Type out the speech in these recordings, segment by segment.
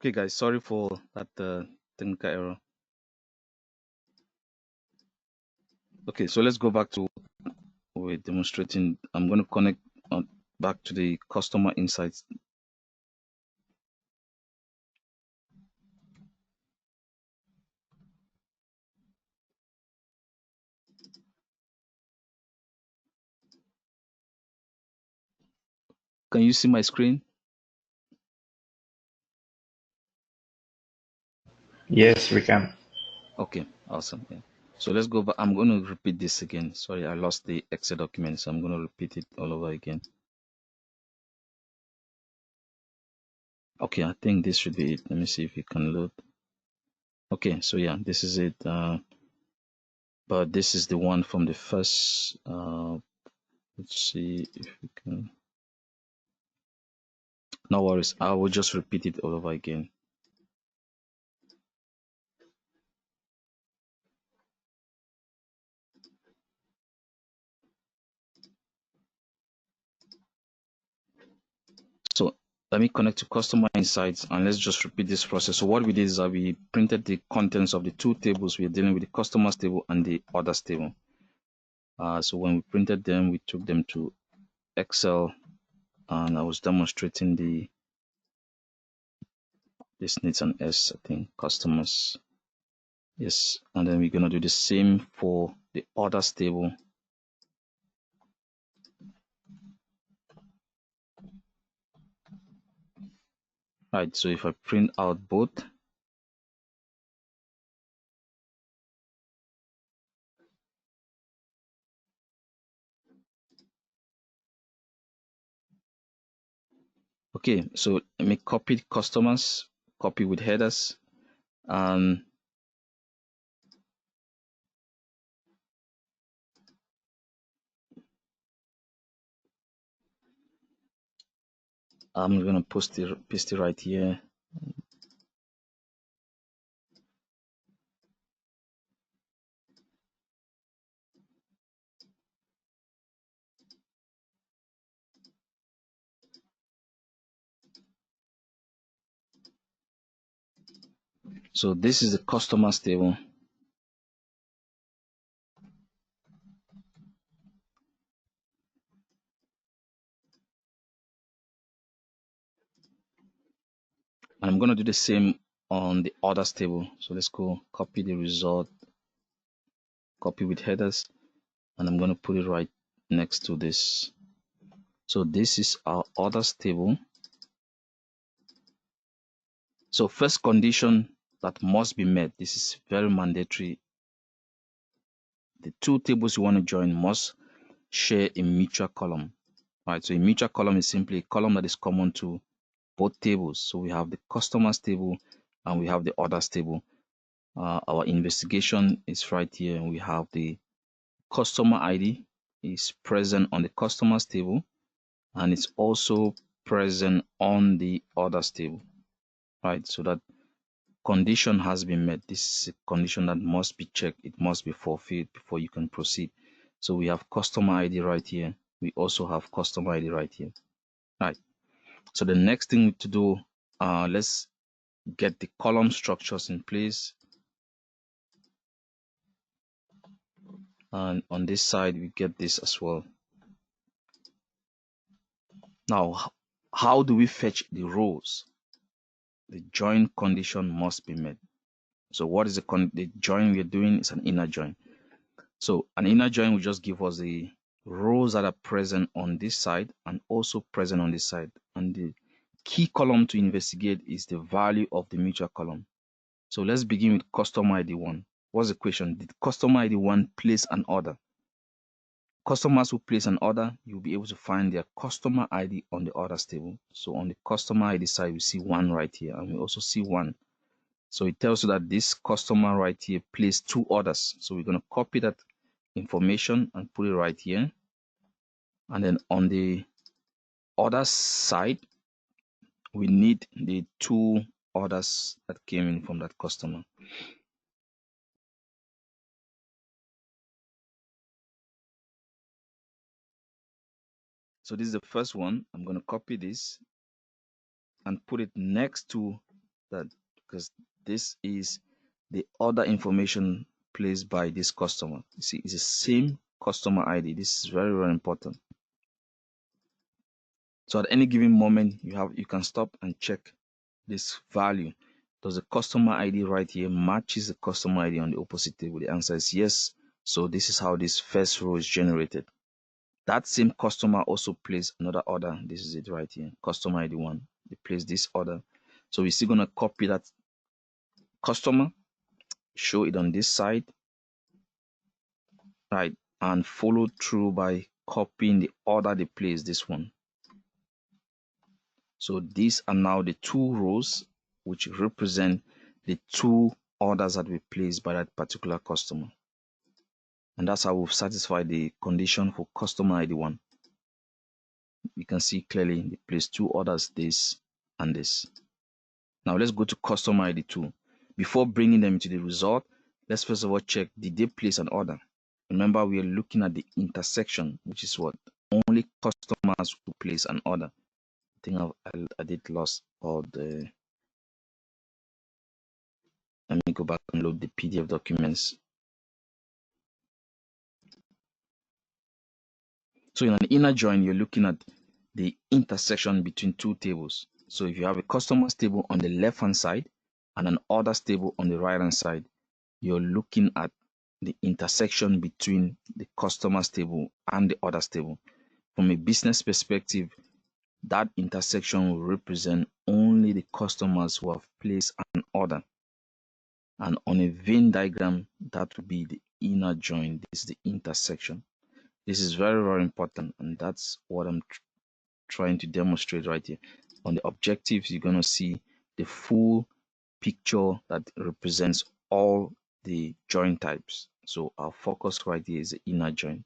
Okay, guys, sorry for that technical error. Okay, so let's go back to what we're demonstrating. I'm going to connect back to the customer insights. Can you see my screen? Yes, we can. Okay, awesome. Yeah. So let's go back. I'm going to repeat this again. Sorry, I lost the Excel document, so I'm going to repeat it all over again. Okay, I think this should be it. Let me see if it can load. Okay, so yeah, this is it. But this is the one from the first. Let's see if we can. No worries. I will just repeat it all over again. So let me connect to customer insights and let's just repeat this process. So what we did is that we printed the contents of the two tables. We're dealing with the customers table and the orders table. So when we printed them, we took them to Excel and I was demonstrating this needs an S, I think, customers. Yes, and then we're gonna do the same for the orders table. Right, so if I print out both, okay, so let me copy customers, copy with headers, and I'm gonna paste it right here. So this is the customers table. And I'm going to do the same on the orders table. So let's go copy the result, copy with headers, and I'm going to put it right next to this. So this is our orders table. So first condition that must be met, this is very mandatory. The two tables you want to join must share a mutual column. Right, so a mutual column is simply a column that is common to both tables. So we have the customers table and we have the orders table. Our investigation is right here. We have the customer ID is present on the customers table and it's also present on the orders table, right? So that condition has been met. This is a condition that must be checked. It must be fulfilled before you can proceed. So we have customer ID right here. We also have customer ID right here, right? So the next thing to do, let's get the column structures in place. And on this side, we get this as well. Now, how do we fetch the rows? The join condition must be met. So what is the join we're doing is an inner join. So an inner join will just give us the rows that are present on this side and also present on this side. And the key column to investigate is the value of the mutual column. So let's begin with customer ID 1. What's the question? Did customer ID 1 place an order? Customers who place an order, you'll be able to find their customer ID on the orders table. So on the customer ID side, we see 1 right here, and we also see 1. So it tells you that this customer right here placed 2 orders. So we're going to copy that information and put it right here. And then on the order side, we need the 2 orders that came in from that customer. So this is the first one. I'm going to copy this and put it next to that because this is the other information placed by this customer. You see, it's the same customer ID. This is very, very important. So at any given moment, you can stop and check this value. Does the customer ID right here matches the customer ID on the opposite table? The answer is yes. So this is how this first row is generated. That same customer also placed another order. This is it right here. Customer ID 1. They place this order. So we're still going to copy that customer, show it on this side, right, and follow through by copying the order they placed, this one. So these are now the two rows which represent the two orders that we placed by that particular customer. And that's how we've satisfied the condition for customer ID 1. You can see clearly they placed two orders, this and this. Now let's go to customer ID 2. Before bringing them into the result, let's first of all check, did they place an order? Remember, we are looking at the intersection, which is what? Only customers who place an order. I think I did lost all the... Let me go back and load the PDF documents. So in an inner join, you're looking at the intersection between two tables. So if you have a customers table on the left-hand side and an orders table on the right-hand side, you're looking at the intersection between the customers table and the orders table. From a business perspective, that intersection will represent only the customers who have placed an order. And on a Venn diagram, that will be the inner join. This is the intersection. This is very, very important, and that's what I'm trying to demonstrate right here. On the objectives, you're going to see the full picture that represents all the join types. So our focus right here is the inner join.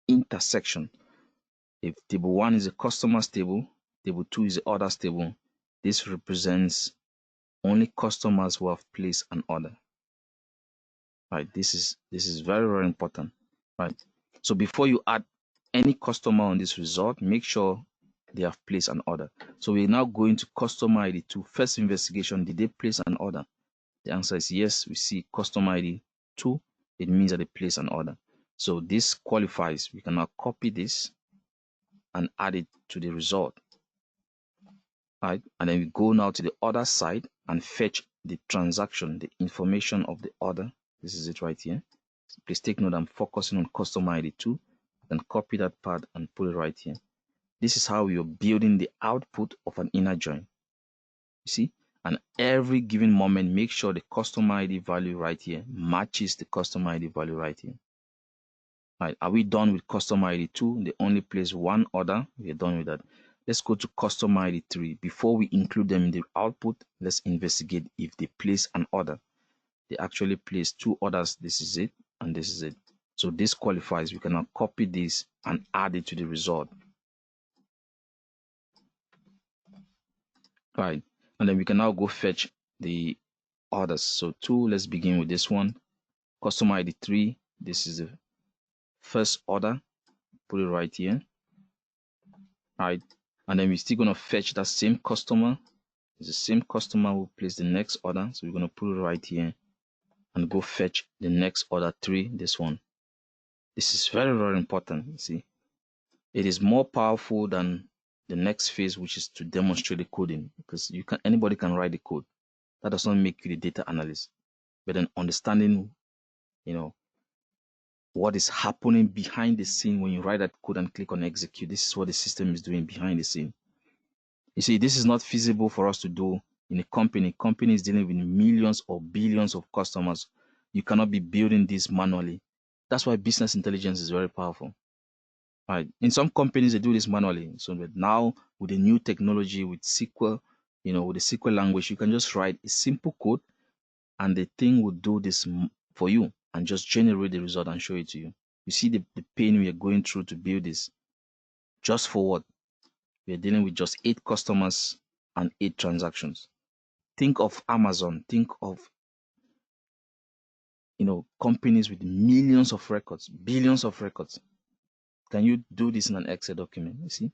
Intersection. If table 1 is a customers table, table 2 is the orders table, this represents only customers who have placed an order. Right, this is very, very important. Right. So before you add any customer on this result, make sure they have placed an order. So we're now going to customer ID 2. First investigation, did they place an order? The answer is yes. We see customer ID 2. It means that they place an order. So this qualifies. We can now copy this and add it to the result. Right? And then we go now to the other side and fetch the transaction, the information of the order. This is it right here. So please take note, I'm focusing on customer ID 2. Then copy that part and put it right here. This is how you're building the output of an inner join. You see? And every given moment, make sure the customer ID value right here matches the customer ID value right here. Right, are we done with customer ID 2? They only place one order. We're done with that. Let's go to customer ID 3. Before we include them in the output, let's investigate if they place an order. They actually place two orders. This is it, and this is it. So this qualifies. We can now copy this and add it to the result. Right, and then we can now go fetch the orders. So 2, let's begin with this one. Customer ID 3. This is the first order. Put it right here. Right, and then we're still going to fetch that same customer. It's the same customer who placed the next order. So we're going to put it right here and go fetch the next order 3, this one. This is very, very important. You see, it is more powerful than the next phase, which is to demonstrate the coding, because anybody can write the code. That does not make you the data analyst, but then understanding, what is happening behind the scene when you write that code and click on execute. This is what the system is doing behind the scene. You see, this is not feasible for us to do in a company. Company is dealing with millions or billions of customers. You cannot be building this manually. That's why business intelligence is very powerful. Right. In some companies, they do this manually. So that now with the new technology, with SQL, with the SQL language, you can just write a simple code and the thing will do this for you and just generate the result and show it to you. You see the pain we are going through to build this. Just for what? We are dealing with just 8 customers and 8 transactions. Think of Amazon. Think of companies with millions of records, billions of records. Can you do this in an Excel document? You see?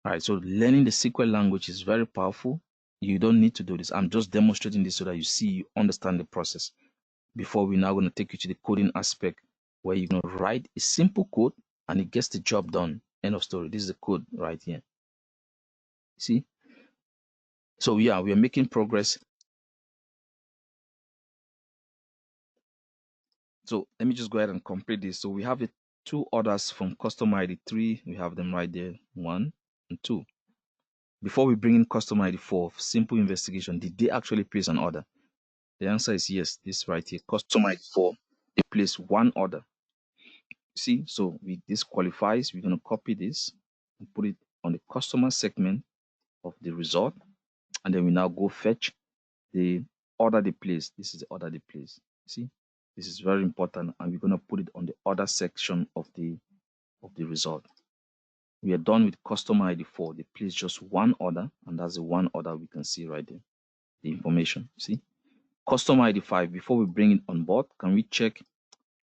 All right, so learning the SQL language is very powerful. You don't need to do this. I'm just demonstrating this so that you understand the process. Before we're now going to take you to the coding aspect where you're going to write a simple code and it gets the job done. End of story. This is the code right here. See? So yeah, we are making progress. So let me just go ahead and complete this. So we have the two orders from customer ID 3. We have them right there, 1 and 2. Before we bring in customer ID 4, simple investigation, did they actually place an order? The answer is yes. This right here, customer ID 4, they place one order. See, so this qualifies. We're going to copy this and put it on the customer segment of the result. And then we now go fetch the order they place. This is the order they place. See, this is very important. And we're going to put it on the order section of the result. We are done with customer ID 4. They place just one order, and that's the one order we can see right there. The information. See, customer ID 5. Before we bring it on board, can we check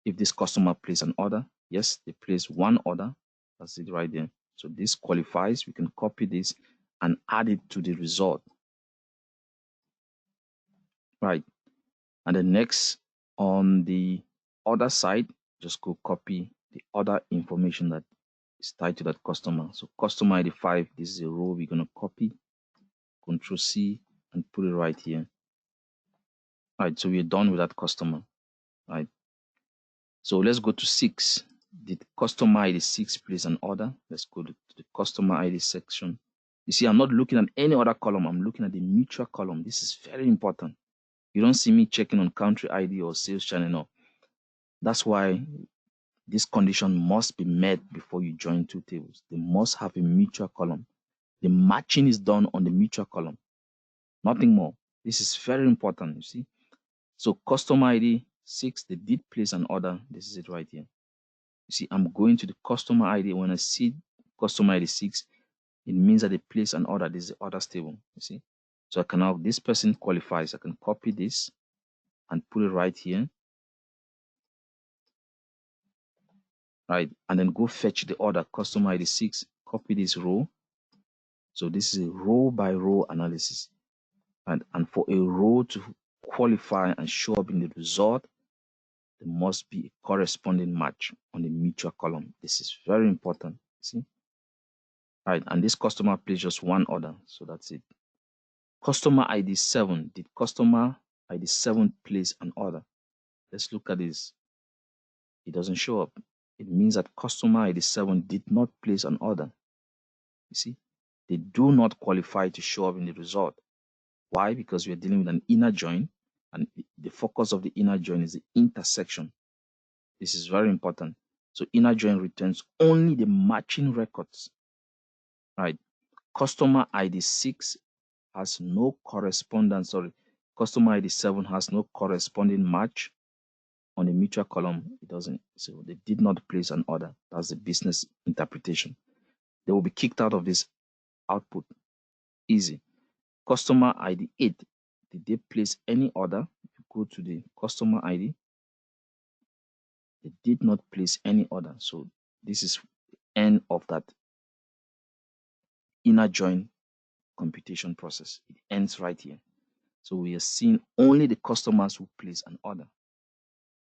if this customer placed an order? Yes, they placed one order. That's it right there. So this qualifies. We can copy this and add it to the result. Right. And then next, on the other side, just go copy the other information that is tied to that customer. So customer ID 5, this is a row we're going to copy, Control C, and put it right here. All right, so we're done with that customer. Right. So let's go to 6. Did customer ID 6 place an order? Let's go to the customer ID section. You see, I'm not looking at any other column. I'm looking at the mutual column. This is very important. You don't see me checking on country ID or sales channel. No. That's why this condition must be met before you join two tables. They must have a mutual column. The matching is done on the mutual column. Nothing more. This is very important, you see. So customer ID 6, they did place an order. This is it right here. You see, I'm going to the customer ID. When I see customer ID 6, it means that they place an order. This is the orders table, you see. So I can now, this person qualifies. I can copy this and put it right here. Right, and then go fetch the order, customer ID 6, copy this row. So this is a row by row analysis. And for a row to qualify and show up in the result, there must be a corresponding match on the mutual column. This is very important. See? Right, and this customer placed just one order. So that's it. Customer ID 7. Did customer ID 7 place an order? Let's look at this. It doesn't show up. It means that customer ID 7 did not place an order. You see? They do not qualify to show up in the result. Why? Because we are dealing with an inner join, and the focus of the inner join is the intersection. This is very important. So inner join returns only the matching records. Right? Customer ID 6 has no correspondence. Sorry, customer ID 7 has no corresponding match on the mutual column. It doesn't. So they did not place an order. That's the business interpretation. They will be kicked out of this output. Easy. Customer ID 8. Did they place any order? If you go to the customer ID, they did not place any order. So this is the end of that inner join computation process. It ends right here. So we are seeing only the customers who place an order.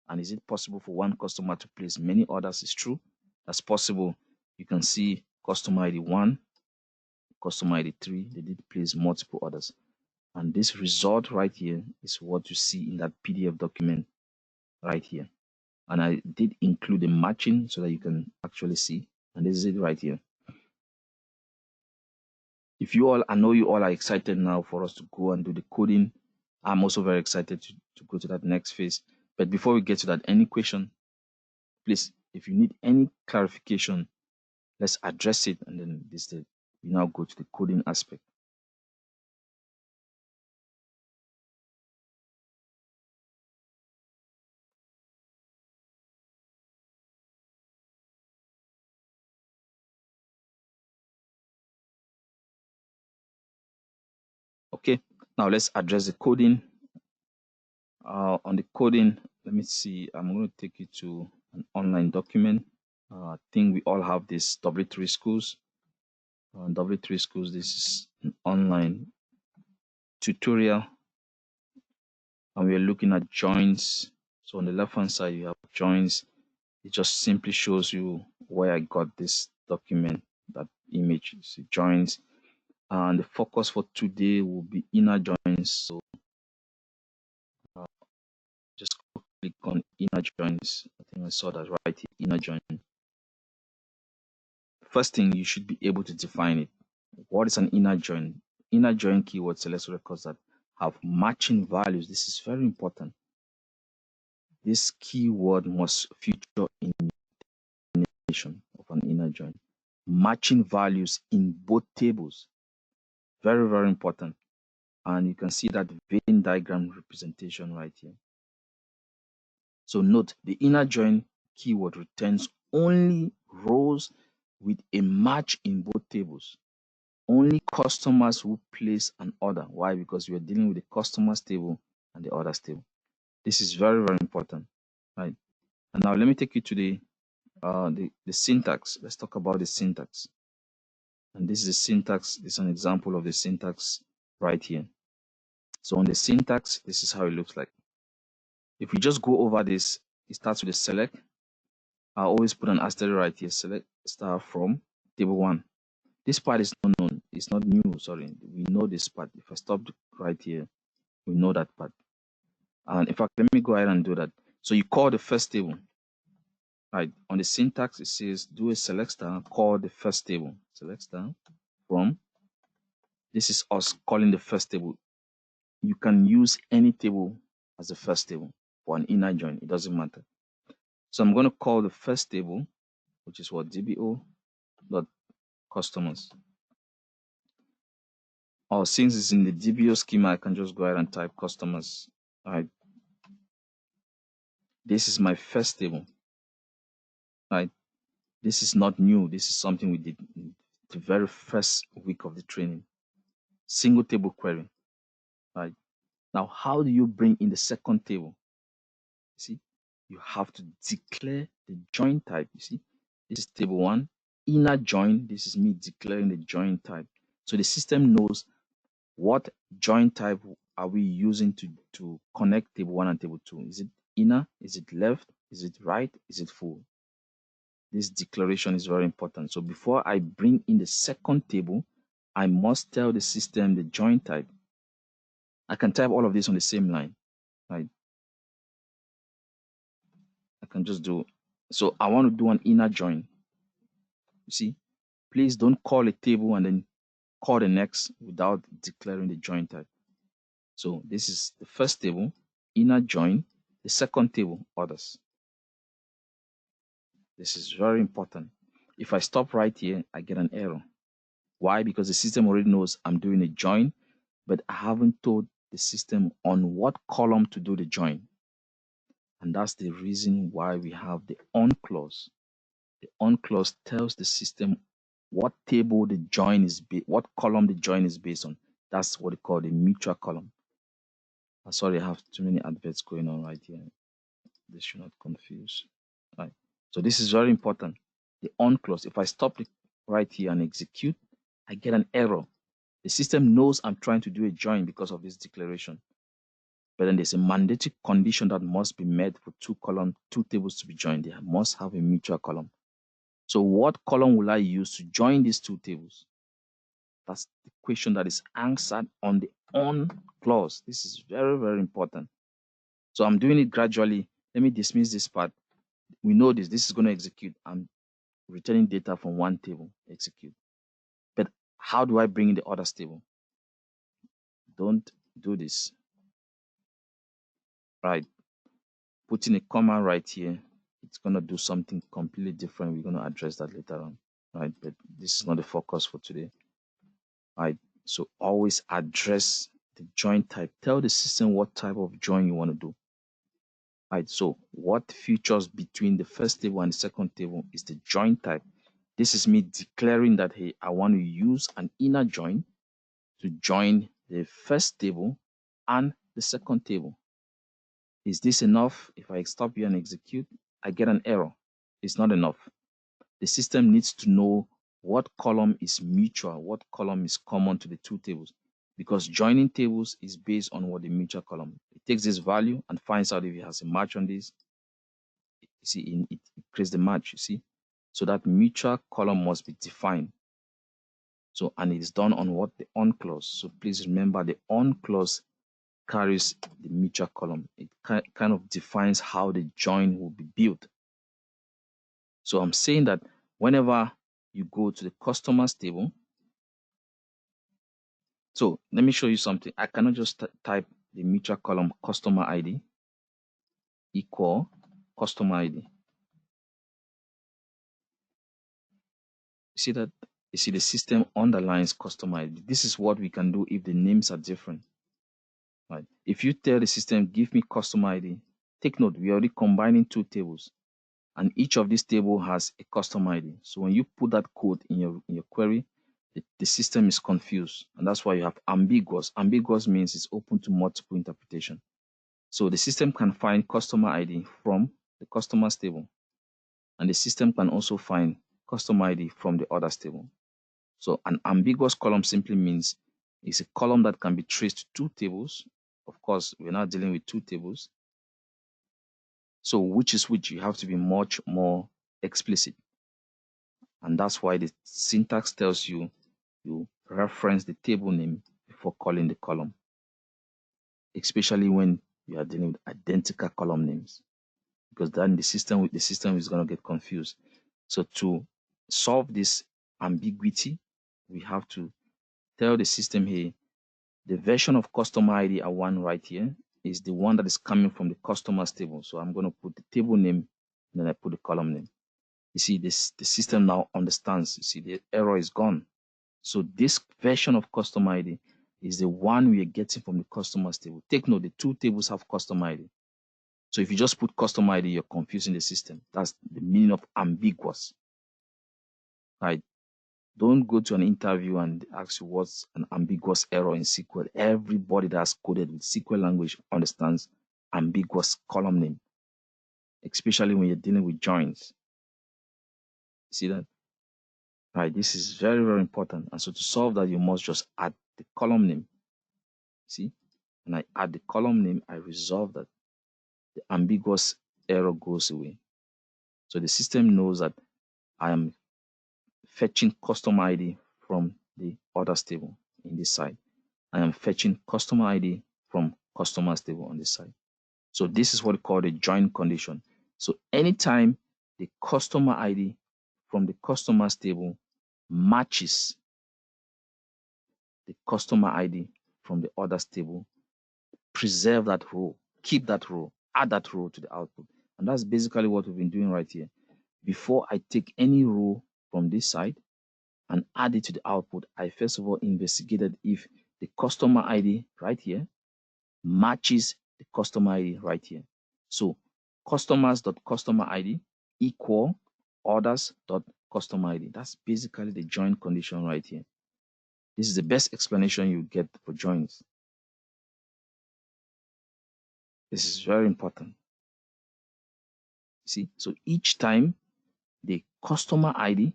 And is it possible for one customer to place many orders? It's true. That's possible. You can see customer ID 1, customer ID 3, they did place multiple orders. And this result right here is what you see in that PDF document right here. And I did include the matching so that you can actually see. And this is it right here. If you all, I know you all are excited now for us to go and do the coding. I'm also very excited to go to that next phase. But before we get to that, any question, please, if you need any clarification, let's address it. And then we now go to the coding aspect. Okay, now let's address the coding. On the coding, let me see. I'm going to take you to an online document. I think we all have this W3 Schools. W3 Schools, this is an online tutorial, and we are looking at joins. So on the left hand side, you have joins. It just simply shows you where I got this document, that image. So joins. And the focus for today will be inner joins. So just click on inner joins. I think I saw that right here, inner join. First thing, you should be able to define it. What is an inner join? Inner join keyword selects records that have matching values. This is very important. This keyword must feature in the definition of an inner join. Matching values in both tables. Very, very important. And you can see that Venn diagram representation right here. So note, the inner join keyword returns only rows with a match in both tables. Only customers who place an order. Why? Because we are dealing with the customers table and the orders table. This is very, very important, right? And now let me take you to the syntax. Let's talk about the syntax. And this is the syntax. This is an example of the syntax right here. So on the syntax, this is how it looks like. If we just go over this, it starts with a select. I always put an asterisk right here. Select star from table 1. This part is not known. It's not new. Sorry. We know this part. If I stop right here, we know that part. And in fact, let me go ahead and do that. So you call the first table. Right. On the syntax, it says do a select star, call the first table. Select star from. This is us calling the first table. You can use any table as the first table for an inner join. It doesn't matter. So I'm going to call the first table, which is what DBO dot customers. Or since it's in the DBO schema, I can just go ahead and type customers. All right. This is my first table. Right. This is not new. This is something we did in the very first week of the training. Single table query. Right. Now, how do you bring in the second table? See, you have to declare the join type. You see, this is table 1, inner join. This is me declaring the join type. So the system knows what join type are we using to connect table 1 and table 2. Is it inner? Is it left? Is it right? Is it full? This declaration is very important. So before I bring in the second table, I must tell the system the join type. I can type all of this on the same line, right? I can just do, so I want to do an inner join. You see, please don't call a table and then call the next without declaring the join type. So this is the first table, inner join, the second table, orders. This is very important. If I stop right here, I get an error. Why? Because the system already knows I'm doing a join, but I haven't told the system on what column to do the join. And that's the reason why we have the on clause. The on clause tells the system what table the join is, what column the join is based on. That's what we call the mutual column. I'm sorry, I have too many adverts going on right here. This should not confuse. Right. So this is very important. The on clause. If I stop it right here and execute, I get an error. The system knows I'm trying to do a join because of this declaration. But then there's a mandatory condition that must be met for two tables to be joined. They must have a mutual column. So what column will I use to join these two tables? That's the question that is answered on the on clause. This is very, very important. So I'm doing it gradually. Let me dismiss this part. We know this. This is going to execute. I'm returning data from one table. Execute. But how do I bring in the others table? Don't do this. Right. Putting a comma right here, it's going to do something completely different. We're going to address that later on. Right. But this is not the focus for today. Right. So always address the join type. Tell the system what type of join you want to do. Right. So what features between the first table and the second table is the join type. This is me declaring that, hey, I want to use an inner join to join the first table and the second table. Is this enough? If I stop here and execute, I get an error. It's not enough. The system needs to know what column is mutual, what column is common to the two tables. because joining tables is based on what the mutual column. It takes this value and finds out if it has a match on this. You see, it creates the match, you see. So that mutual column must be defined. So, and it is done on what? The on clause. So please remember the on clause carries the mutual column. It kind of defines how the join will be built. So I'm saying that whenever you go to the customers table, so let me show you something. I cannot just type the mutual column customer ID equal customer ID. You see that? You see the system underlines customer ID. This is what we can do if the names are different. Right? If you tell the system, give me customer ID, take note, we are already combining two tables, and each of these table has a customer ID. So when you put that code in your query, the system is confused, and that's why you have ambiguous. Ambiguous means it's open to multiple interpretation. So the system can find customer ID from the customers table, and the system can also find customer ID from the others table. So an ambiguous column simply means it's a column that can be traced to two tables. Of course, we're not dealing with two tables. So which is which, you have to be much more explicit. And that's why the syntax tells you reference the table name before calling the column, especially when you are dealing with identical column names, because then the system is going to get confused. So to solve this ambiguity, we have to tell the system here the version of customer ID I want right here is the one that is coming from the customers table. So I'm going to put the table name and then I put the column name. You see, the system now understands. You see, the error is gone. So this version of customer ID is the one we are getting from the customers table. Take note, the two tables have customer ID. So if you just put customer ID, you're confusing the system. That's the meaning of ambiguous. Right? Don't go to an interview and ask you what's an ambiguous error in SQL. Everybody that's coded with SQL language understands ambiguous column name, especially when you're dealing with joins. You see that? Right, this is very, very important. And so to solve that, you must just add the column name. See, and I add the column name, I resolve that. The ambiguous error goes away. So the system knows that I am fetching customer ID from the others table in this side. I am fetching customer ID from customers table on this side. So this is what we call the join condition. So anytime the customer ID from the customers table matches the customer ID from the others table, preserve that row, keep that row, add that row to the output. And that's basically what we've been doing right here. Before I take any row from this side and add it to the output, I first of all investigated if the customer ID right here matches the customer ID right here. So customers.customer ID equal orders.customer ID. That's basically the join condition right here. This is the best explanation you get for joins. This is very important. See, so each time the customer ID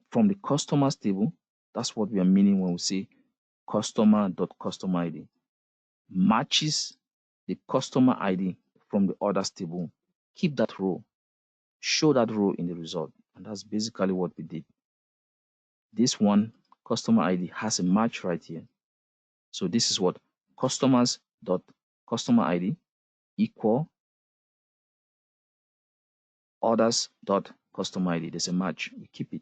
from the customers table, that's what we are meaning when we say customer.customer ID, matches the customer ID from the orders table, keep that row, show that row in the result. And that's basically what we did. This one, customer ID, has a match right here. So this is what customers.customer ID equal orders.customer ID. There's a match. We keep it.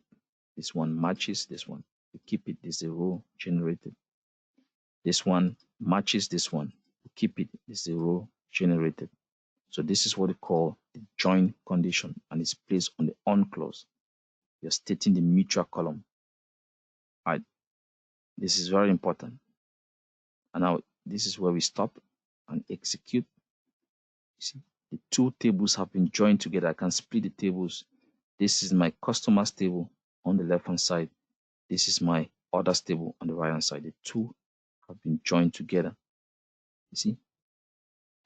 This one matches this one. We keep it. This is the row generated. This one matches this one. We keep it. This is the row generated. So this is what we call the join condition, and it's placed on the on clause. You're stating the mutual column. Right. This is very important. And now this is where we stop and execute. You see, the two tables have been joined together. I can split the tables. This is my customers table on the left hand side. This is my orders table on the right hand side. The two have been joined together. You see?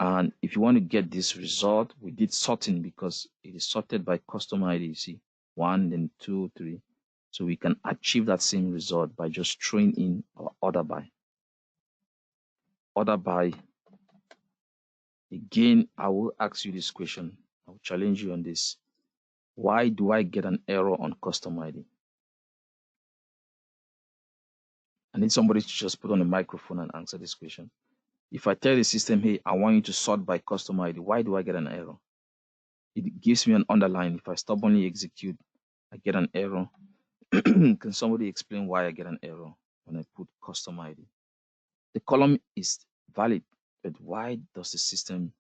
And if you want to get this result, we did sorting because it is sorted by customer ID. You see, 1, then 2, 3. So we can achieve that same result by just throwing in our order by. Order by, again, I will ask you this question. I will challenge you on this. Why do I get an error on customer ID? I need somebody to just put on a microphone and answer this question. If I tell the system, hey, I want you to sort by customer ID, why do I get an error? It gives me an underline. If I stubbornly execute, I get an error. Can somebody explain why I get an error when I put customer ID? The column is valid, but why does the system,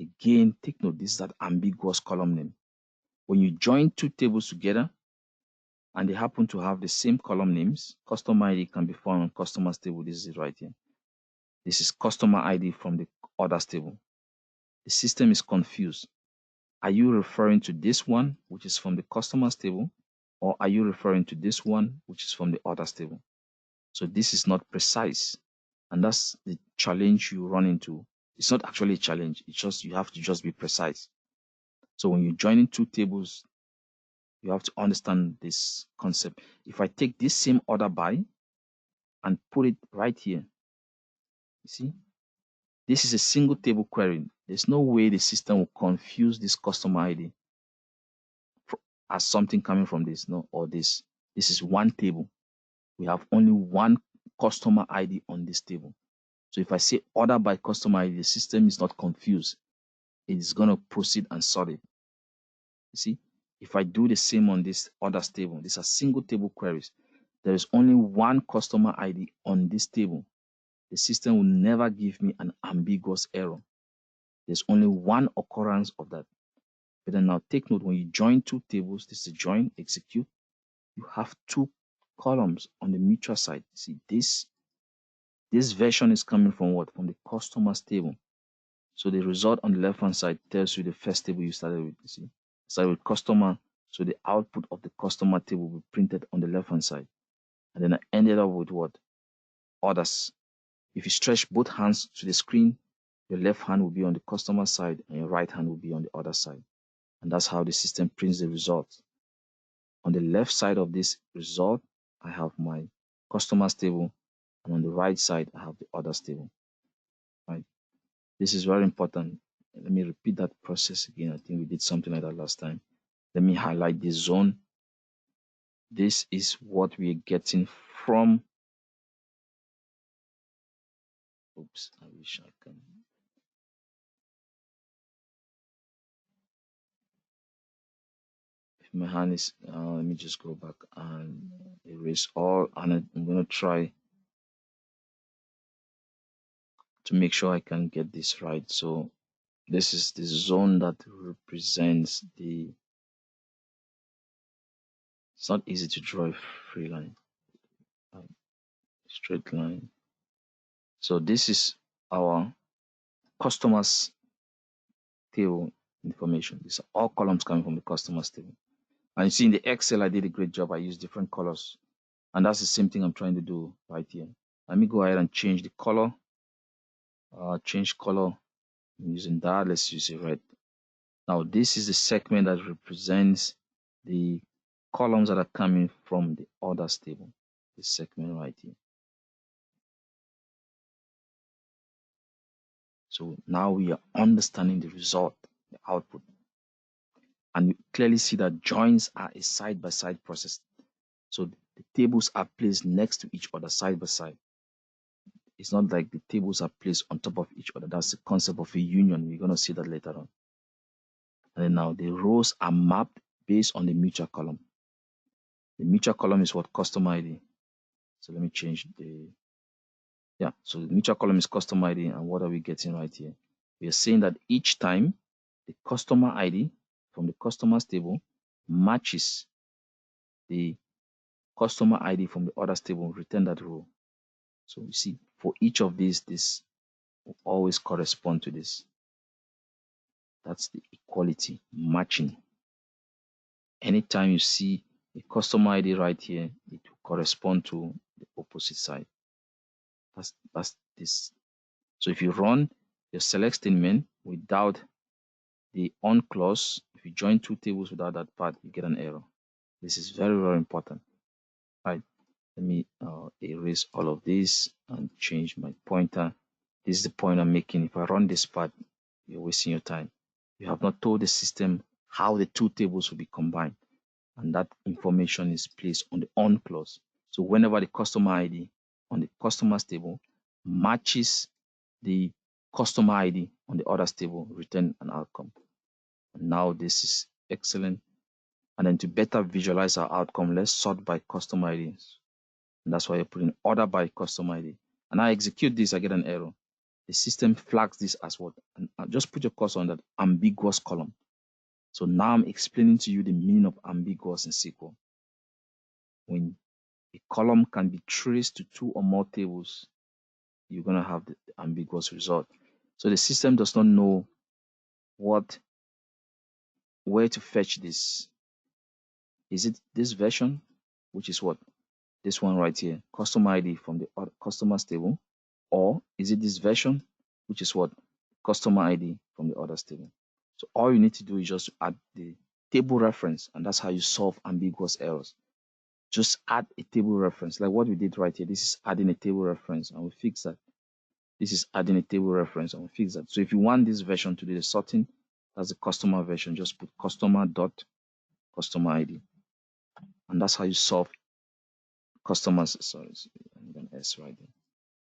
again, take note, this is that ambiguous column name. When you join two tables together and they happen to have the same column names, customer ID can be found on customers table. This is it right here. This is customer ID from the orders table. The system is confused. Are you referring to this one, which is from the customers table, or are you referring to this one, which is from the orders table? So this is not precise. And that's the challenge you run into. It's not actually a challenge. It's just you have to just be precise. So when you're joining two tables, you have to understand this concept. If I take this same order by and put it right here, you see, this is a single table query. There's no way the system will confuse this customer ID as something coming from this, no, or this. This is one table. We have only one customer ID on this table. So if I say order by customer ID, the system is not confused. It is going to proceed and sort it. You see, if I do the same on this orders table, these are single table queries. There is only one customer ID on this table. The system will never give me an ambiguous error. There's only one occurrence of that. But then now take note, when you join two tables, this is join, execute, you have two columns on the mutual side. See, this version is coming from what? From the customers table. So the result on the left-hand side tells you the first table you started with. You see, started with customer. So the output of the customer table will be printed on the left-hand side. And then I ended up with what? Orders. If you stretch both hands to the screen, your left hand will be on the customer side and your right hand will be on the other side. And that's how the system prints the result. On the left side of this result, I have my customers table, and on the right side, I have the orders table. Right? This is very important. Let me repeat that process again. I think we did something like that last time. Let me highlight this zone. This is what we're getting from. Oops, I wish I can. If my hand is, let me just go back and erase all. And I'm going to try to make sure I can get this right. So this is the zone that represents the. It's not easy to draw a free line, straight line. So this is our customers table information. These are all columns coming from the customers table. And you see in the Excel, I did a great job. I used different colors. And that's the same thing I'm trying to do right here. Let me go ahead and change the color. Change color. I'm using that. Let's use it red. Now, this is the segment that represents the columns that are coming from the orders table. This segment right here. So now we are understanding the result, the output. And you clearly see that joins are a side-by-side process. So the tables are placed next to each other, side by side. It's not like the tables are placed on top of each other. That's the concept of a union. We're going to see that later on. And then now the rows are mapped based on the mutual column. The mutual column is what? Customer ID. So let me change the, yeah. So the mutual column is customer ID. And what are we getting right here? We are saying that each time the customer ID from the customers table matches the customer ID from the orders table, return that row. So you see, for each of these, this will always correspond to this. That's the equality, matching. Anytime you see a customer ID right here, it will correspond to the opposite side. That's this. So if you run your select statement without the on clause, if you join two tables without that part, you get an error. This is very, very important. Right. Let me erase all of this and change my pointer. This is the point I'm making. If I run this part, you're wasting your time. You have not told the system how the two tables will be combined, and that information is placed on the on clause. So whenever the customer ID on the customers table matches the customer ID on the others table, return an outcome. And now this is excellent. And then to better visualize our outcome, let's sort by customer IDs. And that's why you're putting order by customer ID. And I execute this, I get an error. The system flags this as what? And just put your cursor on that ambiguous column. So now I'm explaining to you the meaning of ambiguous in SQL. When a column can be traced to two or more tables, you're going to have the ambiguous result. So the system does not know where to fetch this. Is it this version, which is what? This one right here, customer ID from the customers table, or is it this version, which is what? Customer ID from the others table. So all you need to do is just add the table reference, and that's how you solve ambiguous errors. Just add a table reference, like what we did right here. This is adding a table reference, and we fix that. This is adding a table reference, and we fix that. So if you want this version to do the sorting, that's the customer version. Just put customer dot customer ID, and that's how you solve customers. Sorry, I'm going to S right there.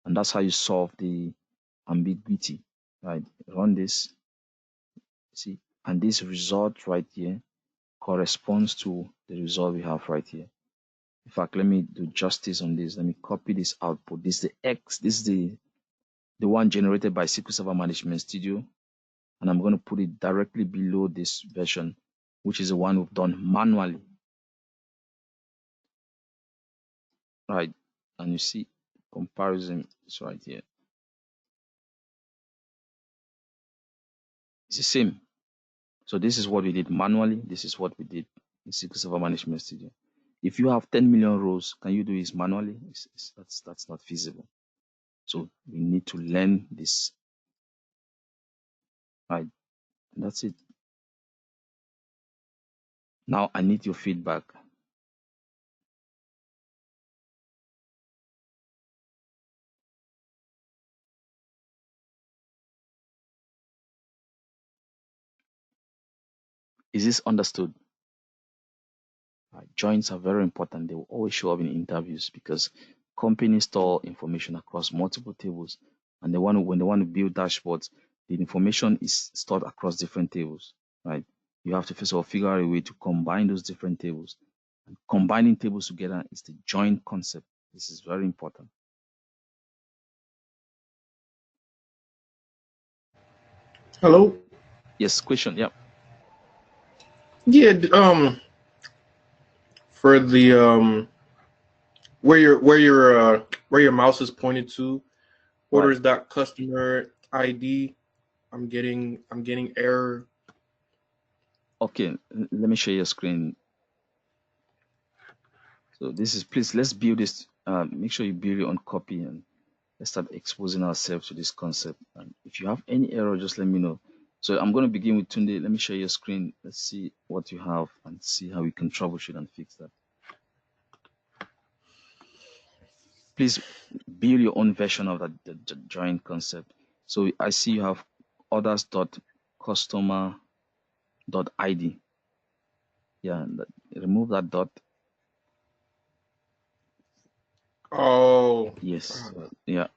And that's how you solve the ambiguity, right? Run this, see, and this result right here corresponds to the result we have right here. In fact, let me do justice on this. Let me copy this output. This is the X, this is the one generated by SQL Server Management Studio. And I'm going to put it directly below this version, which is the one we've done manually. Right. And you see comparison is right here. It's the same. So this is what we did manually. This is what we did in SQL Server Management Studio. If you have 10 million rows, can you do this manually? That's not feasible. So we need to learn this. Right. That's it. Now I need your feedback. Is this understood? Right. Joins are very important. They will always show up in interviews because companies store information across multiple tables, and when they want to build dashboards, the information is stored across different tables. Right. You have to first of all figure out a way to combine those different tables. And combining tables together is the join concept. This is very important. Hello. Yes, question. Yeah. Yeah. For the where your mouse is pointed to, Right. orders dot customer ID. I'm getting error. Okay. Let me share your screen. So this is, please, let's build this. Make sure you build your own copy and let's start exposing ourselves to this concept. And if you have any error, just let me know. So I'm going to begin with Tunde. Let me share your screen. Let's see what you have and see how we can troubleshoot and fix that. Please build your own version of that the join concept. So I see you have orders.customer.id. Yeah, remove that dot. Oh. Yes. Yeah.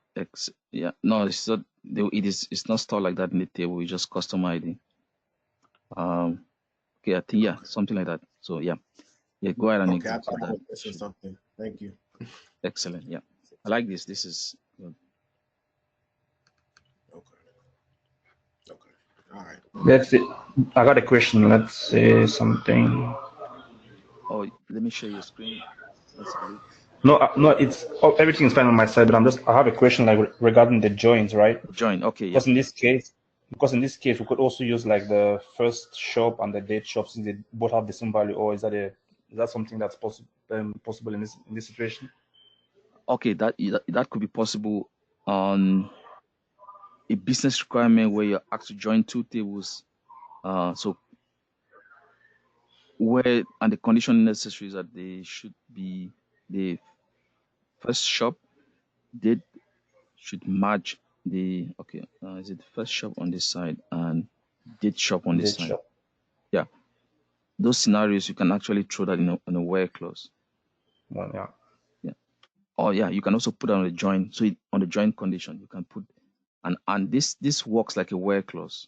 Yeah. No, it's not. It's not stored like that in the table. It's just customer ID. Okay. I think, yeah, something like that. So yeah. Yeah. Go ahead and Okay. I thought execute I that. was missing something. Thank you. Excellent. Yeah. I like this. This is good. Okay. Okay. All right. Let's see. I got a question. Let's say something. Oh, let me share your screen. Let's have a look. No, no, it's everything is fine on my side, but I have a question like regarding the joins, right? Join. Okay. Yeah. Because in this case, we could also use like the first shop and the date shop since they both have the same value. Or is that something that's possible in this situation? Okay. That could be possible on a business requirement where you're asked to join two tables. So where, and the condition necessary is that they should be the first shop date should match the, okay, is it first shop on this side and date shop on this Date side? shop. Yeah, those scenarios you can actually throw that in a where clause. Well, yeah. Yeah, or yeah, you can also put on the join. So on the join condition, you can put, and this works like a where clause.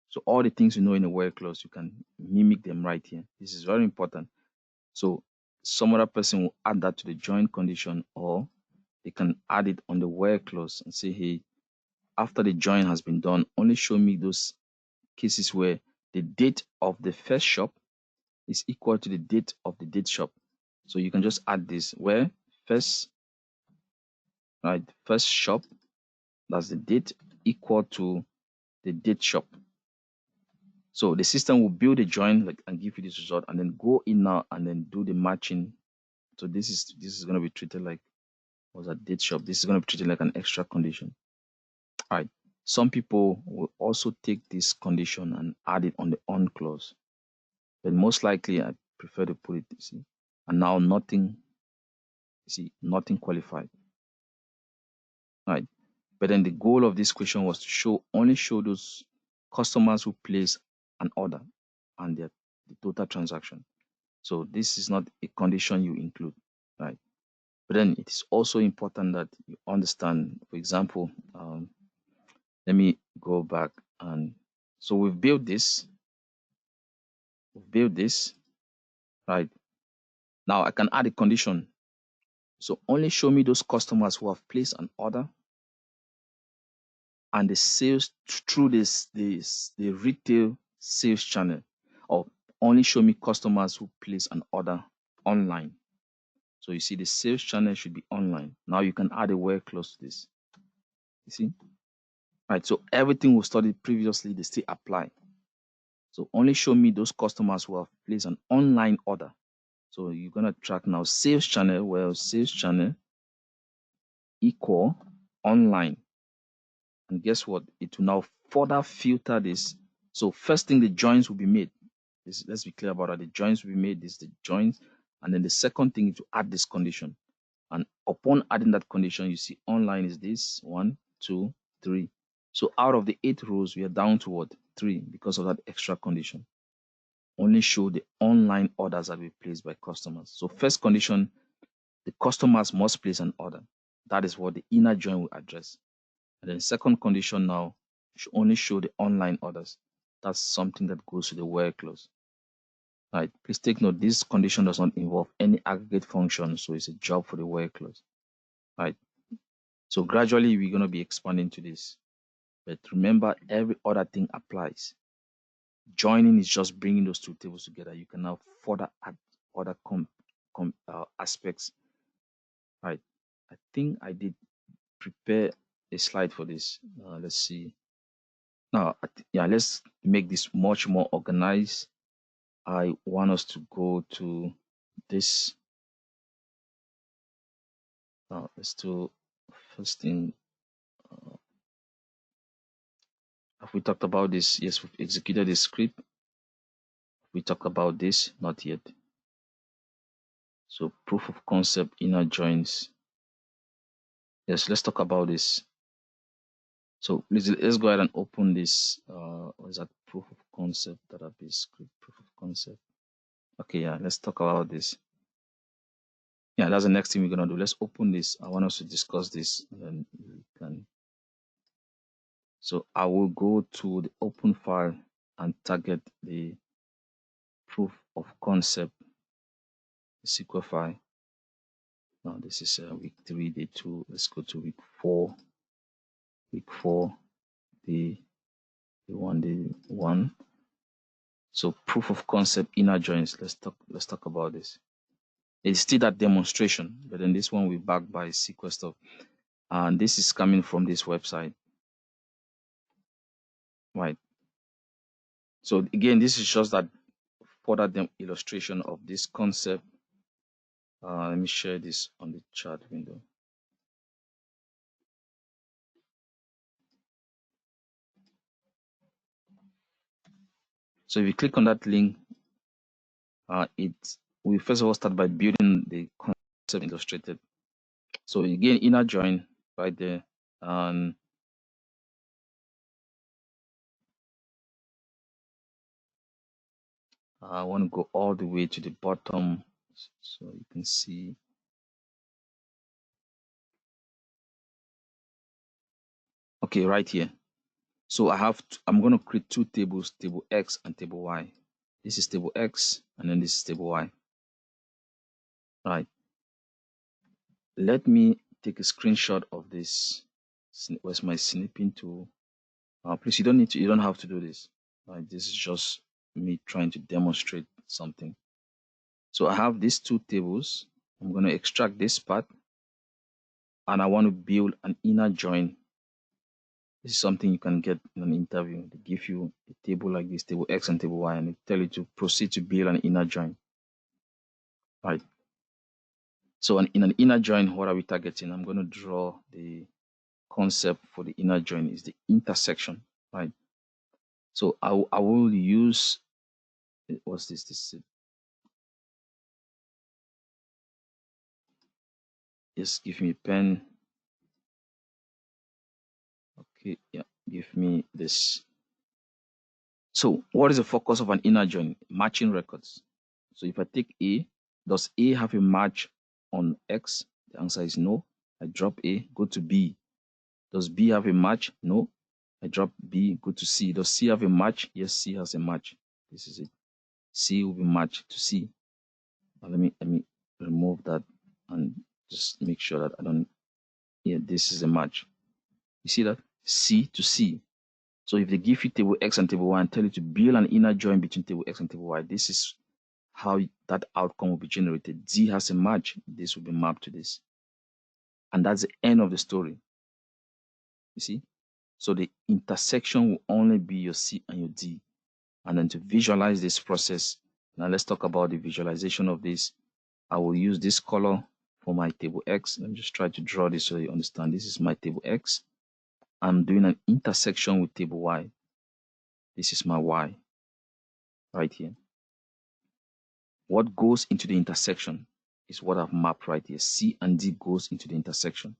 So all the things you know in a where clause, you can mimic them right here. This is very important. So some other person will add that to the join condition, or they can add it on the where clause and say, hey, after the join has been done, only show me those cases where the date of the first shop is equal to the date of the date shop. So you can just add this where first, right, first shop, that's the date, equal to the date shop. So the system will build a join like and give you this result, and then go in now and then do the matching. So this is going to be treated like, was that date shop? This is going to be treated like an extra condition. All right. Some people will also take this condition and add it on the on clause, but most likely I prefer to put it, you see, and now nothing, you see, nothing qualified. All right. But then the goal of this question was to only show those customers who place an order and the total transaction. So this is not a condition you include, right? But then it is also important that you understand, for example, let me go back, and so we've built this, right? Now I can add a condition. So only show me those customers who have placed an order and the sales through the retail sales channel, or only show me customers who place an order online. So you see the sales channel should be online. Now you can add a where clause to this. You see? Right. So everything we studied previously, they still apply. So only show me those customers who have placed an online order. So you're gonna track now sales channel, well, sales channel equal online. And guess what? It will now further filter this. So first thing, the joins will be made. Let's be clear about that. The joins will be made. This is the joins. And then the second thing is to add this condition. And upon adding that condition, you see online is this 1, 2, 3. So out of the 8 rows, we are down to what? 3 because of that extra condition. Only show the online orders that we placed by customers. So first condition, the customers must place an order. That is what the inner join will address. And then second condition now should only show the online orders. That's something that goes to the where clause. Right. Please take note, this condition does not involve any aggregate function, so it's a job for the where clause. Right. So gradually we're going to be expanding to this. But remember, every other thing applies. Joining is just bringing those two tables together. You can now further add other aspects. Right. I think I did prepare a slide for this. Let's see. Now, yeah, let's make this much more organized. I want us to go to this. Let's do first thing. Have we talked about this? Yes, we've executed the script. We talked about this, not yet. So proof of concept, inner joins. Yes, let's talk about this. So let's go ahead and open this. What is that? Proof of concept database script. Proof of concept. Okay, yeah, let's talk about this. Yeah, that's the next thing we're gonna do. Let's open this. I want us to discuss this, and then we can. So I will go to the open file and target the proof of concept SQL file. Now this is week 3, day 2. Let's go to week 4. Week 4, day 1, day 1. So proof of concept inner joins. Let's talk about this. It's still that demonstration, but then this one we backed by SQL stuff. And this is coming from this website. Right. So again, this is just that further illustration of this concept. Let me share this on the chat window. So if you click on that link, We first of all start by building the concept illustrated. So again, inner join right there, and I want to go all the way to the bottom so you can see. Okay, right here. So I'm going to create two tables, table X and table Y. This is table X and then this is table Y. Right. Let me take a screenshot of this. Where's my snipping tool? Please, you don't have to do this. Right. This is just me trying to demonstrate something. So I have these two tables. I'm going to extract this part and I want to build an inner join. This is something you can get in an interview. They give you a table like this, table X and table Y, and they tell you to proceed to build an inner join. Right. So in an inner join, what are we targeting? I'm going to draw the concept for the inner join is the intersection. Right. So I will use, what's this? Just give me a pen. Okay, yeah, give me this. So what is the focus of an inner join? Matching records. So if I take A, does A have a match on X? The answer is no. I drop A, go to B. Does B have a match? No. I drop B, go to C. Does C have a match? Yes, C has a match. This is it. C will be matched to C. Now let me remove that and just make sure that I don't. Yeah, this is a match. You see that? C to C. So if they give you table X and table Y and tell you to build an inner join between table X and table Y, this is how that outcome will be generated. D has a match. This will be mapped to this. And that's the end of the story. You see? So the intersection will only be your C and your D. And then to visualize this process, now let's talk about the visualization of this. I will use this color for my table X. Let me just try to draw this so you understand. This is my table X. I'm doing an intersection with table Y. This is my Y right here. What goes into the intersection is what I've mapped right here. C and D goes into the intersection.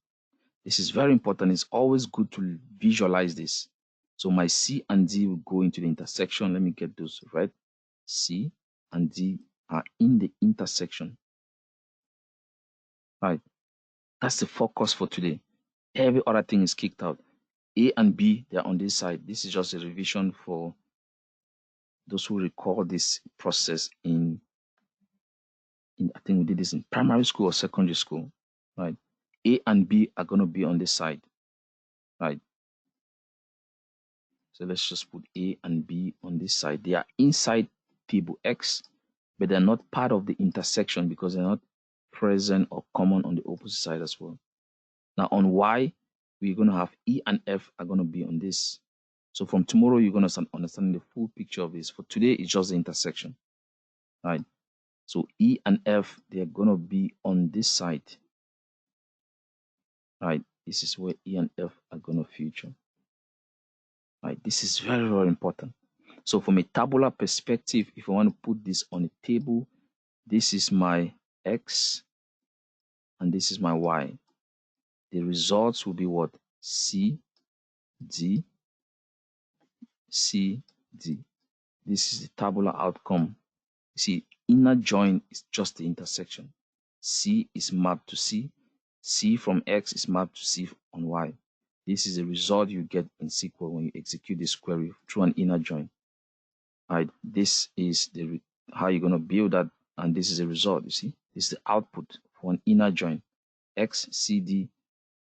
This is very important. It's always good to visualize this. So my C and D will go into the intersection. Let me get those right. C and D are in the intersection. Right. That's the focus for today. Every other thing is kicked out. A and B, they're on this side. This is just a revision for those who recall this process in I think we did this in primary school or secondary school. Right. A and B are going to be on this side. Right. So let's just put A and B on this side. They are inside table X, but they're not part of the intersection because they're not present or common on the opposite side as well. Now on Y, we're going to have E and F are going to be on this. So from tomorrow, you're going to start understanding the full picture of this. For today, it's just the intersection, right? So E and F, they're going to be on this side, right? This is where E and F are going to feature, right? This is very, very important. So from a tabular perspective, if I want to put this on a table, this is my X and this is my Y. The results will be what? C, D, C, D. This is the tabular outcome. You see, inner join is just the intersection. C is mapped to C. C from X is mapped to C on Y. This is the result you get in SQL when you execute this query through an inner join. Right, this is how you're going to build that, and this is the result. You see, this is the output for an inner join. X, CD,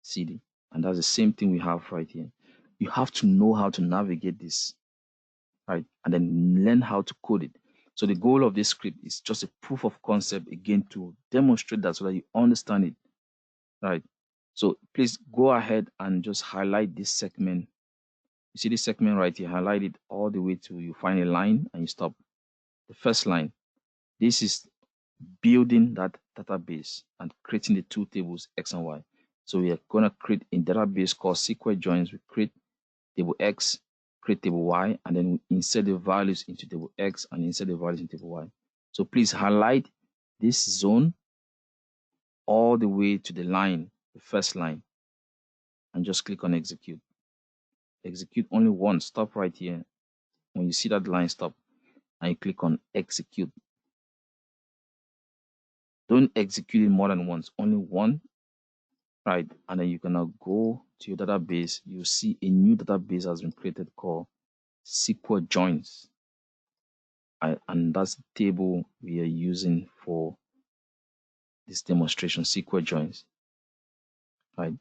CD. And that's the same thing we have right here. You have to know how to navigate this, right? And then learn how to code it. So the goal of this script is just a proof of concept, again, to demonstrate that so that you understand it, right? So please go ahead and just highlight this segment. You see this segment right here, highlight it all the way to you find a line and you stop. The first line, this is building that database and creating the two tables, X and Y. So we are going to create a database called SQL joins. We create table X, create table Y, and then we insert the values into table X and insert the values into table Y. So please highlight this zone all the way to the line, the first line, and just click on execute. Execute only once. Stop right here. When you see that line, stop, and you click on execute. Don't execute it more than once, only one, right? And then you can now go to your database. You'll see a new database has been created called SQL joins. And that's the table we are using for this demonstration, SQL joins, right?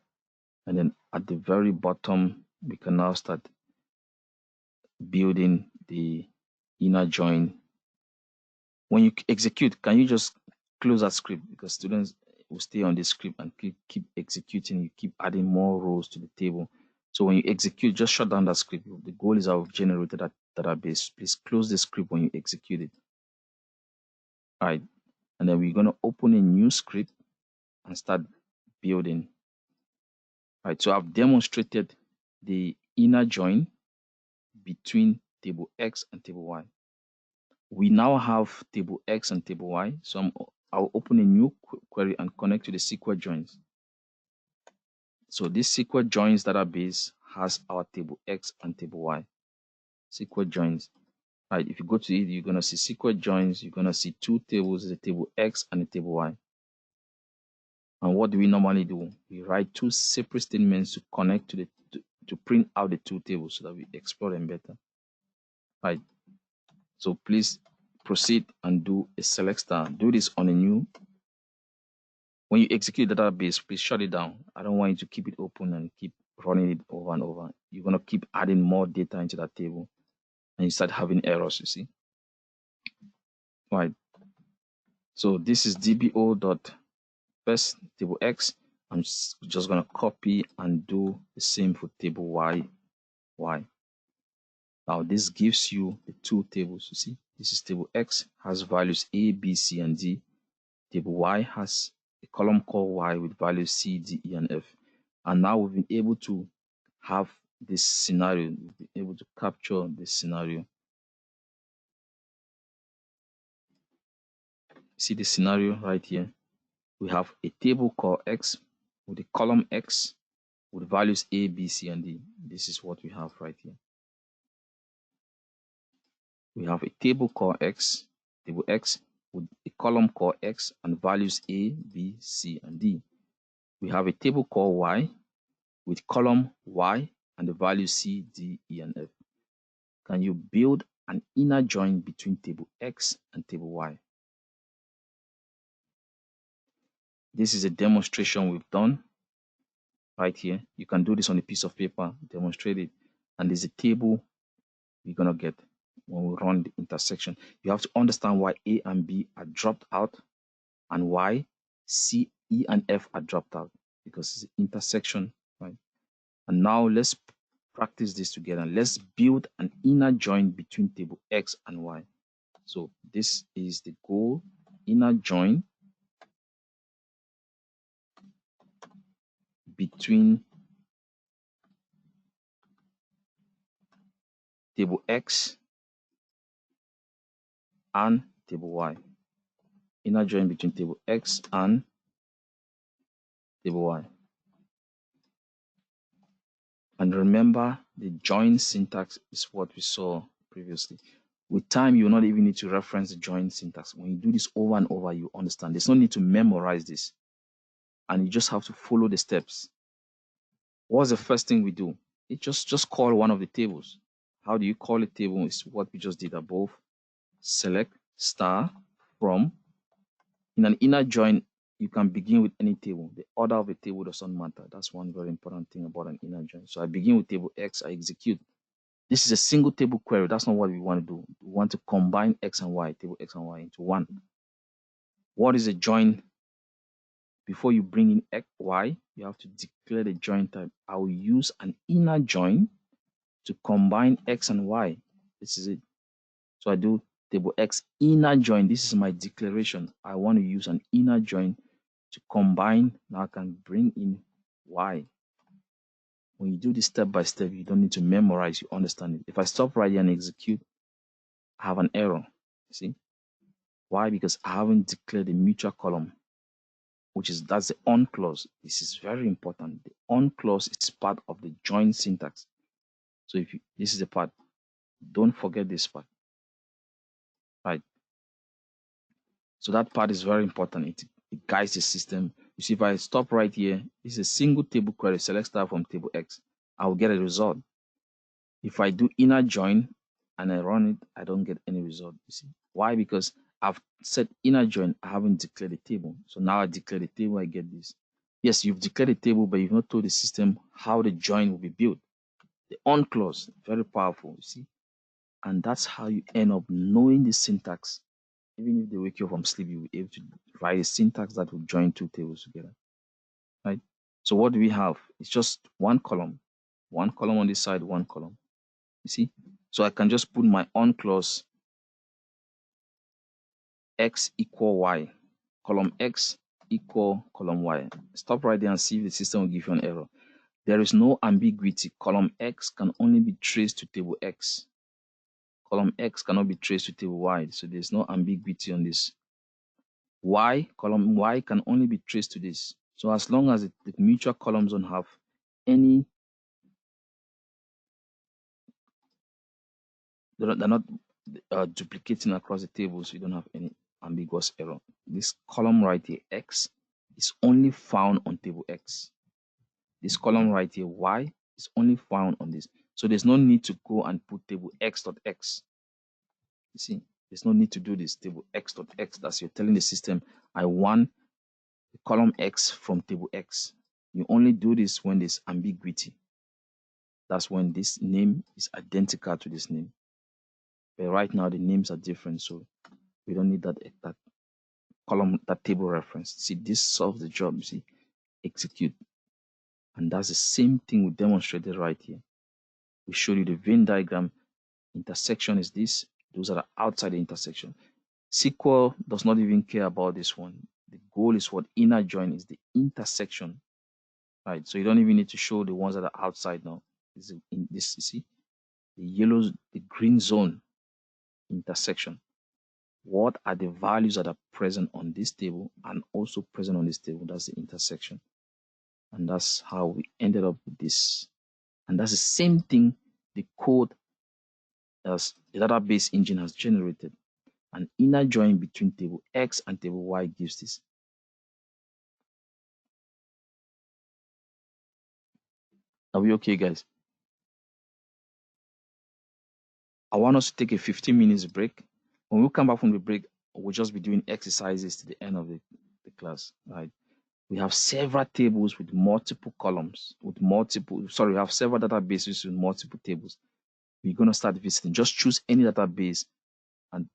And then at the very bottom, we can now start building the inner join. When you execute, can you just close that script, because students will stay on the script and keep executing. You keep adding more rows to the table. So when you execute, just shut down that script. The goal is I've generated that database. Please close the script when you execute it. All right. And then we're going to open a new script and start building. All right. So I've demonstrated the inner join between table X and table Y. We now have table X and table Y. So I'll open a new query and connect to the SQL joins. So this SQL joins database has our table X and table Y. SQL joins. Right, if you go to it, you're going to see SQL joins. You're going to see two tables, the table X and the table Y. And what do we normally do? We write two separate statements to connect to to print out the two tables so that we explore them better. Right. So please proceed and do a select star. Do this on a new. When you execute the database, please shut it down. I don't want you to keep it open and keep running it over and over. You're going to keep adding more data into that table and you start having errors, you see. Right. So this is dbo.first table X. I'm just going to copy and do the same for table Y. Now this gives you the two tables, you see. This is table X, has values A, B, C, and D. Table Y has a column called Y with values C, D, E, and F. And now we've been able to have this scenario, we've been able to capture this scenario. See the scenario right here. We have a table called X with a column X with values A, B, C, and D. This is what we have right here. We have a table called X, table X, with a column called X and values A, B, C, and D. We have a table called Y with column Y and the values C, D, E, and F. Can you build an inner join between table X and table Y? This is a demonstration we've done right here. You can do this on a piece of paper, demonstrate it, and there's a table we're going to get when we run the intersection. You have to understand why A and B are dropped out and why C, E, and F are dropped out, because it's an intersection, right? And now let's practice this together. Let's build an inner join between table X and Y. So this is the goal, inner join between table X and table Y. Inner join between table X and table Y. And remember, the join syntax is what we saw previously. With time, you will not even need to reference the join syntax. When you do this over and over, you understand. There's no need to memorize this. And you just have to follow the steps. What's the first thing we do? It just call one of the tables. How do you call a table? Is what we just did above. Select star from. In an inner join, you can begin with any table. The order of the table doesn't matter. That's one very important thing about an inner join. So I begin with table X, I execute. This is a single table query. That's not what we want to do. We want to combine X and Y, table X and Y, into one. What is a join? Before you bring in X, Y, you have to declare the join type. I will use an inner join to combine X and Y. This is it. So I do table X inner join. This is my declaration. I want to use an inner join to combine. Now I can bring in Y. When you do this step by step, you don't need to memorize, you understand it. If I stop right here and execute, I have an error. See? Why? Because I haven't declared the mutual column, that's the on clause. This is very important. The on clause is part of the join syntax. So this is the part, don't forget this part, right? So that part is very important. It guides the system. You see, if I stop right here, it's a single table query, select star from table X. I will get a result. If I do inner join and I run it, I don't get any result. You see why? Because I've set inner join, I haven't declared the table. So now I declare the table, I get this. Yes, you've declared the table, but you've not told the system how the join will be built. The on clause, very powerful, you see. And that's how you end up knowing the syntax. Even if they wake you up from sleep, you'll be able to write a syntax that will join two tables together, right? So what do we have? It's just one column on this side, one column. You see? So I can just put my on clause X equal Y, column X equal column Y. Stop right there and see if the system will give you an error. There is no ambiguity. Column X can only be traced to table X. Column X cannot be traced to table Y. So there's no ambiguity on this. Y, column Y can only be traced to this. So as long as the mutual columns don't have any, they're not duplicating across the tables, you don't have any ambiguous error. This column right here, X, is only found on table X. This column right here, Y, is only found on this. So there's no need to go and put table X.X. You see, there's no need to do this table X.X. That's you're telling the system, I want the column X from table X. You only do this when there's ambiguity. That's when this name is identical to this name. But right now the names are different, so we don't need that column, that table reference. See, this solves the job. You see, execute. And that's the same thing we demonstrated right here. We showed you the Venn diagram. Intersection is this. Those are outside the intersection. SQL does not even care about this one. The goal is what inner join is the intersection, right? So you don't even need to show the ones that are outside now. In this, you see, the green zone, intersection. What are the values that are present on this table and also present on this table? That's the intersection. And that's how we ended up with this. And that's the same thing the code as the database engine has generated. An inner join between table X and table Y gives this. Are we okay, guys? I want us to take a 15 minutes break. When we come back from the break, we'll just be doing exercises to the end of the class, right? We have several tables with multiple columns, we have several databases with multiple tables. We're going to start visiting. Just choose any database and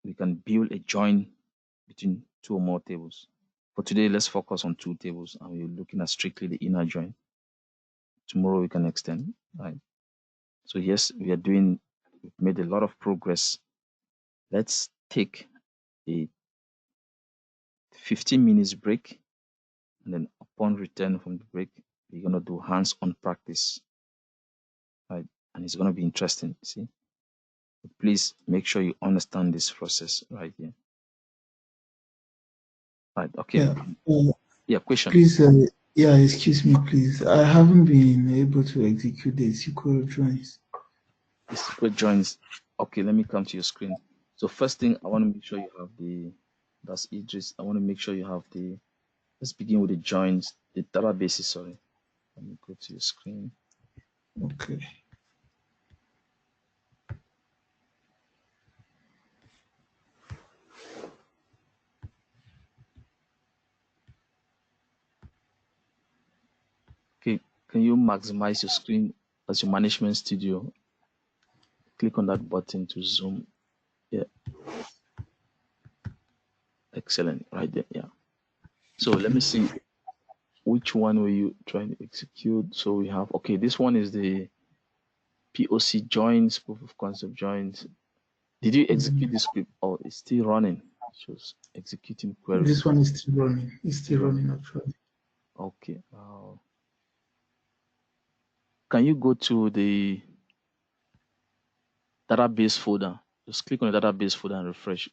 we can build a join between two or more tables. For today, let's focus on two tables and we're looking at strictly the inner join. Tomorrow we can extend, right? So yes, we've made a lot of progress. Let's take a 15 minutes break, and then upon return from the break, we're gonna do hands-on practice, right? And it's gonna be interesting, see? But please make sure you understand this process right here. Right, okay. Yeah. Question. Please, excuse me, please. I haven't been able to execute the SQL joins. The SQL joins. Okay, let me come to your screen. So first thing, I want to make sure you have that's Idris. I want to make sure you have let's begin with the joins, the databases, sorry. Let me go to your screen. Okay. Okay, can you maximize your screen as your management studio? Click on that button to zoom. Yeah. Excellent, right there, yeah. So let me see, which one were you trying to execute? So we have, okay, this one is the POC joins, proof of concept joins. Did you execute the script? Oh, it's still running. It shows executing query. This one is still running. It's still running actually. Okay. Can you go to the database folder? Just click on the database folder and refresh.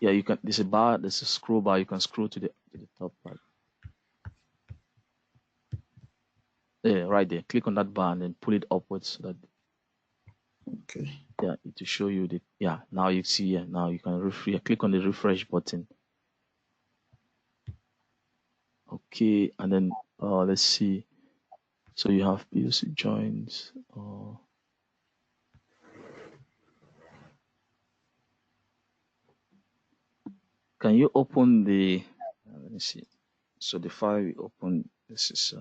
Yeah, you can. There's a bar. There's a scroll bar. You can scroll to the top part. Yeah, right there. Click on that bar and then pull it upwards so that Okay. yeah, it will show you the Now you see now you can refresh. Click on the refresh button. Okay, and then let's see. So you have POC joins. Can you open the? Let me see. So the file we open. This is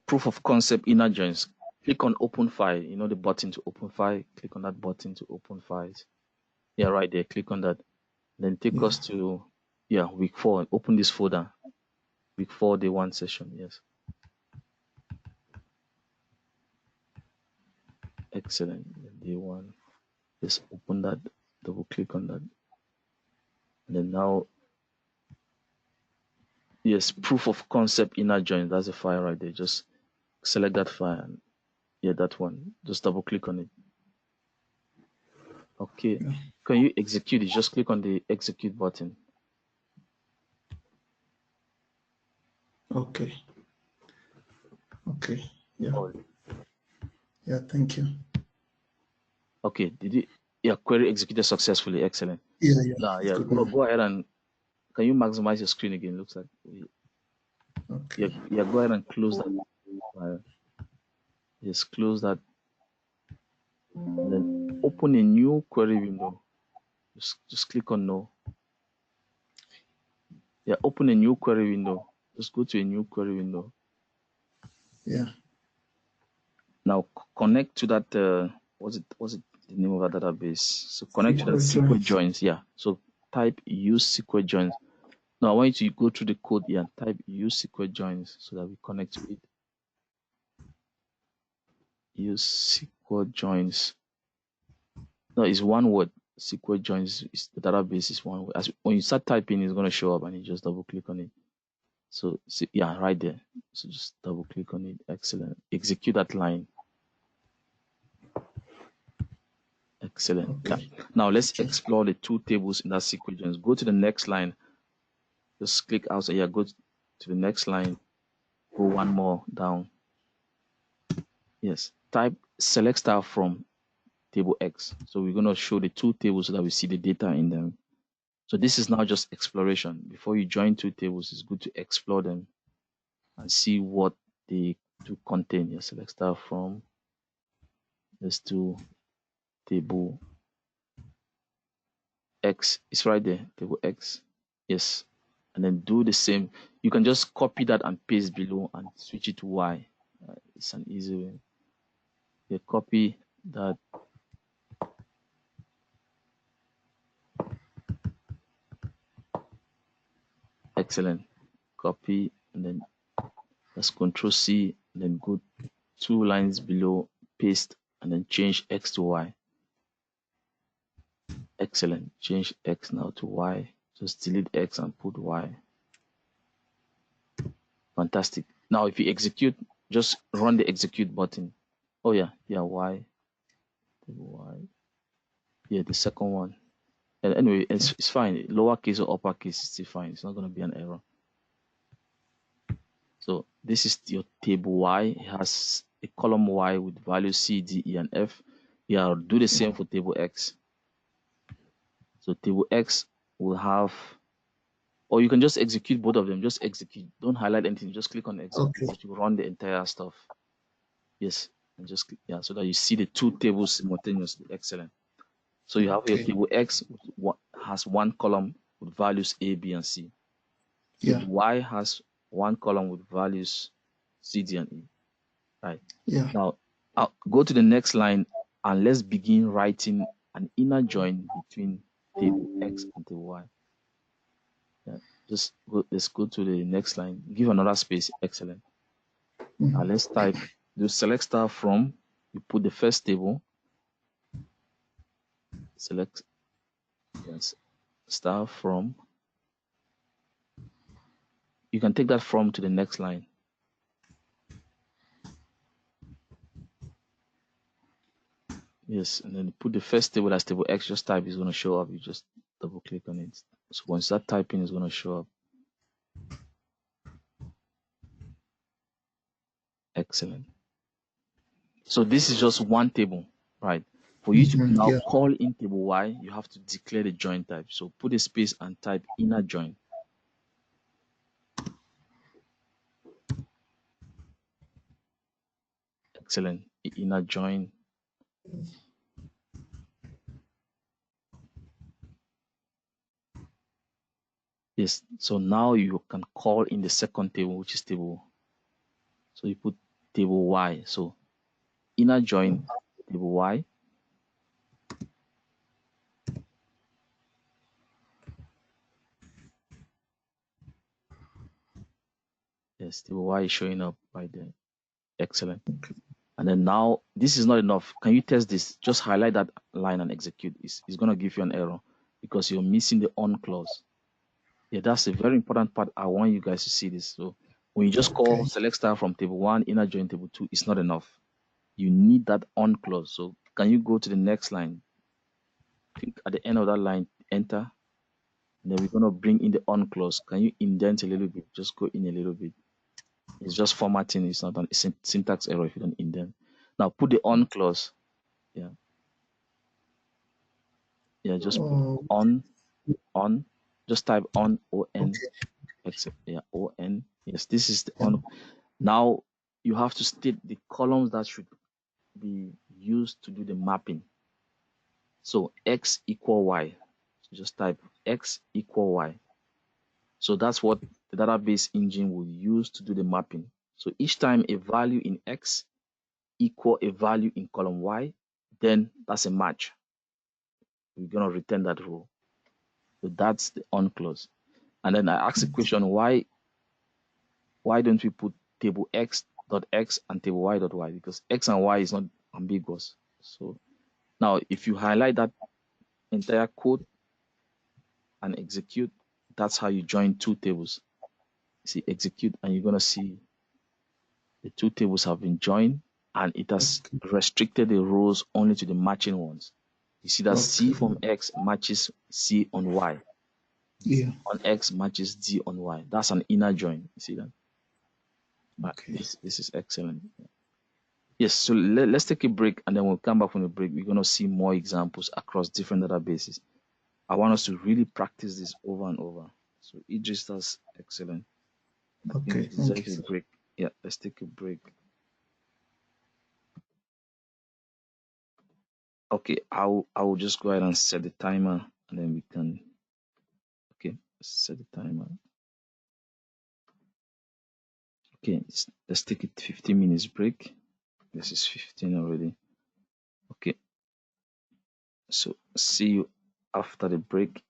proof of concept inner joins. Click on open file. You know the button to open file. Click on that button to open files. Yeah, right there. Click on that. Then take us to week 4. Open this folder. Week 4, day 1 session. Yes. Excellent. Day 1. Just open that. Double click on that. And then now, yes, proof of concept inner join. That's the file right there. Just select that file and that one. Just double click on it. Okay. Yeah. Can you execute it? Just click on the execute button. Okay. Okay. Yeah. Oh. Yeah. Thank you. Okay. Did you? Yeah. Query executed successfully. Excellent. Yeah. Yeah. Go ahead and can you maximize your screen again? Looks like. Okay. Yeah. Go ahead and close that. Just close that. And then open a new query window. Just click on no. Yeah. Open a new query window. Just go to a new query window. Yeah. Now connect to that. What's it the name of that database? So connect to that SQL joins. Yeah. So type use SQL joins. Now I want you to go through the code here and type use SQL joins so that we connect to it. Use SQL joins. No, it's one word. SQL joins is the database is one word. When you start typing, it's gonna show up and you just double click on it. So right there. So just double click on it. Excellent. Execute that line. Excellent. Okay. Yeah. Now let's explore the 2 tables in that SQL joins. Go to the next line. Just click outside. Yeah, go to the next line. Go one more down. Yes. Type select star from table X. So we're going to show the 2 tables so that we see the data in them. So this is now just exploration. Before you join 2 tables, it's good to explore them and see what they do contain. Yes, select star from. Let's do table X. It's right there, table X. Yes. And then do the same. You can just copy that and paste below and switch it to Y. It's an easy way. You copy that. Excellent. Copy and then let's Control C and then go 2 lines below, paste and then change X to Y. Excellent. Change X now to Y. Just delete X and put Y. Fantastic. Now if you execute, just run the execute button. Oh yeah, Y. Y. Yeah, the second one. And anyway, it's fine. Lowercase or uppercase is still fine. It's not going to be an error. So this is your table Y. It has a column Y with values C, D, E, and F. Yeah, I'll do the same for table X. So table X will have, or you can just execute both of them. Just execute. Don't highlight anything. Just click on execute. Okay. It will run the entire stuff. Yes, and just click, so that you see the 2 tables simultaneously. Excellent. So you have your table X has 1 column with values A, B, and C. Table Y has 1 column with values C, D, and E. Right. Yeah. Now, I'll go to the next line and let's begin writing an inner join between table X and table Y. Yeah. Let's go to the next line. Give another space. Excellent. Now let's type. Do select star from. You put the first table. Select star from. You can take that from to the next line. Yes, and then put the first table as table X, just type, is going to show up. You just double click on it. So once that typing is going to show up. Excellent. So this is just one table, right? For you to now Yeah. call in table Y, you have to declare the join type. So put a space and type inner join. Excellent. Inner join. Yes. So now you can call in the second table, which is table. So you put table Y. So inner join table Y. Yes, table Y is showing up right there. Excellent. And then now this is not enough. Can you test this? Just highlight that line and execute. It's going to give you an error because you're missing the on clause. Yeah, that's a very important part. I want you guys to see this. So when you just call select star from table 1, inner join table 2, it's not enough. You need that on clause. So can you go to the next line? Click at the end of that line, enter. And then we're going to bring in the on clause. Can you indent a little bit? Just go in a little bit. It's just formatting. It's not a syntax error if you don't indent. Now put the on clause. Yeah. Yeah, just put on. Just type on, on, except, yeah, on. Yes, this is the on. Now you have to state the columns that should be used to do the mapping. So x equal y. So just type x equal y. So that's what the database engine will use to do the mapping. So each time a value in x equal a value in column y, then that's a match. We're going to return that row. So that's the on clause. And then I ask the question, why don't we put table x.x and table y.y? Because x and y is not ambiguous. So now if you highlight that entire code and execute, that's how you join two tables. See, execute, and you're going to see the two tables have been joined, and it has restricted the rows only to the matching ones. You see that C from X matches C on Y. Yeah. On X matches D on Y. That's an inner join. You see that? This is excellent. Yes, so let's take a break, and then we'll come back from the break. We're going to see more examples across different databases. I want us to really practice this over and over. So Idris, that's excellent. I think we deserve a break. Yeah, let's take a break. Okay, I will just go ahead and set the timer, and then we can. Okay, set the timer. Okay, let's take a 15 minutes break. This is 15 already. Okay, so see you after the break.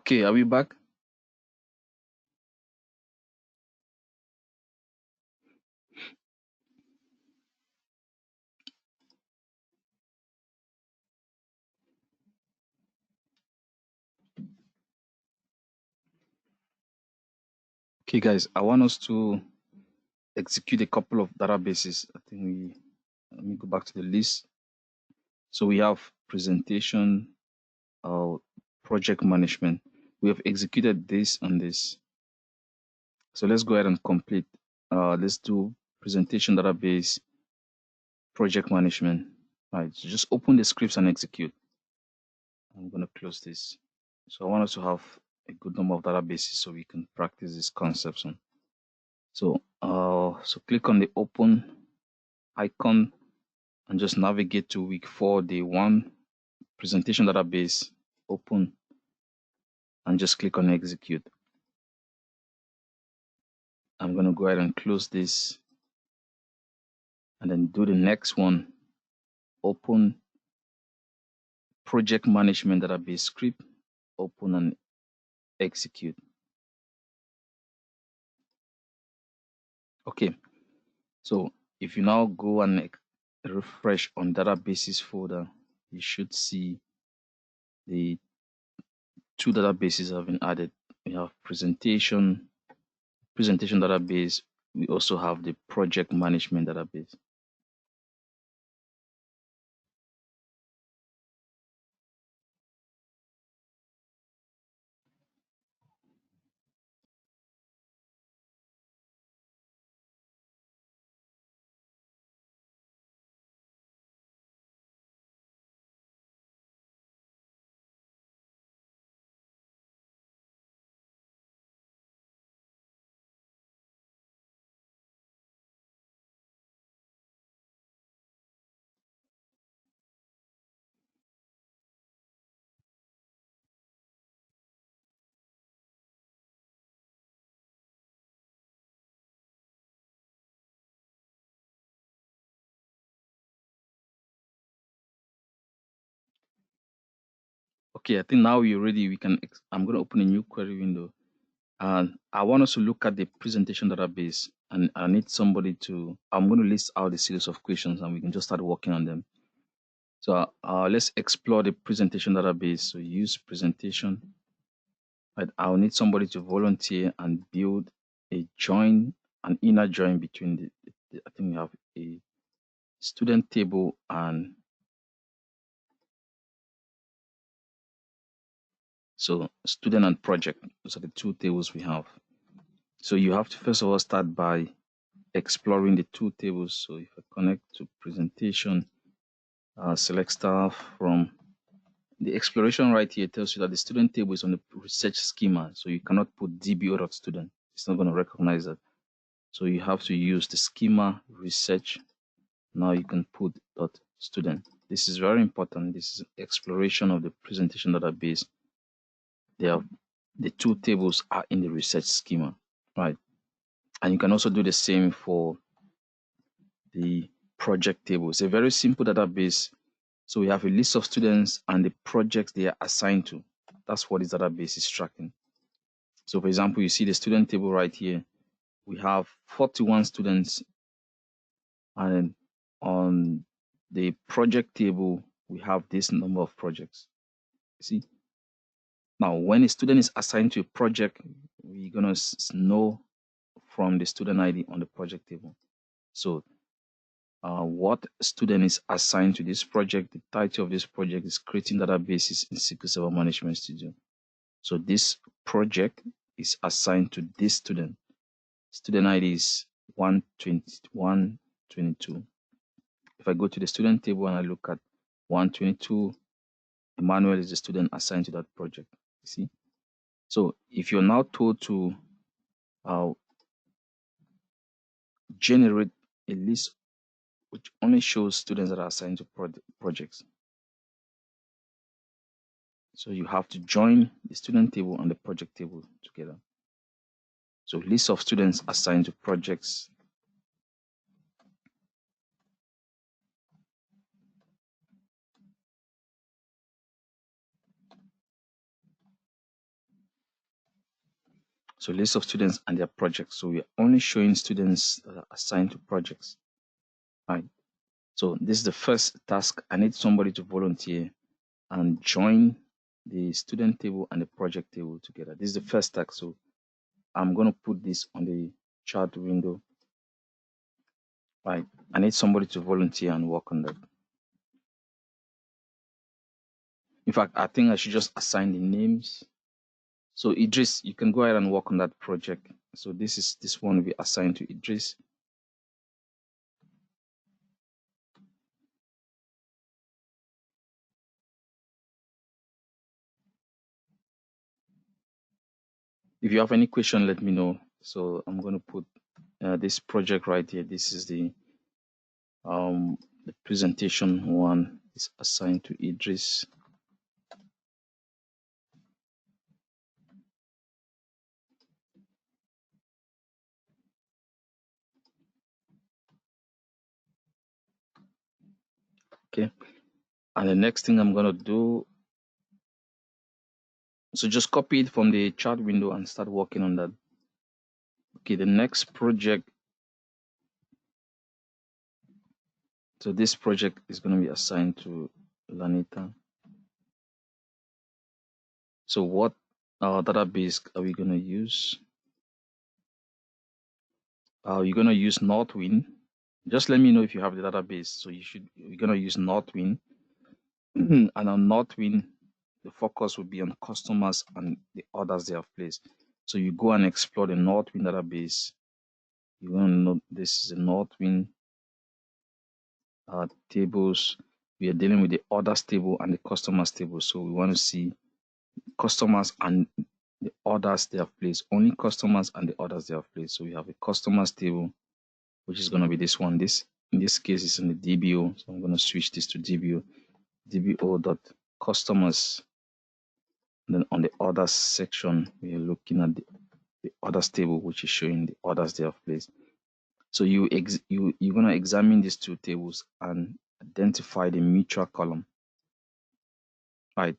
Okay, are we back? Okay, guys, I want us to execute a couple of databases. Let me go back to the list. So we have presentation, project management. We have executed this and this. So let's go ahead and complete. Let's do presentation database, project management. All right, so just open the scripts and execute. I'm going to close this. So I want us to have a good number of databases so we can practice these concepts on. So click on the open icon and just navigate to week 4, day 1, presentation database, open, and just click on execute. I'm going to go ahead and close this and then do the next one, open project management database script, open and execute. Okay, so if you now go and refresh on databases folder, you should see the 2 databases have been added. We have presentation database. We also have the project management database. Okay, I think now we're ready. I'm going to open a new query window. And I want us to look at the presentation database. And I need somebody to, I'm going to list out the series of questions and we can just start working on them. So let's explore the presentation database. So use presentation. Right, I'll need somebody to volunteer and build a join, an inner join between I think we have a student table and so student and project. Those are the 2 tables we have. So you have to first of all start by exploring the 2 tables. So if I connect to presentation, select staff from the exploration right here tells you that the student table is on the research schema. So you cannot put dbo.student. It's not going to recognize that. So you have to use the schema research. Now you can put .student. This is very important. This is exploration of the presentation database. The 2 tables are in the research schema, right? And you can also do the same for the project table. It's a very simple database. So we have a list of students and the projects they are assigned to. That's what this database is tracking. So for example, you see the student table right here. We have 41 students, and on the project table, we have this number of projects. See? Now, when a student is assigned to a project, we're going to know from the student ID on the project table. So what student is assigned to this project, the title of this project is creating databases in SQL Server Management Studio. So this project is assigned to this student. Student ID is 122. If I go to the student table and I look at 122, Emmanuel is the student assigned to that project. You see? So if you're now told to generate a list which only shows students that are assigned to projects. So you have to join the student table and the project table together. So list of students assigned to projects. So list of students and their projects. So we're only showing students that are assigned to projects, right? So this is the first task. I need somebody to volunteer and join the student table and the project table together. This is the first task. So I'm going to put this on the chat window, right? I need somebody to volunteer and work on that. In fact, I think I should just assign the names. So Idris, you can go ahead and work on that project. So this one will be assigned to Idris. If you have any question, let me know. So I'm going to put this project right here. This is the presentation one is assigned to Idris. Okay. And the next thing I'm going to do, so just copy it from the chat window and start working on that. Okay, the next project. So this project is going to be assigned to Lanita. So what database are we going to use? You're going to use Northwind. Just let me know if you have the database. So you're going to use Northwind. And on Northwind, the focus will be on customers and the orders they have placed. So you go and explore the Northwind database. You want to know this is the Northwind tables. We are dealing with the orders table and the customers table. So we want to see customers and the orders they have placed. Only customers and the orders they have placed. So we have a customers table, which is going to be this one. This in this case is in the DBO. So I'm going to switch this to DBO. DBO.customers. Then on the orders section, we are looking at the orders table, which is showing the orders they have placed. So you're going to examine these two tables and identify the mutual column. Right.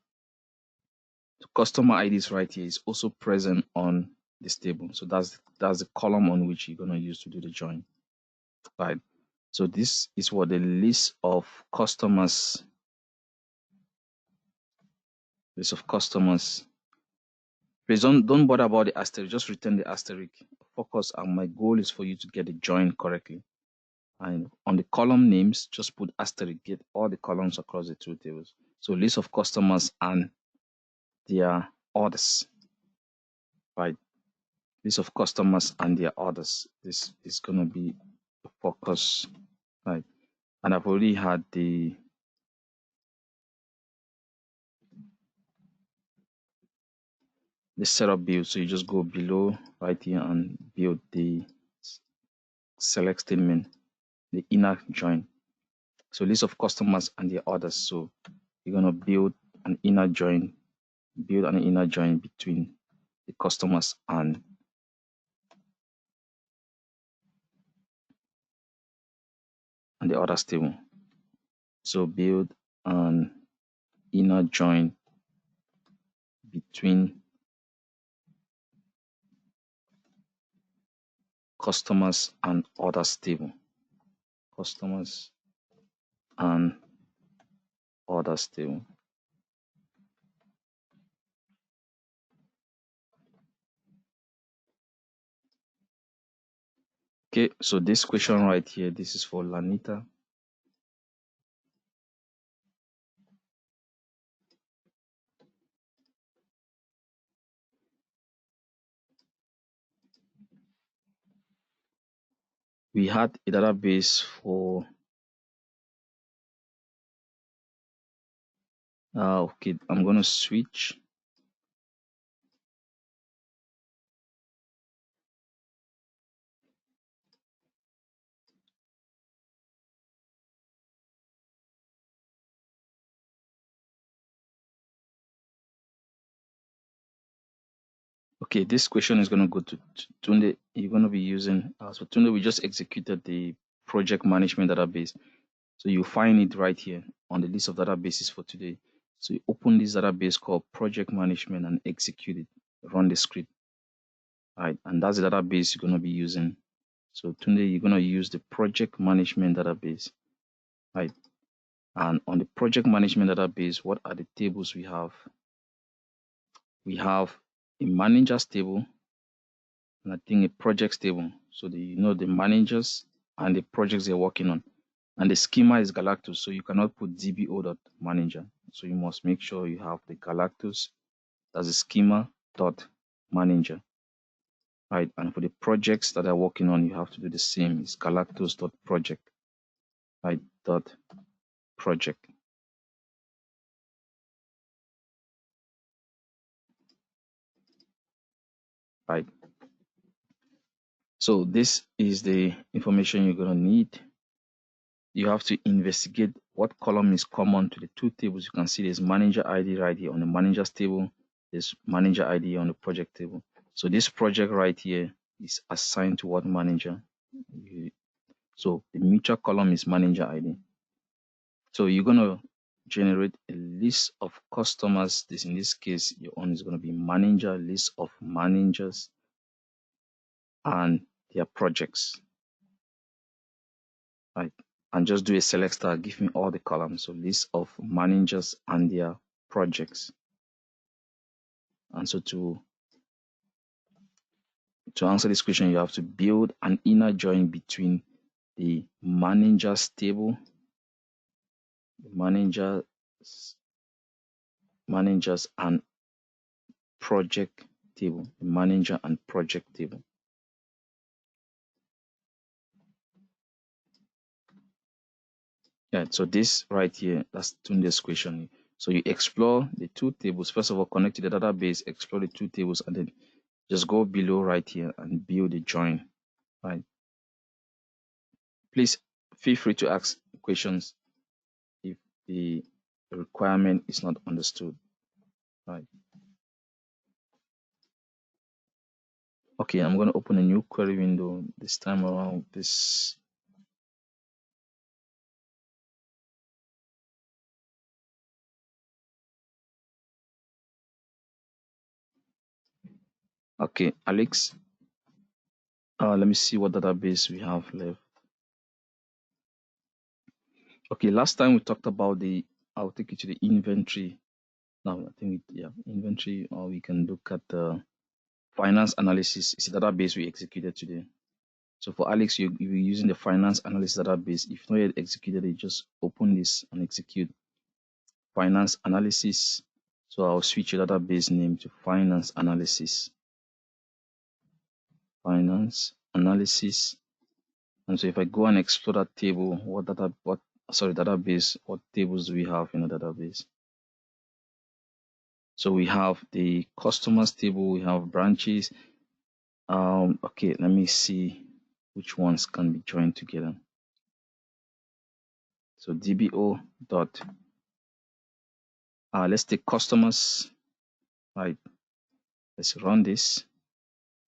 The customer IDs right here is also present on this table. So that's the column on which you're going to use to do the join. Right. So this is what the list of customers. Please don't bother about the asterisk. Just return the asterisk. Focus, and my goal is for you to get the join correctly. And on the column names, just put asterisk. Get all the columns across the two tables. So list of customers and their orders. Right. List of customers and their orders. This is going to be the focus. Right. And I've already had the setup build. So you just go below right here and build the select statement, the inner join. So list of customers and their orders. So you're going to build an inner join between the customers and the orders table. So build an inner join between customers and orders table. Customers and orders table. Okay, so this question right here, this is for Lanita. We had a database for okay, I'm gonna switch. Okay, this question is going to go to Tunde. You're going to be using, so Tunde, we just executed the project management database. So you find it right here on the list of databases for today. So you open this database called project management and execute it, run the script. right? And that's the database you're going to be using. So today you're going to use the project management database, right? And on the project management database, what are the tables we have? We have a managers table and I think a projects table. So the managers and the projects they're working on. And the schema is Galactus, so you cannot put dbo.manager. So you must make sure you have the Galactus, that's the schema dot manager, right? And for the projects that are working on, you have to do the same. It's Galactus dot project, right? Dot project, right? So this is the information you're gonna need. You have to investigate what column is common to the two tables. You can see there's manager ID right here on the managers table. There's manager ID on the project table. So this project right here is assigned to what manager? So the mutual column is manager ID. So you're gonna generate a list of customers. This in this case, your own is gonna be manager, list of managers and their projects, right? And just do a select star, give me all the columns. So list of managers and their projects. And so to answer this question, you have to build an inner join between the managers table, the managers and project table, the manager and project table. Yeah, so this right here, that's Tunde's question. So you explore the two tables. First of all, connect to the database, explore the two tables, and then just go below right here and build a join, right? Please feel free to ask questions if the requirement is not understood, right? Okay, I'm going to open a new query window this time around. Okay, Alex, let me see what database we have left. Okay, last time we talked about I'll take you to the inventory. Now, I think, inventory, or we can look at the finance analysis. It's a database we executed today. So for Alex, you're using the finance analysis database. If not yet executed it, just open this and execute finance analysis. So I'll switch your database name to finance analysis. Finance analysis. And so if I go and explore that table, database, what tables do we have in the database? So we have the customers table, we have branches. Okay, let me see which ones can be joined together. So DBO dot, let's take customers, right? Let's run this.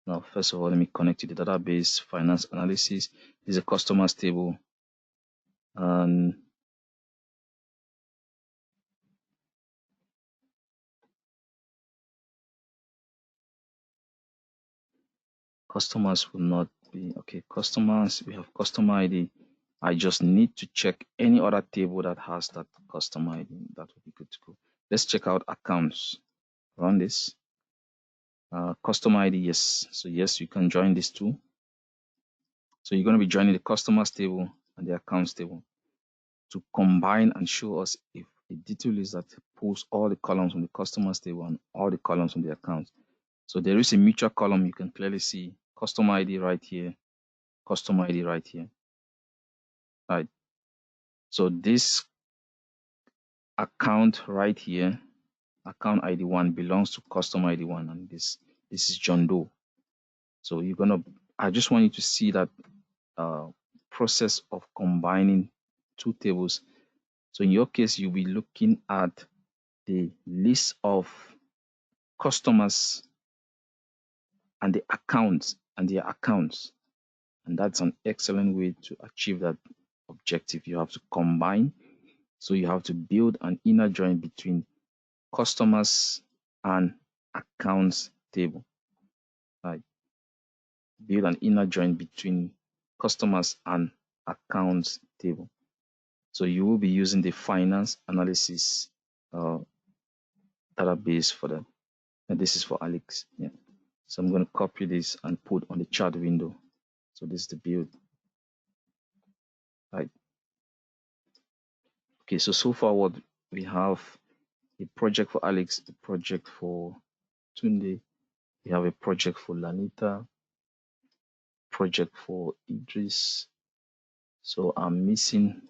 Now, first of all, let me connect to the database, finance analysis. This is a customers table. And customers will not be, okay, customers, we have customer ID. I just need to check any other table that has that customer ID. That would be good to go. Let's check out accounts. Run this. Customer ID, yes. So yes, you can join this too. So you're going to be joining the customers table and the accounts table to combine and show us if a detail is that pulls all the columns from the customers table and all the columns from the accounts. So there is a mutual column. You can clearly see customer ID right here, customer ID right here, right? So this account right here, account ID 1 belongs to customer ID 1, and this is John Doe. So I just want you to see that process of combining two tables. So in your case, you'll be looking at the list of customers and the accounts and their accounts. And that's an excellent way to achieve that objective. You have to combine. So you have to build an inner join between customers and accounts table, right? build an inner join between customers and accounts table. So you will be using the finance analysis database for that. And this is for Alex. Yeah. So I'm going to copy this and put on the chat window. So this is the build. Right. Okay. So far what we have a project for Alex, a project for Tunde. We have a project for Lanita, project for Idris. So I'm missing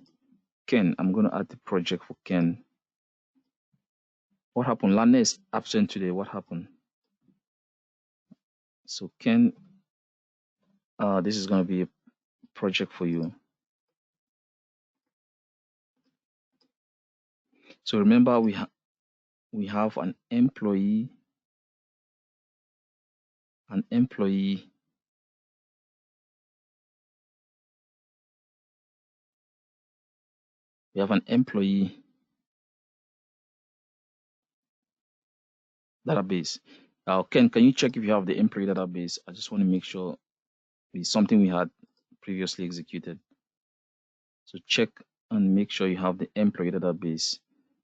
Ken. I'm going to add the project for Ken. What happened? Lana is absent today. What happened? So Ken, this is going to be a project for you. So remember, we have an employee. We have an employee database. Ken, can you check if you have the employee database? I just want to make sure it's something we had previously executed. So check and make sure you have the employee database.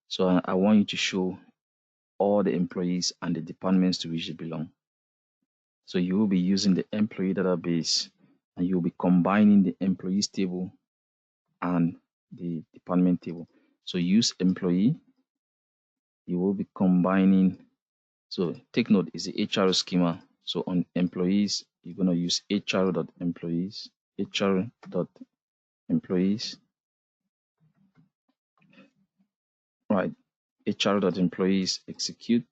So I want you to show all the employees and the departments to which they belong. So you will be using the employee database and you'll be combining the employees table and the department table. So use employee, you will be combining. So take note, is the HR schema. So on employees, you're going to use hr.employees, hr.employees, right? hr.employees execute,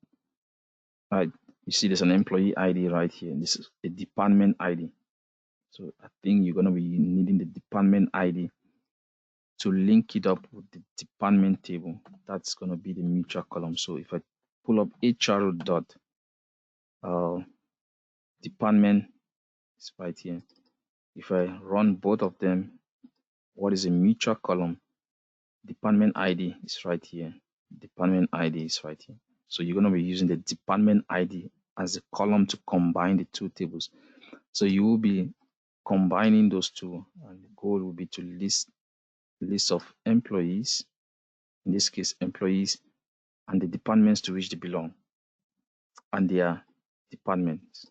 right? You see there's an employee ID right here. This is a department ID. So I think you're going to be needing the department ID to link it up with the department table. That's going to be the mutual column. So if I pull up HR dot department, it's right here. If I run both of them, what is a mutual column? Department ID is right here. Department ID is right here. So you're going to be using the department ID as a column to combine the two tables. So you will be combining those two, and the goal will be to list of employees, in this case employees, and the departments to which they belong and their departments.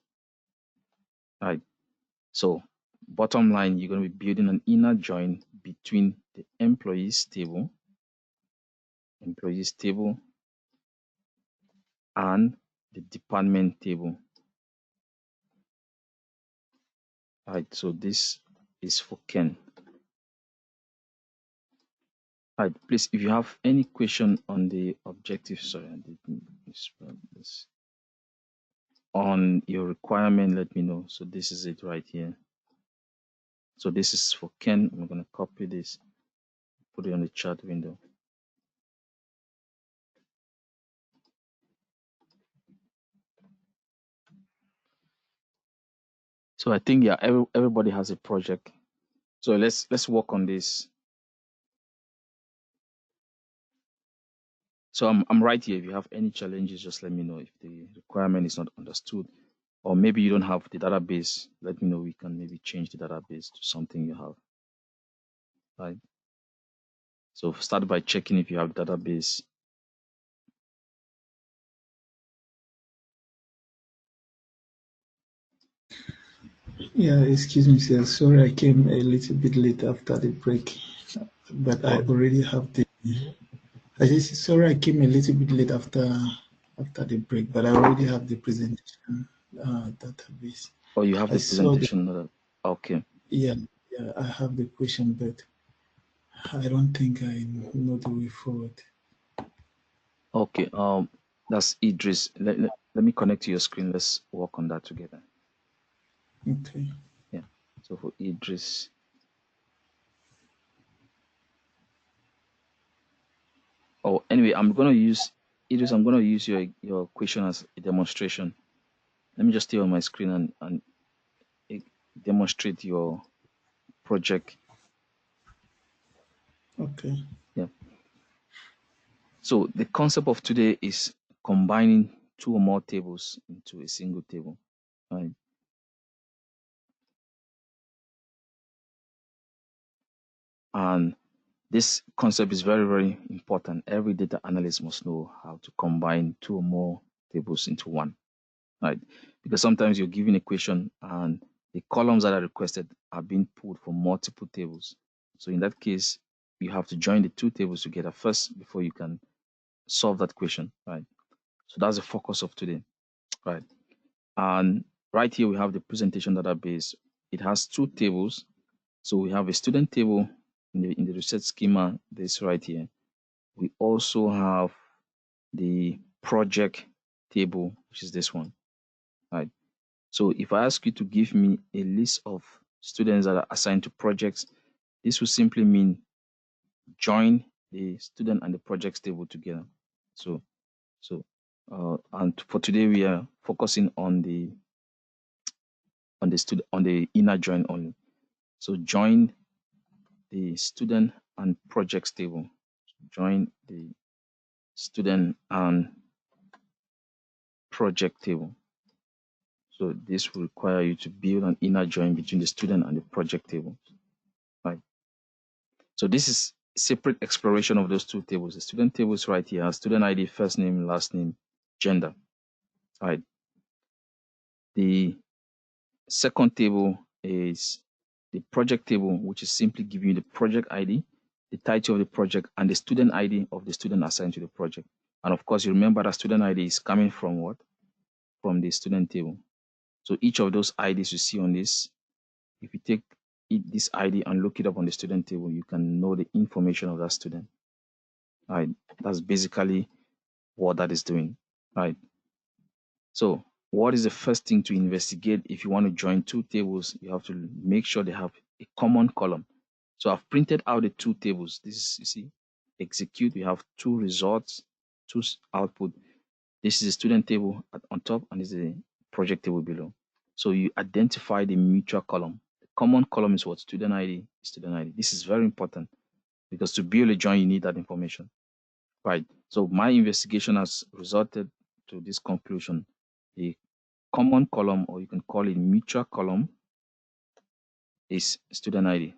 Right. So bottom line, you're going to be building an inner join between the employees table and the department table. Right. So this is for Ken. Right. Please, if you have any question on the objective, sorry, I didn't misspell this. On your requirement, let me know. So this is it right here. So this is for Ken. I'm going to copy this, put it on the chat window. So I think, yeah, everybody has a project. So let's work on this. So I'm right here. If you have any challenges, just let me know. If the requirement is not understood, or maybe you don't have the database, let me know. We can maybe change the database to something you have. Right. So start by checking if you have the database. Yeah, excuse me, sir. Sorry, I came a little bit late after the break, but I already have the. I just sorry I came a little bit late after the break, but I already have the presentation database. Or you have I the saw the presentation. Okay. yeah I have the question, but I don't think I know the way forward. Okay. That's Idris. Let me connect to your screen. Let's work on that together. Okay. Yeah. So for Idris. Oh, anyway, I'm gonna use Idris. I'm gonna use your question as a demonstration. Let me just stay on my screen and demonstrate your project. Okay. Yeah. So the concept of today is combining two or more tables into a single table. Right. And this concept is very, very important. Every data analyst must know how to combine two or more tables into one, right? Because sometimes you're given a question and the columns that are requested are being pulled from multiple tables. So in that case, you have to join the two tables together first before you can solve that question, right? So that's the focus of today, right? And right here we have the presentation database. It has two tables. So we have a student table in the research schema, this right here. We also have the project table, which is this one, right? So if I ask you to give me a list of students that are assigned to projects, this will simply mean join the student and the projects table together. So, and for today we are focusing on the inner join only. So join the student and projects table. Join the student and project table. So this will require you to build an inner join between the student and the project table, right? So this is separate exploration of those two tables. The student table is right here, student ID, first name, last name, gender, right? The second table is the project table, which is simply giving you the project ID, the title of the project, and the student ID of the student assigned to the project. And of course, you remember that student ID is coming from what? From the student table. So each of those IDs you see on this, if you take this ID and look it up on the student table, you can know the information of that student. Right? That's basically what that is doing. Right? So what is the first thing to investigate if you want to join two tables? You have to make sure they have a common column. So I've printed out the two tables. This is, you see, execute. We have two results, two output. This is the student table on top, and this is the project table below. So you identify the mutual column. The common column is what? Student ID, student ID. This is very important because to build a join, you need that information, right? So my investigation has resulted to this conclusion. The common column, or you can call it mutual column, is student ID.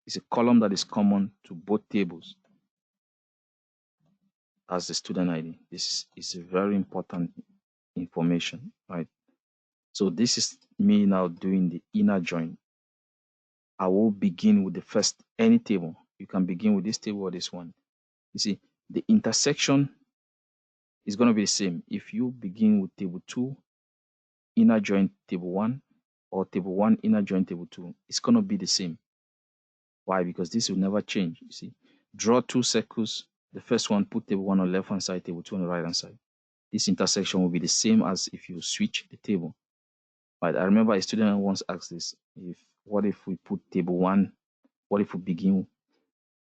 It's a column that is common to both tables as the student ID. This is a very important information, right? So this is me now doing the inner join. I will begin with the first, any table. You can begin with this table or this one. You see, the intersection is going to be the same. If you begin with table 2, inner join table 1, or table 1, inner join table 2, it's going to be the same. Why? Because this will never change. You see, draw two circles. The first one, put table 1 on the left hand side, table 2 on the right hand side. This intersection will be the same as if you switch the table. But I remember a student once asked this: what if we put table 1? What if we begin?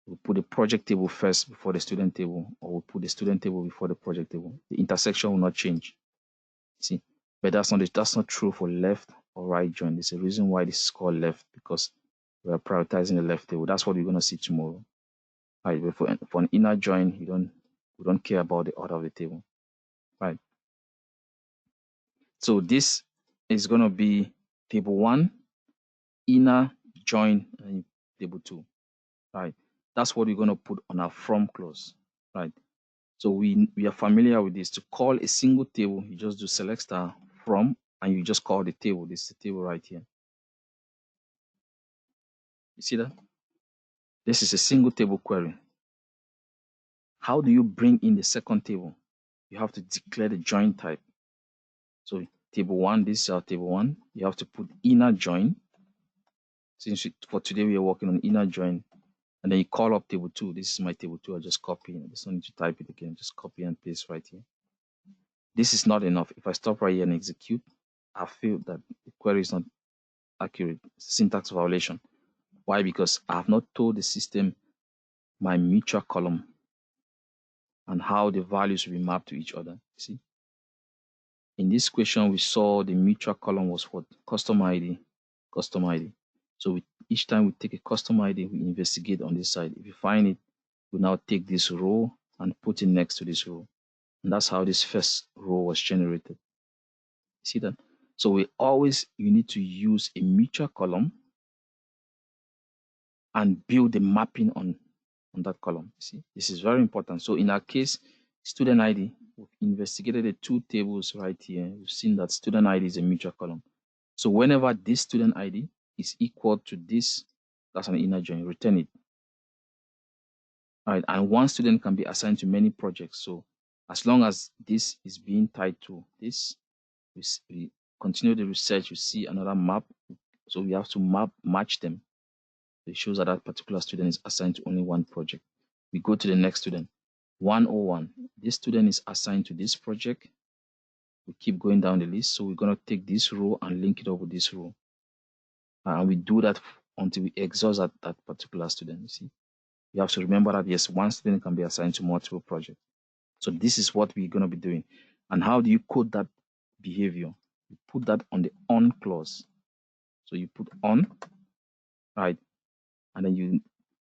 We put the project table first before the student table, or we put the student table before the project table. The intersection will not change. See, but that's not true for left or right join. There's a reason why this is called left, because we are prioritizing the left table. That's what we're going to see tomorrow. Right? But for an inner join, we don't care about the order of the table. Right? So this is going to be table 1, inner join, and table 2. Right? That's what we're going to put on our from clause. Right? So we are familiar with this. To call a single table, you just do select star from, and you just call the table. This is the table right here. You see that? This is a single table query. How do you bring in the second table? You have to declare the join type. So table 1, this is our table 1. You have to put inner join. Since for today we are working on inner join, and then you call up table 2. This is my table 2. I just copy. I just don't need to type it again. Just copy and paste right here. This is not enough. If I stop right here and execute, I feel that the query is not accurate. It's a syntax violation. Why? Because I have not told the system my mutual column and how the values will be mapped to each other. See, in this question, we saw the mutual column was what? Custom ID, custom ID. So each time we take a custom ID, we investigate on this side. If you find it, we now take this row and put it next to this row. And that's how this first row was generated. See that? So you need to use a mutual column and build the mapping on that column. See, this is very important. So in our case, student ID, we've investigated the two tables right here. We've seen that student ID is a mutual column. So whenever this student ID is equal to this, that's an inner join, return it. All right, and one student can be assigned to many projects. So as long as this is being tied to this, we continue the research, we see another map. So we have to match them. It shows that that particular student is assigned to only one project. We go to the next student, 101. This student is assigned to this project. We keep going down the list. So we're going to take this row and link it up with this row. And we do that until we exhaust that particular student. You see, you have to remember that yes, one student can be assigned to multiple projects. So this is what we're going to be doing. And how do you code that behavior? You put that on the on clause. So you put on, right? And then you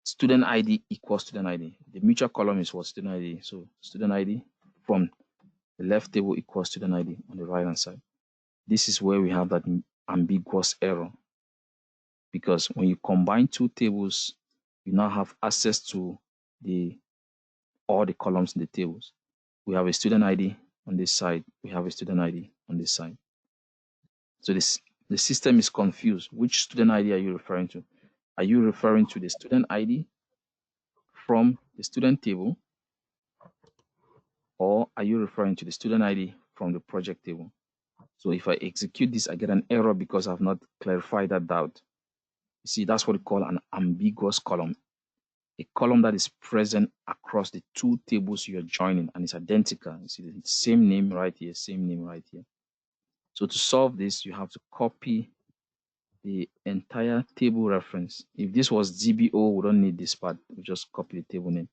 student ID equals student ID. The mutual column is what? Student ID. So student ID from the left table equals student ID on the right hand side. This is where we have that ambiguous error, because when you combine two tables, you now have access to all the columns in the tables. We have a student ID on this side. We have a student ID on this side. So the system is confused. Which student ID are you referring to? Are you referring to the student ID from the student table, or are you referring to the student ID from the project table? So if I execute this, I get an error because I've not clarified that doubt. You see, that's what we call an ambiguous column. A column that is present across the two tables you're joining and it's identical. You see the same name right here, same name right here. So to solve this, you have to copy the entire table reference. If this was DBO, we don't need this part. We just copy the table name.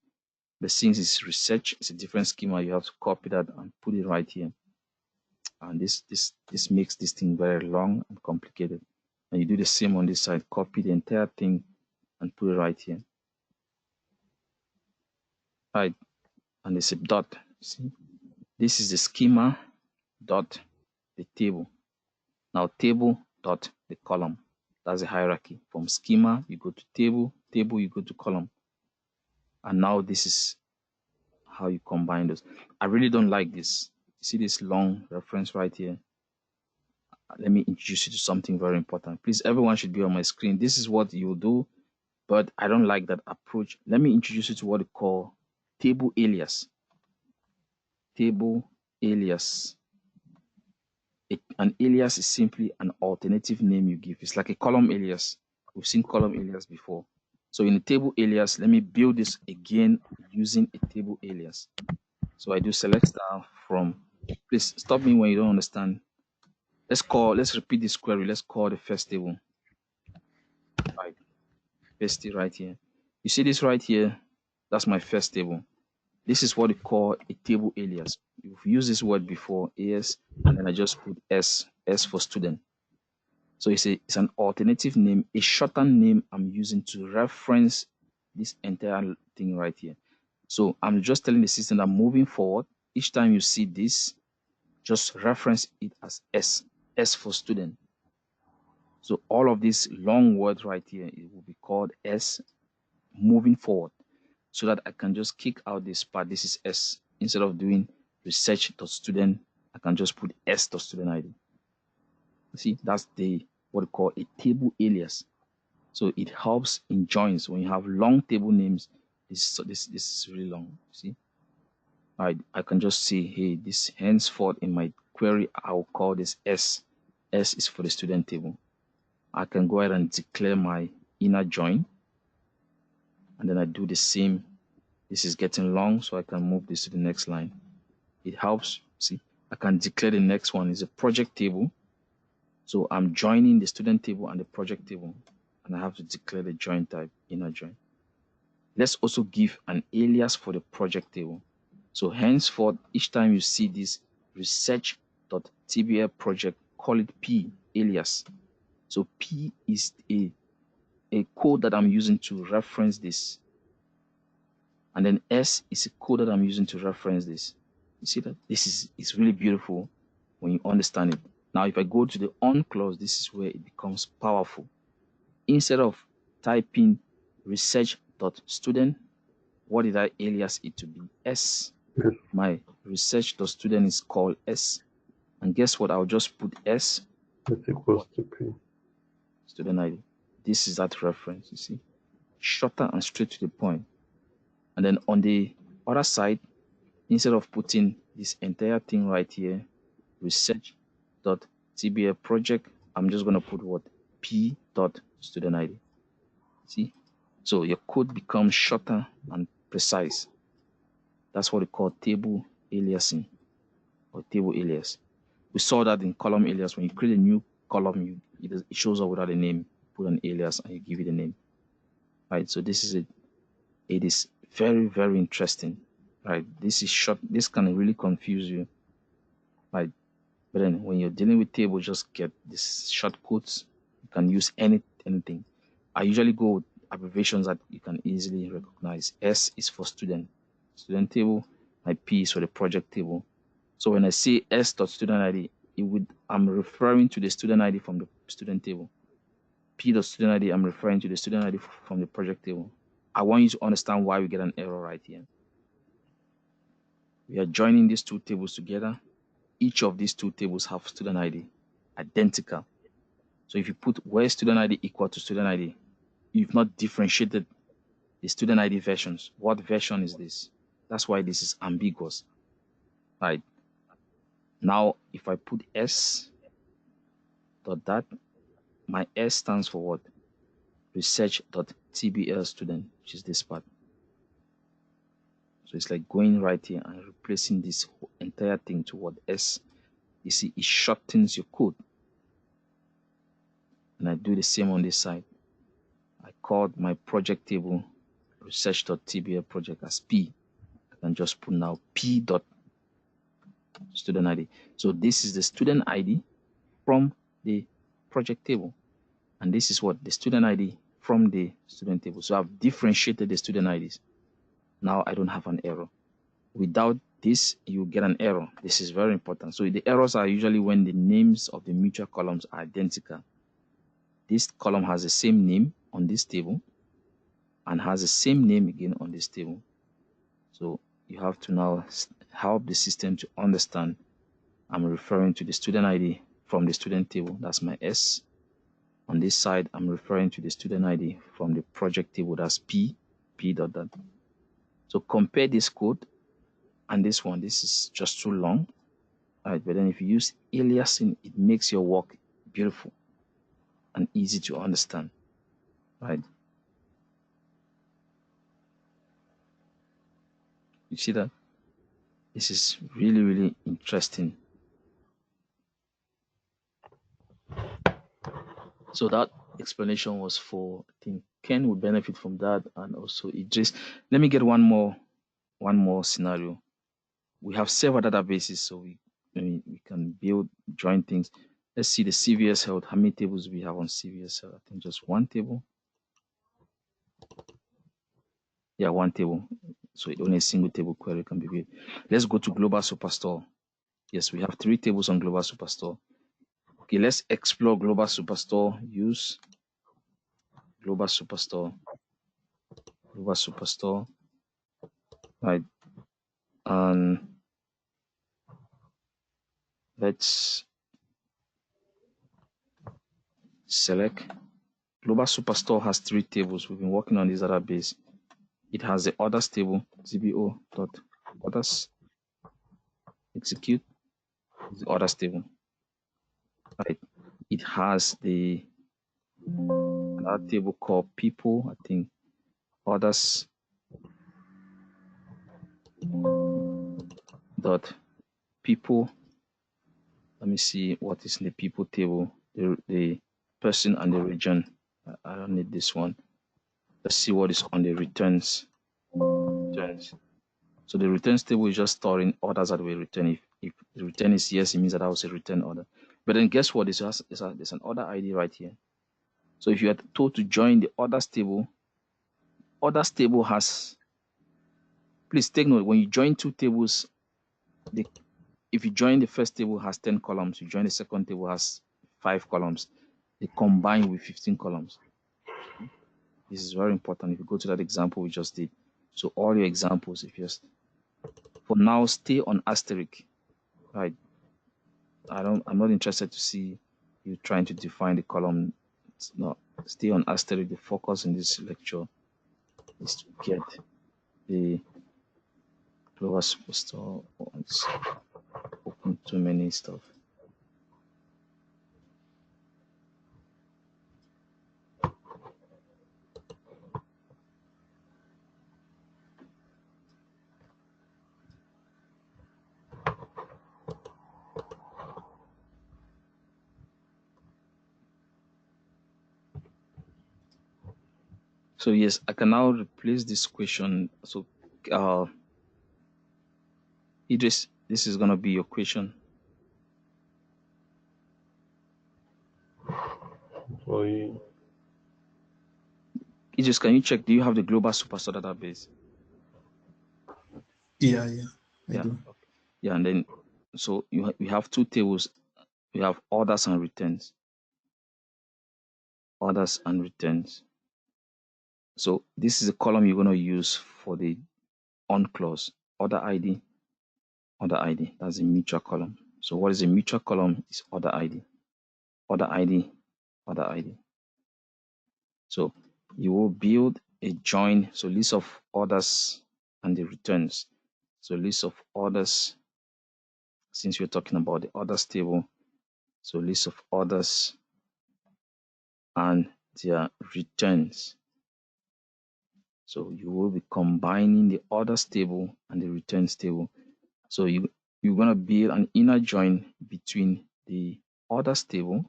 But since it's research, it's a different schema, you have to copy that and put it right here. And this makes this thing very long and complicated. And you do the same on this side, copy the entire thing and put it right here. Right, and it's a dot. See, this is the schema dot the table. Now table dot the column. That's the hierarchy. From schema, you go to table, table, you go to column. And now this is how you combine those. I really don't like this. See this long reference right here? Let me introduce you to something very important. Please, everyone should be on my screen. This is what you do, but I don't like that approach. Let me introduce you to what we call table alias. Table alias. An alias is simply an alternative name you give. It's like a column alias. We've seen column alias before. So in a table alias, let me build this again using a table alias. So I do select star from, please stop me when you don't understand. Let's repeat this query. Let's call the first table. Right, paste it right here. You see this right here? That's my first table. This is what we call a table alias. You've used this word before, AS, and then I just put S for student. So it's an alternative name, a shortened name I'm using to reference this entire thing right here. So I'm just telling the system that moving forward, each time you see this, just reference it as S for student. So all of these long words right here, it will be called S moving forward, so that I can just kick out this part. This is S. Instead of doing research.student, I can just put S.student ID. See, that's what we call a table alias. So it helps in joins when you have long table names. This is really long. See, I can just say, hey, this henceforth in my query, I'll call this S. S is for the student table. I can go ahead and declare my inner join, and then I do the same. This is getting long, so I can move this to the next line. It helps. See, I can declare the next one is a project table. So I'm joining the student table and the project table, and I have to declare the join type, inner join. Let's also give an alias for the project table. So henceforth, each time you see this research.tbl project, call it P alias. So P is a code that I'm using to reference this. And then S is a code that I'm using to reference this. You see that? This is really beautiful when you understand it. Now, if I go to the on clause, this is where it becomes powerful. Instead of typing research.student. What did I alias it to be? S. My research.student is called S. And guess what? I'll just put S. That equals to P. Student ID. This is that reference, you see. Shorter and straight to the point. And then on the other side, instead of putting this entire thing right here, research.tbl project, I'm just going to put what? P.student ID. See? So your code becomes shorter and precise. That's what we call table aliasing or table alias. We saw that in column alias. When you create a new column, it shows up without a name. Put an alias and you give it a name. Right? So this is it. It is very, very interesting. Right? This is short. This can really confuse you. Right? But then when you're dealing with tables, just get these short codes. You can use anything. I usually go with abbreviations that you can easily recognize. S is for student table. My P is for the project table. So when I say S.student ID, I'm referring to the student ID from the student table. P.student ID, I'm referring to the student ID from the project table. I want you to understand why we get an error right here. We are joining these two tables together. Each of these two tables have student ID, identical. So if you put where student ID equal to student ID, you've not differentiated the student ID versions. What version is this? That's why this is ambiguous. Right? Now, if I put S dot that, my S stands for what? Research.tbl student, which is this part. So it's like going right here and replacing this entire thing to what? S. You see, it shortens your code. And I do the same on this side. I called my project table research.tbl project as P. I can just put now P.student ID. So this is the student ID from the project table. And this is what? The student ID from the student table. So I've differentiated the student IDs. Now I don't have an error. Without this, you get an error. This is very important. So the errors are usually when the names of the mutual columns are identical. This column has the same name on this table and has the same name again on this table. So you have to now help the system to understand I'm referring to the student ID from the student table. That's my S. On this side, I'm referring to the student ID from the project table. That's P. Dot. So compare this code and this one. This is just too long. All right, but then if you use aliasing, it makes your work beautiful and easy to understand. Right? You see that? This is really, really interesting. So that explanation was for, I think Ken will benefit from that, and also Idris. Let me get one more scenario. We have several databases, so we can build, join things. Let's see the CVS Health. How many tables do we have on CVS Health? I think just one table. Yeah, one table. So only a single table query can be built. Let's go to Global Superstore. Yes, we have 3 tables on Global Superstore. Okay, let's explore Global Superstore. Use Global Superstore. Global Superstore. Right. And let's select. Global Superstore has 3 tables. We've been working on this database. It has the orders table, zbo.orders. Execute the orders table. Right. It has another table called people. I think orders dot people. Let me see what is in the people table. The person and the region. I don't need this one. Let's see what is on the returns. So the returns table is just storing orders that we return. If the return is yes, it means that was a return order. But then guess what? There's an order ID right here. So if you are told to join the orders table has, please take note, when you join 2 tables, if you join the first table has 10 columns, you join the second table has 5 columns. They combine with 15 columns. This is very important. If you go to that example we just did, so all your examples, if you just for now stay on asterisk, right? I'm not interested to see you trying to define the column. It's not, stay on asterisk. The focus in this lecture is to get the global superstore. It's open too many stuff. So yes, I can now replace this question. So Idris, this is gonna be your question. I Idris, can you check? Do you have the global superstore database? Yeah, I Yeah. do. Okay. Yeah, and then so we have two tables. We have orders and returns. Orders and returns. So this is a column you're going to use for the on clause. Order ID, order ID. That's a mutual column. So what is a mutual column? Is order ID. Order ID, order ID. So you will build a join. So list of orders and the returns. So list of orders, since we're talking about the orders table. So list of orders and their returns. So you will be combining the orders table and the returns table. So you're going to build an inner join between the orders table,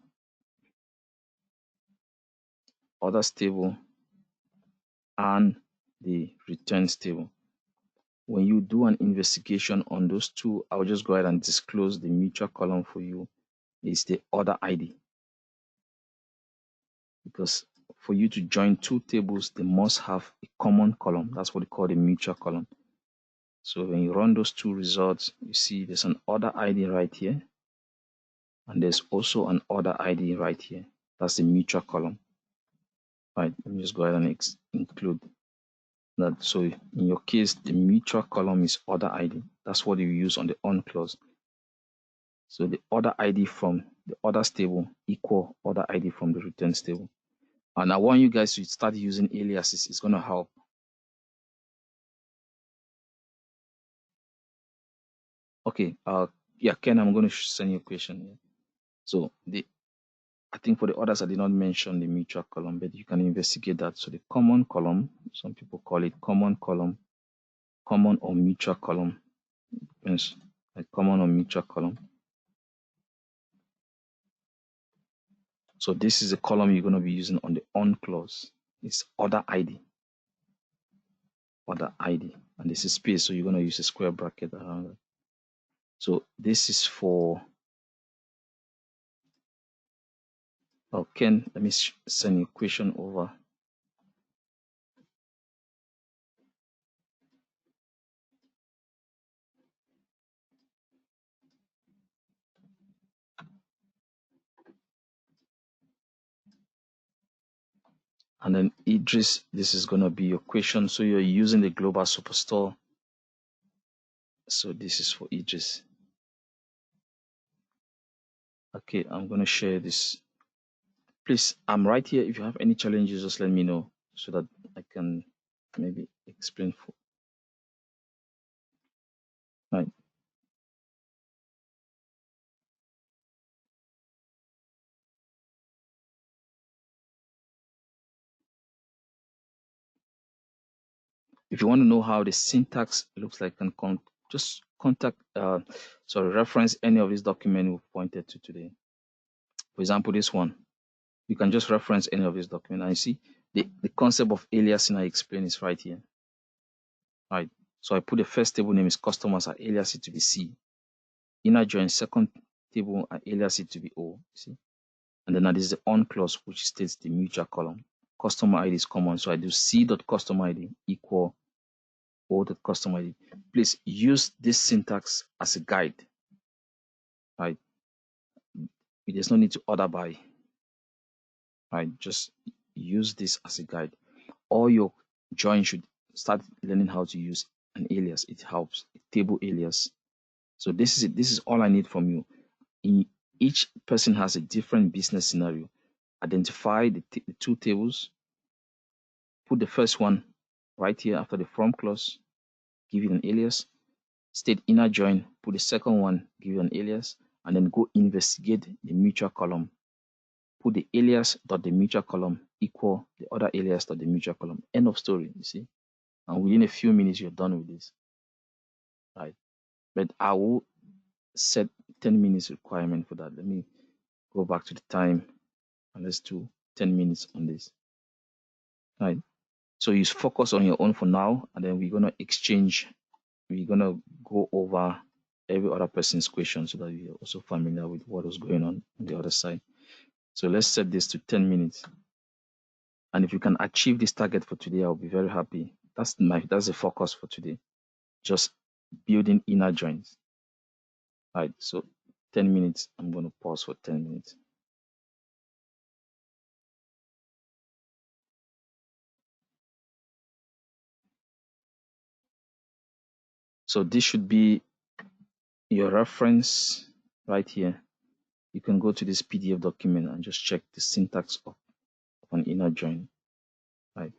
and the returns table. When you do an investigation on those two, I'll just go ahead and disclose the mutual column for you. It's the order ID. Because for you to join two tables, they must have a common column. That's what we call the mutual column. So when you run those two results, you see there's an order ID right here, and there's also an order ID right here. That's the mutual column. Right, let me just go ahead and include that. So in your case, the mutual column is order ID. That's what you use on the on clause. So the order ID from the orders table equal order ID from the returns table. And I want you guys to start using aliases. It's going to help. Okay. Yeah, Ken, I'm going to send you a question here. So I think for the others, I did not mention the mutual column, but you can investigate that. So the common column, some people call it common column, common or mutual column. Depends, like common or mutual column. So this is a column you're going to be using on the on clause. It's order ID. Order ID. And this is space, so you're going to use a square bracket around it. So this is for Ken, let me send you a question over. And then Idris, this is going to be your question. So you're using the global superstore. So this is for Idris. Okay, I'm going to share this. Please, I'm right here. If you have any challenges, just let me know so that I can maybe explain for. Right. If you want to know how the syntax looks like, and just reference any of these documents we pointed to today. For example, this one. You can just reference any of these documents and you see the concept of aliasing I explained is right here. Right. So I put the first table name is customers, I alias it to be C. Inner join second table, I alias it to be O. See? And then that is the on clause, which states the mutual column. Customer ID is common, so I do C.customer ID equal O.customer ID. Please use this syntax as a guide. Right. There's no need to order by. Right. Just use this as a guide. all your join should start learning how to use an alias. It helps. A table alias. So this is it. This is all I need from you. Each person has a different business scenario. Identify the two tables. Put the first one right here after the from clause. Give it an alias. State inner join. Put the second one. Give it an alias, and then go investigate the mutual column. Put the alias dot the mutual column equal the other alias dot the mutual column. End of story. You see, and within a few minutes you're done with this, right? But I will set 10 minutes requirement for that. Let me go back to the time and let's do 10 minutes on this, right? So you focus on your own for now, and then we're gonna exchange. We're gonna go over every other person's question so that you're also familiar with what was going on the other side. So let's set this to 10 minutes. And if you can achieve this target for today, I'll be very happy. That's the focus for today. Just building inner joins. Right. So 10 minutes. I'm going to pause for 10 minutes. So this should be your reference right here. You can go to this PDF document and just check the syntax of an inner join. Right.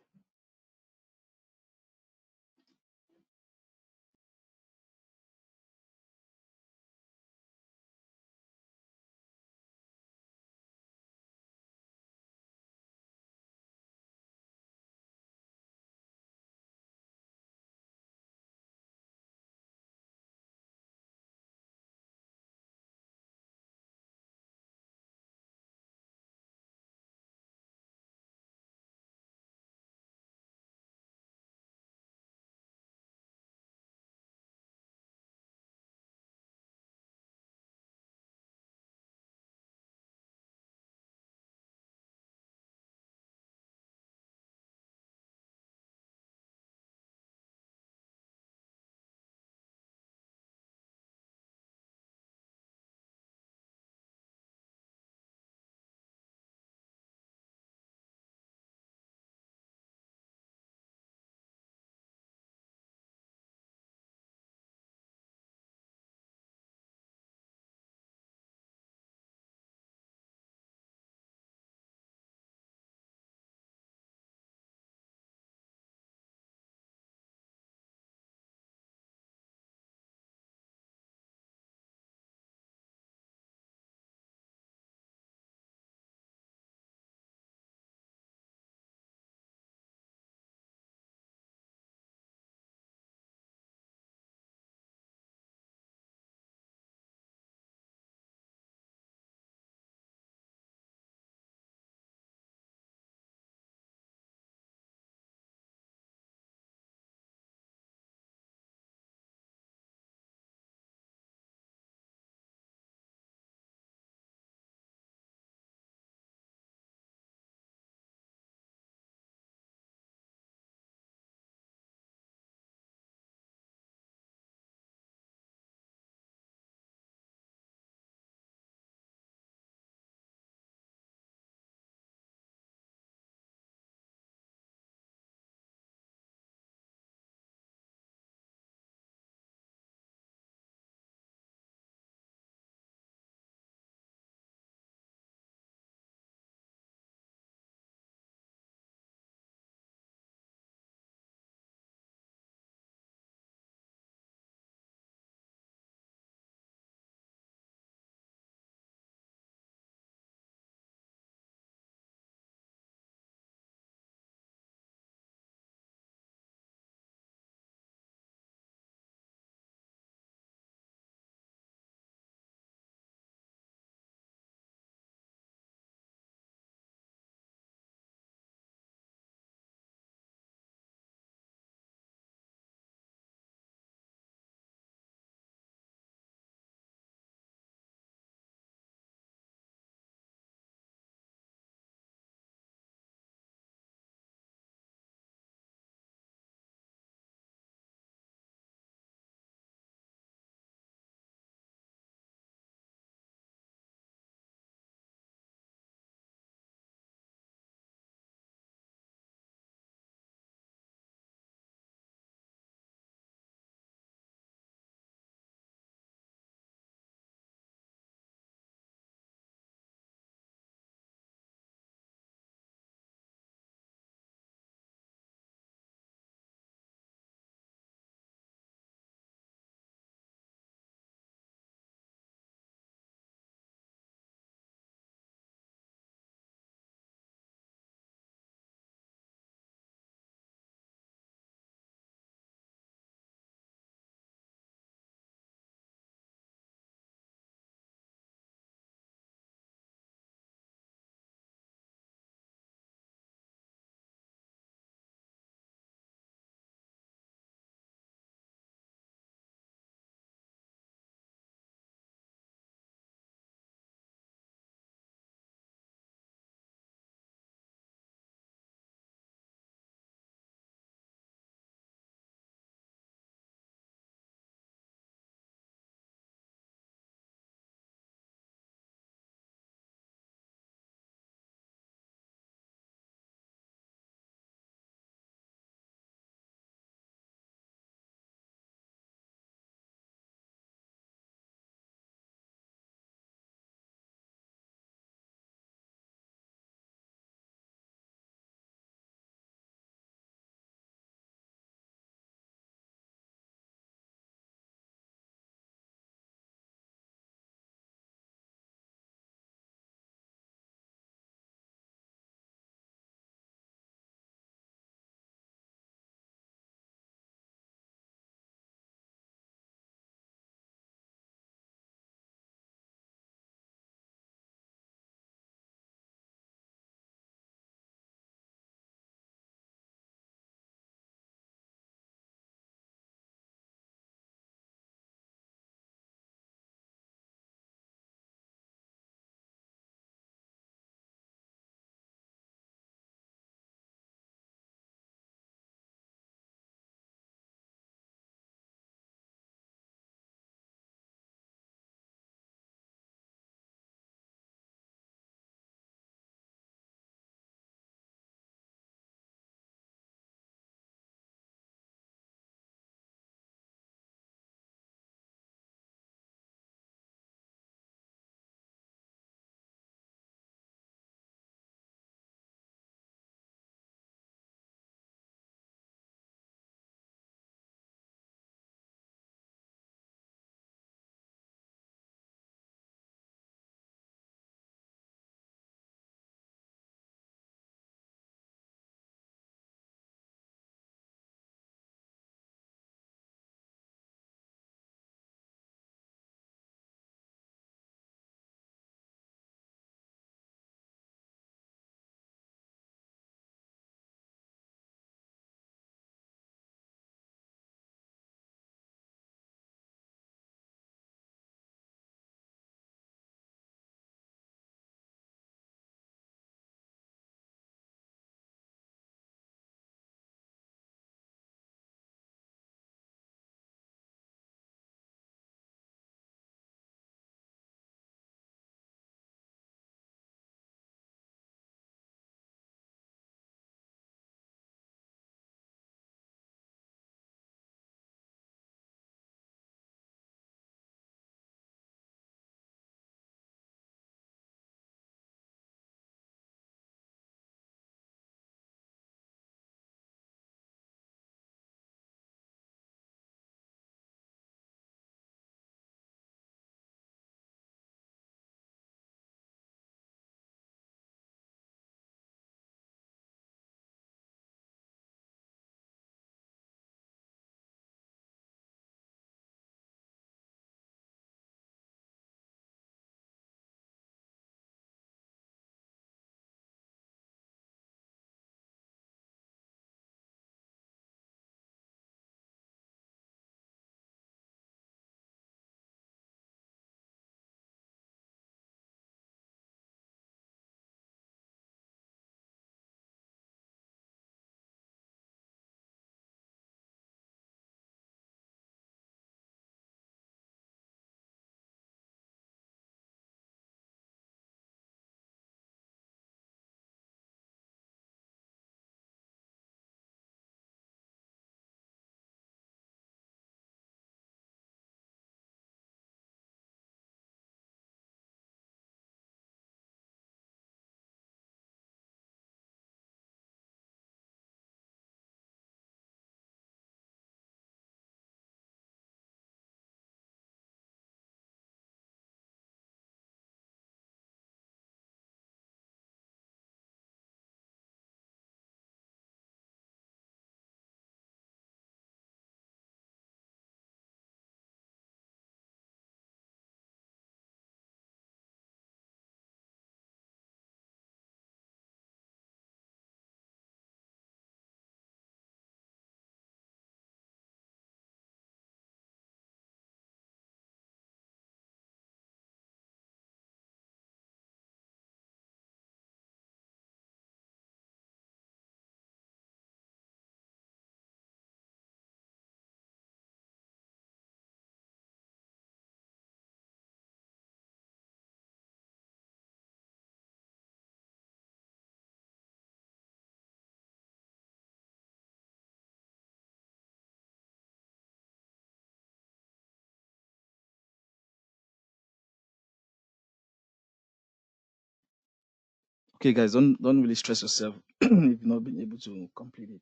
Okay, guys, don't really stress yourself if you've not been able to complete it.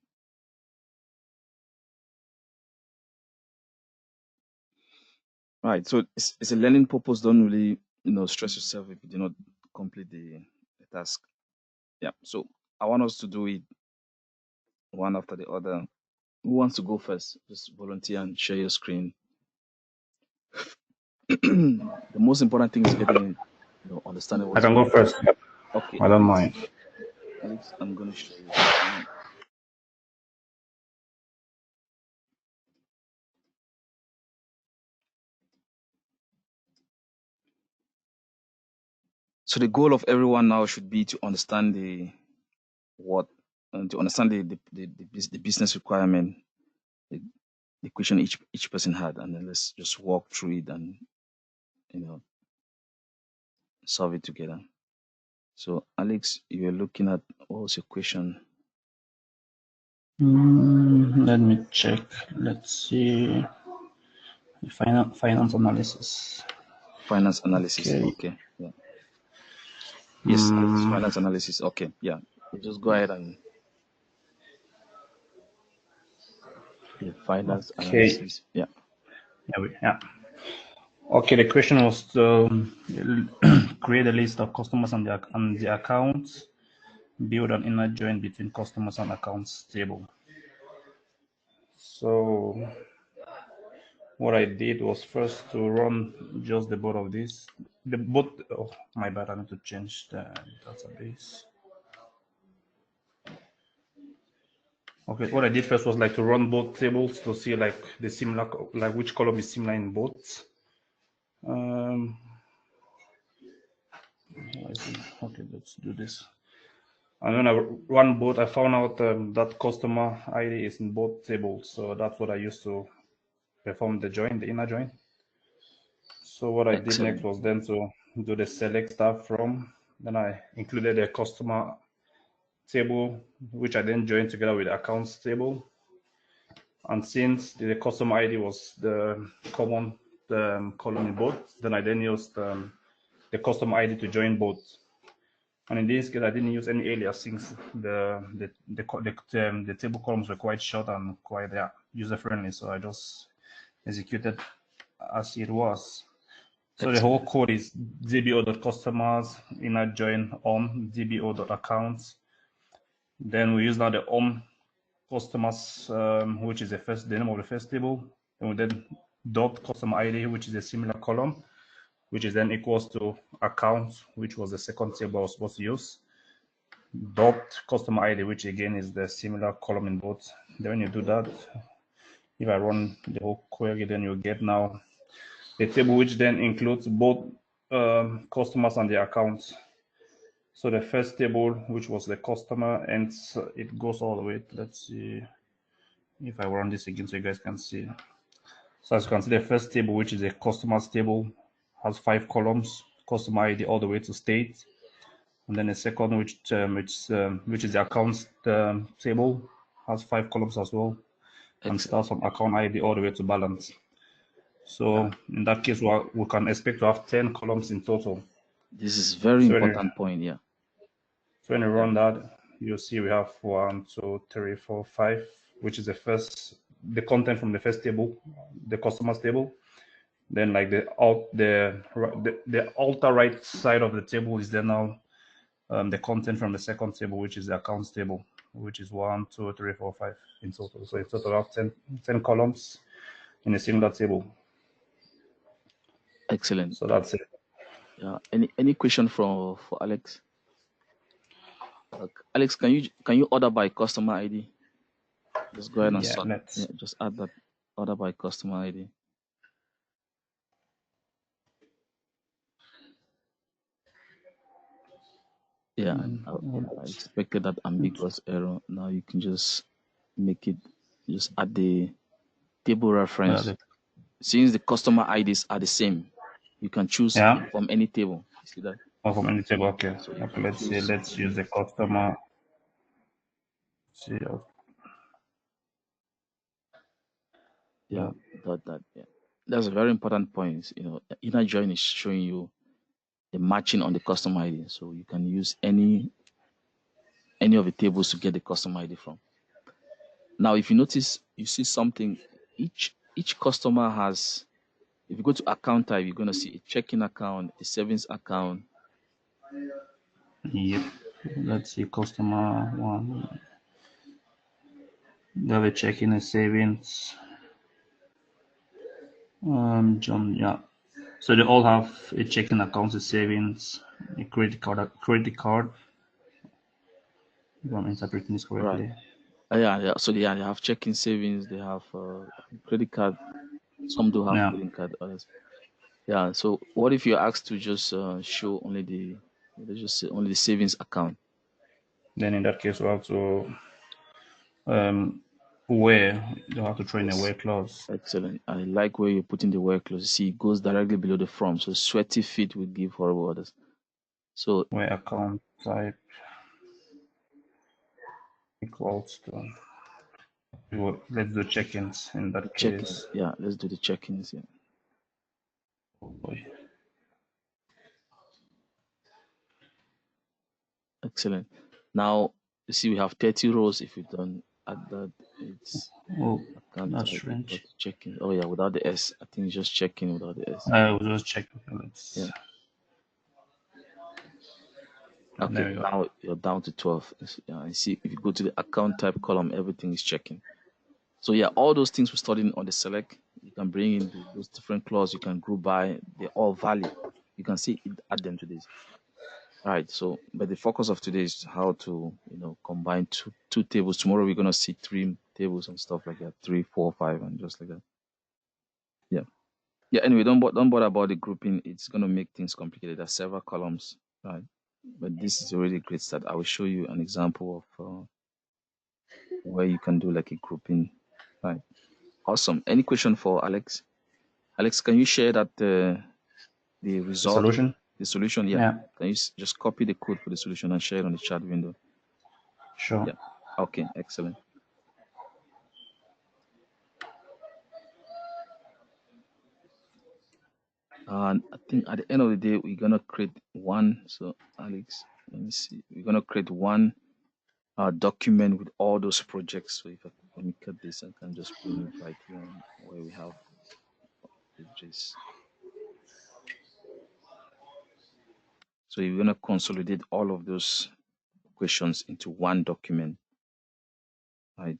Right. So it's a learning purpose. Don't really stress yourself if you do not complete the task. Yeah. So I want us to do it one after the other. Who wants to go first? Just volunteer and share your screen. The most important thing is getting understanding I what's can going go on. first. Okay, I don't mind. Alex, I'm gonna share your screen. So the goal of everyone now should be to understand to understand the business requirement, the, the question each person had, and then let's just walk through it and you know solve it together. So Alex, you're looking at what was your question? Let me check. Let's see. Finance analysis. Finance analysis. Okay. Okay. Yeah. Yes, Alex, finance analysis. Okay. Yeah. You just go ahead and finance Okay. analysis. Yeah. Yeah. Okay. The question was to create a list of customers and the accounts, build an inner join between customers and accounts table. So what I did was first to run just the both of these. Oh my bad, I need to change the database. Okay, what I did first was like to run both tables to see like the similar, like which column is similar in both. Okay, let's do this. And when I run both, I found out that customer ID is in both tables. So that's what I used to perform the join, the inner join. So what I did next Excellent. was then to do the select tab from. Then I included a customer table, which I then joined together with the accounts table. And since the customer ID was the common column in both, then I then used the customer ID to join both. And in this case, I didn't use any alias since the table columns were quite short and quite user friendly. So I just executed as it was. So the whole code is dbo.customers inner join on dbo.accounts. Then we use now the customers, which is the name of the first table. And we then dot customer ID, which is a similar column, which is then equals to accounts, which was the second table I was supposed to use. Dot customer ID, which again is the similar column in both. Then when you do that, if I run the whole query, then you get now the table, which then includes both customers and the accounts. So the first table, which was the customer, and it goes all the way. Let's see if I run this again so you guys can see. So as you can see, the first table, which is a customers table, has 5 columns, customer ID all the way to state. And then the second, which is the accounts table, has 5 columns as well, and starts from account ID all the way to balance. So in that case, we can expect to have 10 columns in total. This is very important point. Yeah. So when you run that, you'll see we have 1, 2, 3, 4, 5, which is the content from the first table, the customers table. Then like the alter right side of the table is then now the content from the second table, which is the accounts table, which is 1, 2, 3, 4, 5 in total. So in total of 10 columns in a single table. Excellent. So that's it. Yeah. Any question for Alex? Alex, can you order by customer ID? Just go ahead and sort. Yeah, just add that order by customer ID. Yeah, I expected that ambiguous error. Now you can just make it, just add the table reference. Since the customer IDs are the same, you can choose from any table. You see that? From any table, okay. So okay, let's use the customer. Yeah, that yeah. That's a very important point. Inner join is showing you the matching on the customer ID. So you can use any any of the tables to get the customer ID from. Now, if you notice, you see something, each customer has, if you go to account type, you're going to see a checking account, a savings account. Yep. Let's see, customer one. They have a checking, a savings. John, yeah. So they all have a checking account, a savings, a credit card. If I'm interpreting this correctly. Right. Yeah. So they have checking, savings. They have credit card. Some do have Yeah. credit card. Others. Yeah. So what if you're asked to just show only the, let's just say only the savings account? Then in that case, we have to where you have to throw in a where clause. Excellent. I like where you're putting the where clause. See, it goes directly below the from. So sweaty feet will give horrible orders. So Where account type equals to. Let's do check-ins in that check-ins. case. Yeah, let's do the check-ins. Yeah. Oh boy. Excellent. Now you see we have 30 rows. If we don't add that, it's Oh, account that's type equal strange. to check-in. Oh yeah, without the S. I think it's just check-in without the S. I will just check. Let's. Yeah. There Okay, we go. now you're down to 12. Yeah, I see. If you go to the account type column, everything is checking. So yeah, all those things we're studying on the select, you can bring in those different clauses, you can group by, they're all valid. You can see it, add them to this. All right. So, but the focus of today is how to, combine two tables. Tomorrow we're gonna see 3 tables and stuff like that, 3, 4, 5, and just like that. Yeah. Yeah. Anyway, don't bother about the grouping. It's gonna make things complicated. There's several columns, right? But this is a really great start. I will show you an example of where you can do like a grouping, right? Awesome. Any question for Alex? Alex, can you share that the result, Solution. the solution? Yeah. Yeah. Can you just copy the code for the solution and share it on the chat window? Sure. Yeah. Okay. Excellent. And I think at the end of the day, we're gonna create one. So Alex, let me see. We're gonna create one document with all those projects. So if let me cut this, I can just bring it right here on where we have pages. So you're gonna consolidate all of those questions into one document, right?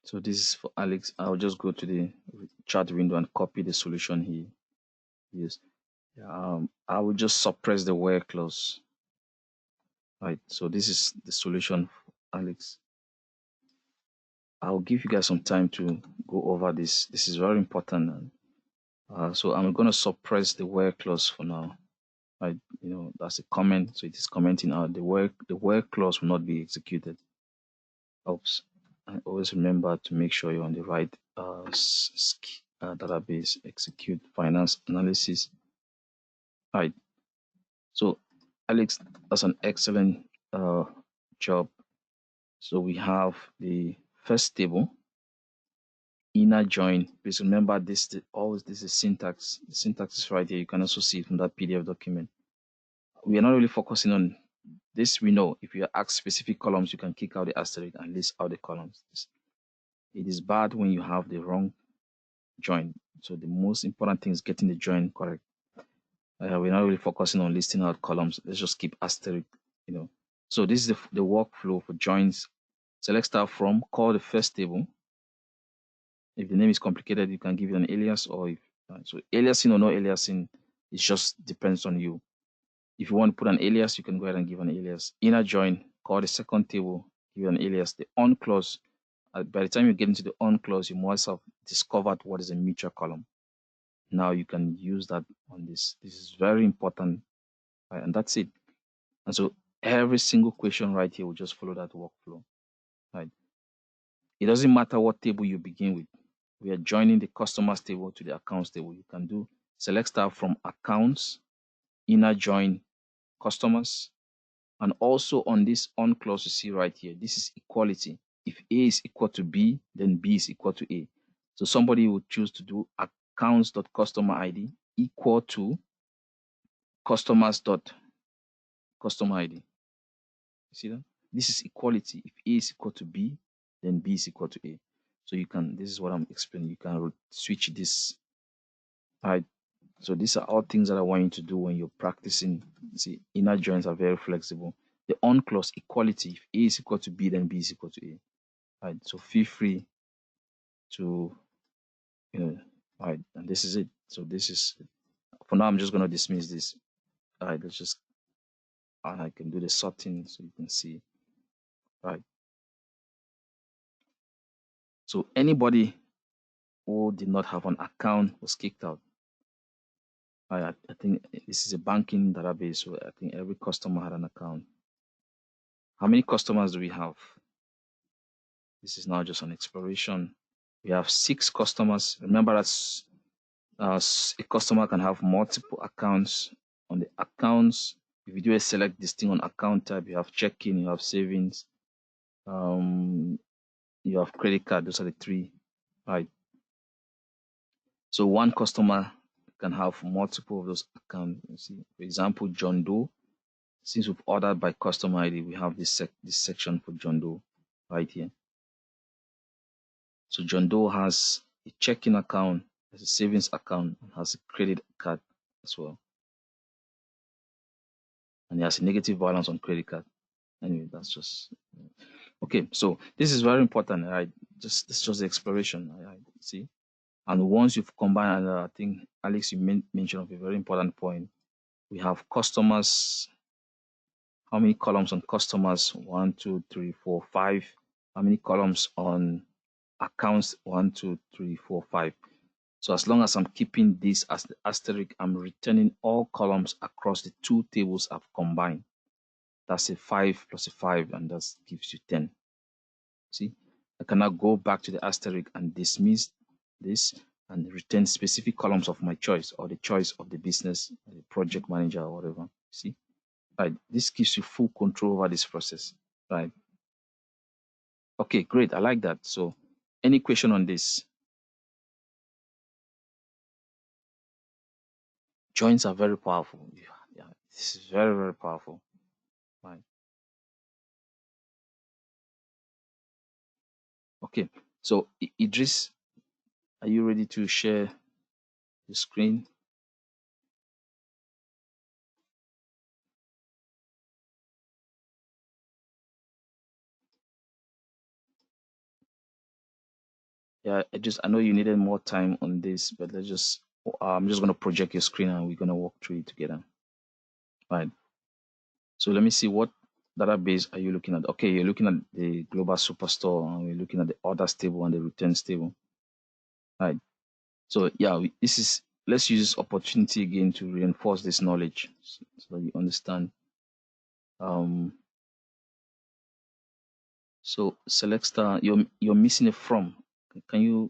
So this is for Alex. I'll just go to the chat window and copy the solution he used. I will just suppress the where clause. Right. So this is the solution for Alex. I'll give you guys some time to go over this. This is very important. So I'm going to suppress the where clause for now. Right. That's a comment. So it is commenting out the where clause will not be executed. Oops. And always remember to make sure you're on the right database. Execute finance analysis. Right. So Alex, that's an excellent job. So we have the first table, inner join. Please remember this. Always this is syntax. The syntax is right here. You can also see it from that PDF document. We are not really focusing on this. We know if you ask specific columns, you can kick out the asterisk and list out the columns. It is bad when you have the wrong join. So the most important thing is getting the join correct. We're not really focusing on listing out columns. Let's just keep asterisk. So this is the workflow for joins. Select start from, call the first table. If the name is complicated, you can give it an alias, or if so aliasing or no aliasing, it just depends on you. If you want to put an alias, you can go ahead and give an alias. Inner join, call the second table, give an alias. The on clause, by the time you get into the on clause, you must have discovered what is a mutual column. Now you can use that on this. This is very important, right? And that's it. And so every single question right here will just follow that workflow, right? It doesn't matter what table you begin with. We are joining the customers table to the accounts table. You can do select star from accounts, inner join customers, and also on this on clause you see right here, this is equality. If A is equal to B, then B is equal to A. So somebody would choose to do accounts.customer ID equal to customers.customer ID. You see that? This is equality. If A is equal to B, then B is equal to A. So you can, this is what I'm explaining. You can switch this. Right. So these are all things that I want you to do when you're practicing. See, inner joins are very flexible. The on clause, equality. If A is equal to B, then B is equal to A. Right. So feel free to, right. And this is it. So this is, for now, I'm just going to dismiss this. All right. Let's just, I can do the sorting so you can see. Right. So anybody who did not have an account was kicked out. I think this is a banking database, so I think every customer had an account. How many customers do we have? This is now just an exploration. We have 6 customers. Remember that a customer can have multiple accounts. On the accounts, if you do a select this thing on account type, you have checking, you have savings, you have credit card. Those are the 3, right? So one customer can have multiple of those accounts. You see, for example, John Doe. Since we've ordered by customer ID, we have this section for John Doe right here. So John Doe has a checking account, has a savings account, and has a credit card as well. And he has a negative balance on credit card. Anyway, that's just okay. So this is very important, right? This is just the exploration, right? See, and once you've combined, I think Alex, you mentioned of a very important point. We have customers. How many columns on customers? 1, 2, 3, 4, 5. How many columns on accounts? 1, 2, 3, 4, 5. So as long as I'm keeping this as the asterisk, I'm returning all columns across the 2 tables I've combined. That's a 5 plus a 5, and that gives you 10. See, I can now go back to the asterisk and dismiss this and return specific columns of my choice, or the choice of the business, the project manager, or whatever. See, right? This gives you full control over this process, right? Okay, great. I like that. So, any question on this? Joins are very powerful. Yeah, this is very, very powerful. Right. Okay. So, Idris, are you ready to share the screen? Yeah, I know you needed more time on this, but I'm just going to project your screen and we're going to walk through it together. Right. So let me see, what database are you looking at? Okay, you're looking at the global superstore, and we're looking at the orders table and the returns table. Right. So yeah, let's use this opportunity again to reinforce this knowledge so that you understand. So select star, you're missing a from. Can you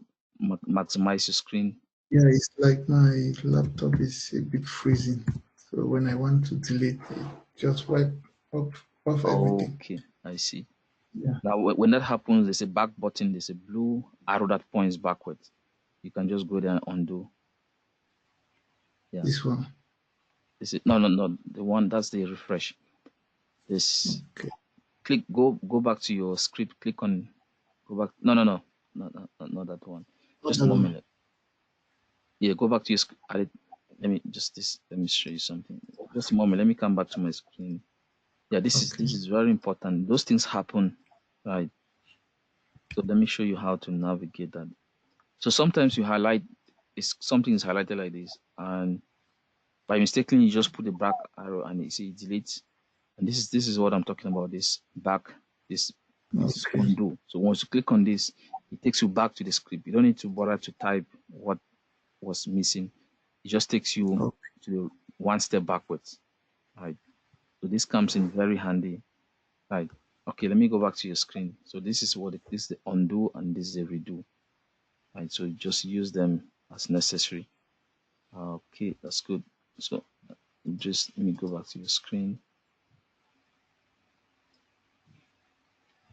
maximize your screen? Yeah, it's like my laptop is a bit freezing. So when I want to delete it, just wipe off everything. Okay, I see. Yeah, Now, when that happens, there's a back button, there's a blue arrow that points backwards. You can just go there and undo. Yeah. this one. Is it? No. The one that's the refresh. This Okay. go back to your script. Click on. Go back. No. Not that one. Just a Another one. moment. Yeah, go back to your script. Let me show you something. Just a moment. Let me come back to my screen. Yeah, this is very important. Those things happen, right? So let me show you how to navigate that. So sometimes you highlight, something is highlighted like this, and by mistakenly you just put the back arrow and you see delete. And this is what I'm talking about. This is Okay. undo. So once you click on this, it takes you back to the script. You don't need to bother to type what was missing. It just takes you Okay. to the one step backwards. Right. So this comes in very handy. Right. Okay, let me go back to your screen. So this is this is the undo and this is the redo. Right. So just use them as necessary. Okay, that's good. So just let me go back to your screen.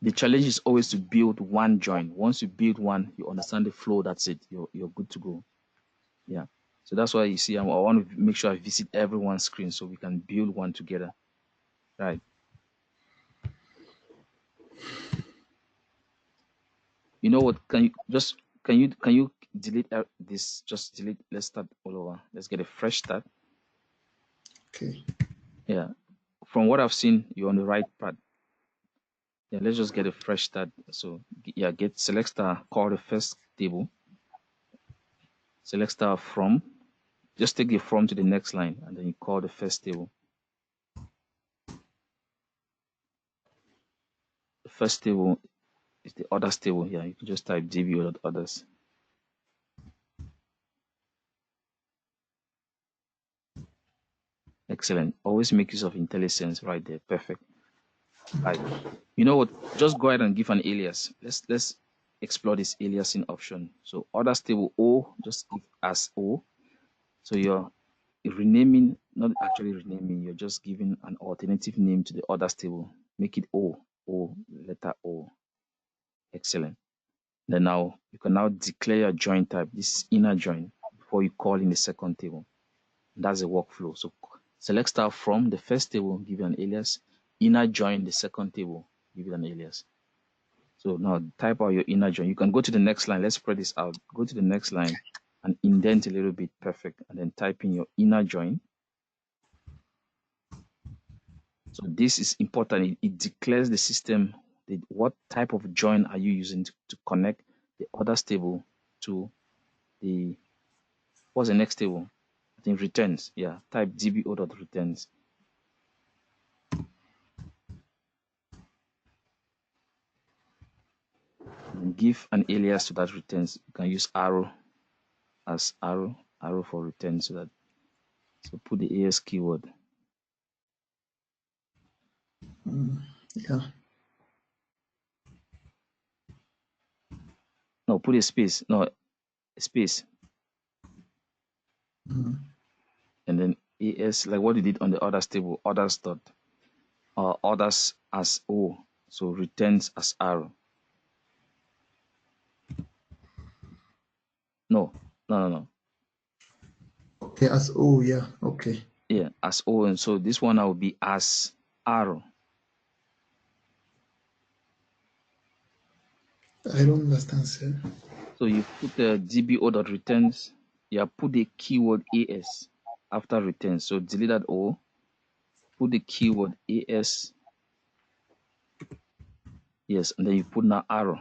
The challenge is always to build one join. Once you build one, you understand the flow. That's it. You're good to go. Yeah. So that's why you see, I want to make sure I visit everyone's screen so we can build one together. Right. You know what? Can you delete this? Just delete. Let's start all over. Let's get a fresh start. Okay. Yeah. From what I've seen, you're on the right path. Yeah. Let's just get a fresh start. So yeah, select star, call the first table. Select star from. Just take the from to the next line, and then you call the first table. The first table is the others table here. You can just type dbo.others. Excellent. Always make use of IntelliSense right there. Perfect. Right. You know what? Just go ahead and give an alias. Let's explore this aliasing option. So others table O, just give as O. So you're renaming, not actually renaming, you're just giving an alternative name to the others table. Make it O, letter O. Excellent. Then now you can now declare your join type, this inner join, before you call in the second table. That's the workflow. So select star from the first table, give it an alias. Inner join the second table, give it an alias. So now type out your inner join. You can go to the next line. Let's spread this out. Go to the next line and indent a little bit. Perfect. And then type in your inner join. So this is important. It declares the system. What type of join are you using to connect the others table to the, what's the next table? I think returns. Yeah. Type dbo.returns. And give an alias to that returns. You can use arrow as arrow for return, so put the AS keyword. Yeah. No, put a space. No, a space. Mm. And then AS, like what you did on the others table, others dot, others as O. So returns as arrow. No. Okay, as O, yeah. Okay. Yeah, as O. And so this one will be as arrow. I don't understand, sir. So you put the dbo.returns, you put the keyword AS after returns. So delete that O, put the keyword AS. Yes, and then you put now arrow,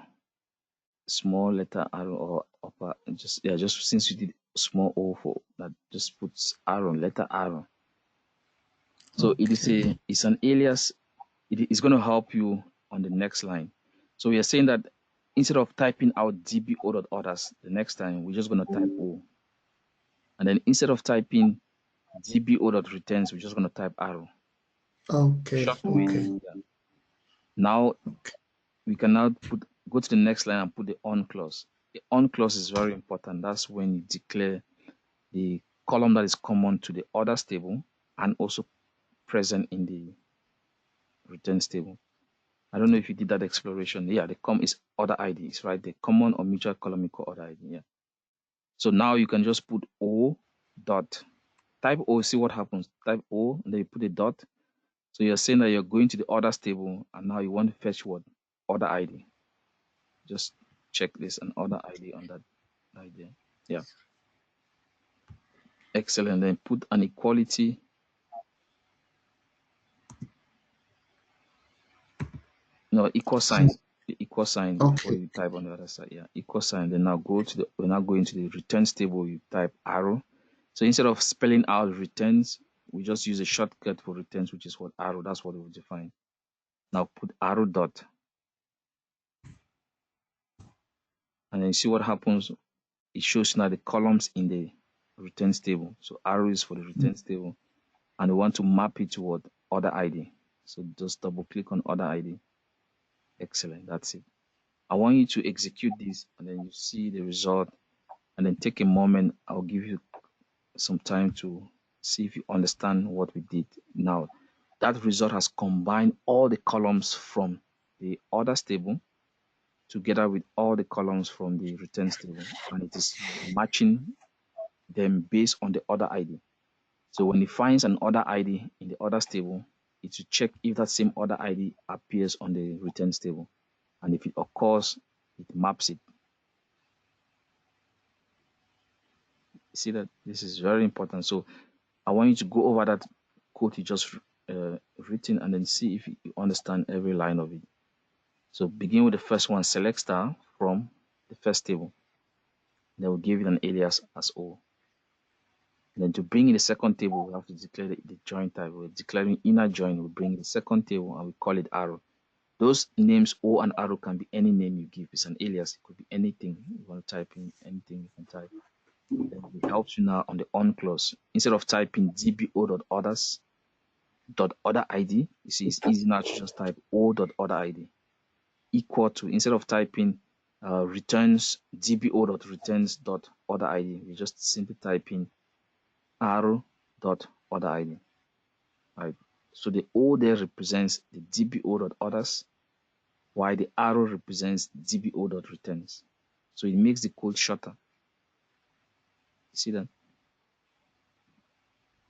small letter arrow or upper. Just since you did small O for that, just puts arrow, letter arrow. So Okay. it's an alias. It is going to help you on the next line. So we are saying that instead of typing out dbo.others, the next time we're just going to type O. And then instead of typing dbo.returns, we're just going to type arrow. Okay. Short way. Okay. Yeah. Now we can now go to the next line and put the on clause. The on clause is very important. That's when you declare the column that is common to the others table and also present in the returns table. I don't know if you did that exploration. Yeah, the is other IDs, right? The common or mutual column equal other ID. Yeah. So now you can just put O dot, type O, see what happens. Type O, and then you put a dot. So you're saying that you're going to the others table and now you want to fetch what? Other ID. Just check this and other ID on that ID. Yeah. Excellent. Then put an equality. No, equal sign. The equal sign before Okay. you type on the other side. Yeah, equal sign. Then now we're now going to the returns table. You type arrow. So instead of spelling out returns, we just use a shortcut for returns, which is what arrow. That's what we will define. Now put arrow dot, and then you see what happens. It shows now the columns in the returns table. So arrow is for the returns table, and we want to map it to what? Other ID. So just double click on other ID. Excellent. That's it. I want you to execute this, and then you see the result, and then take a moment. I'll give you some time to see if you understand what we did. Now, that result has combined all the columns from the others table together with all the columns from the returns table, and it is matching then based on the order ID. So when it finds an order ID in the orders table, it will check if that same order ID appears on the returns table. And if it occurs, it maps it. See that this is very important. So I want you to go over that code you just written and then see if you understand every line of it. So begin with the first one, select star from the first table. Then we'll give it an alias as O. And then to bring in the second table, we have to declare the join type. We're declaring inner join. We bring in the second table and we call it arrow. Those names O and arrow can be any name you give. It's an alias. It could be anything. You want to type in anything, you can type. Then it helps you now on the on clause. Instead of typing dbo.orders .order ID, you see it's easy now to just type o.order ID equal to, instead of typing returns dbo.returns.order ID, you just simply type in arrow.order ID. Right. So the O there represents the dbo.orders, while the arrow represents dbo.returns. So it makes the code shorter. You see that?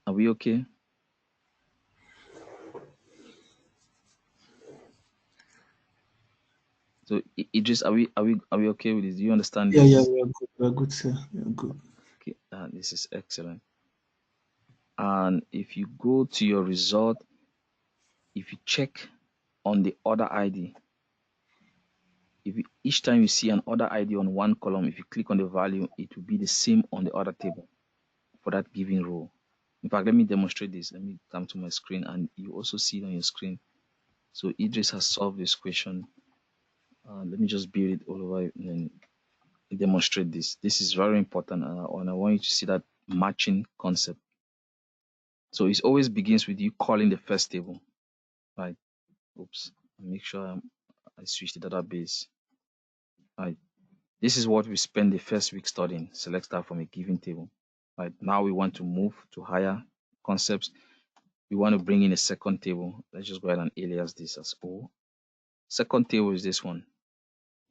Are we okay? So Idris, are we okay with this? Do you understand Yeah, this? yeah, we are good, sir. We are good. Okay, this is excellent. And if you go to your result, if you check on the order ID, each time you see an order ID on one column, if you click on the value, it will be the same on the other table for that given row. In fact, let me demonstrate this. Let me come to my screen and you also see it on your screen. So Idris has solved this question. Let me just build it all over and then demonstrate this. This is very important, and I want you to see that matching concept. So it always begins with you calling the first table, right? Oops, make sure I switch the database. Right. This is what we spend the first week studying. Select star from a given table. Right. Now we want to move to higher concepts. We want to bring in a second table. Let's just go ahead and alias this as O. Second table is this one.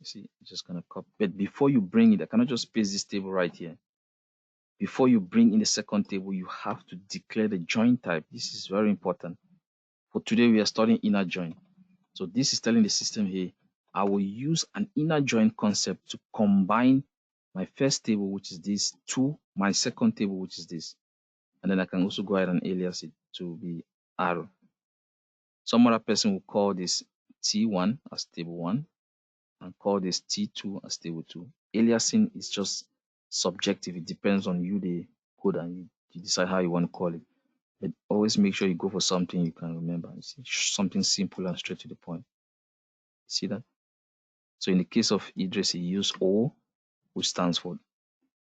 You see, it's just gonna copy. But before you bring it, I cannot just paste this table right here. Before you bring in the second table, you have to declare the join type. This is very important. For today, we are studying inner join. So this is telling the system here, I will use an inner join concept to combine my first table, which is this, to my second table, which is this. And then I can also go ahead and alias it to be arrow. Some other person will call this T1 as table 1 and call this T2 as table 2. Aliasing is just subjective. It depends on you, the code, and you decide how you want to call it. But always make sure you go for something you can remember. You see, something simple and straight to the point. See that? So in the case of Idris, he used O, which stands for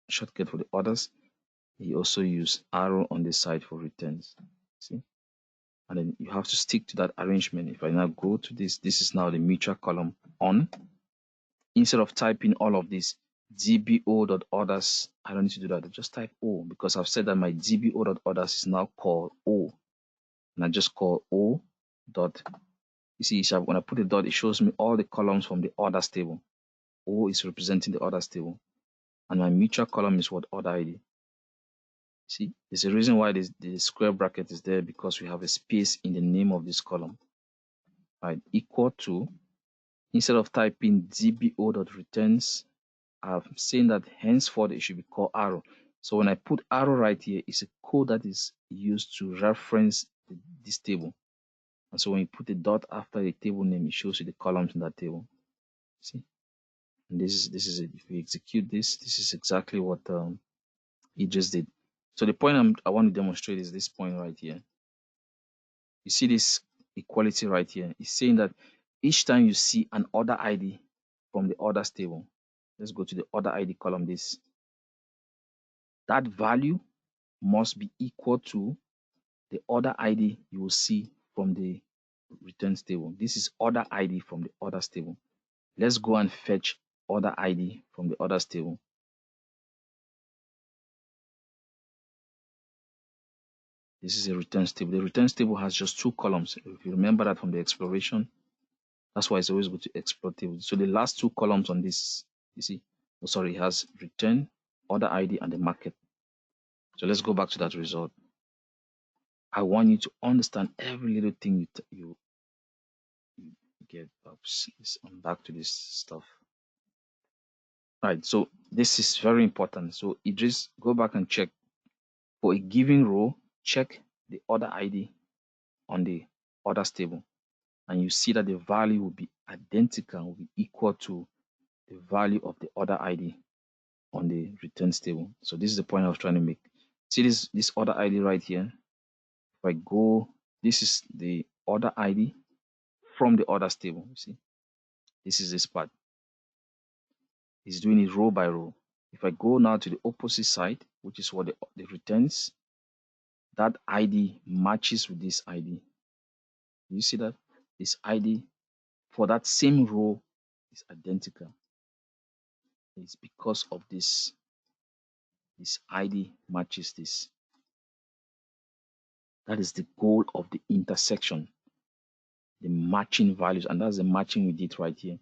shortcut for the orders. He also used arrow on the side for returns. See? And then you have to stick to that arrangement. If I now go to this, this is now the mutual column on. Instead of typing all of this, dbo.orders, I don't need to do that. I just type O because I've said that my dbo.orders is now called O. And I just call O dot. You see, when I put a dot, it shows me all the columns from the orders table. O is representing the orders table. And my mutual column is what? Order ID. See, there's a reason why the square bracket is there, because we have a space in the name of this column. Right, equal to, instead of typing dbo.returns, I'm saying that henceforth it should be called arrow. So when I put arrow right here, it's a code that is used to reference this table. And so when you put a dot after the table name, it shows you the columns in that table. See? And this is it. If we execute this, this is exactly what it just did. So the point I want to demonstrate is this point right here. You see this equality right here. It's saying that each time you see an order ID from the orders table, let's go to the order ID column, that value must be equal to the order ID you will see from the returns table. This is order ID from the orders table. Let's go and fetch order ID from the orders table. This is a returns table. The returns table has just 2 columns. If you remember that from the exploration, that's why it's always good to explore tables. So the last 2 columns on this, you see, it has return, order ID, and the market. So let's go back to that result. I want you to understand every little thing you get. Oops, I'm back to this stuff. Right. So this is very important. So Idris, go back and check for a given row. Check the order ID on the orders table, and you see that the value will be identical, will be equal to the value of the order ID on the returns table. So this is the point I was trying to make. See this order ID right here. If I go, this is the order ID from the orders table. You see, this is this part. It's doing it row by row. If I go now to the opposite side, which is what the returns, that ID matches with this ID. You see that this ID for that same row is identical. It's because of this ID matches this. That is the goal of the intersection, the matching values, and that's the matching we did right here.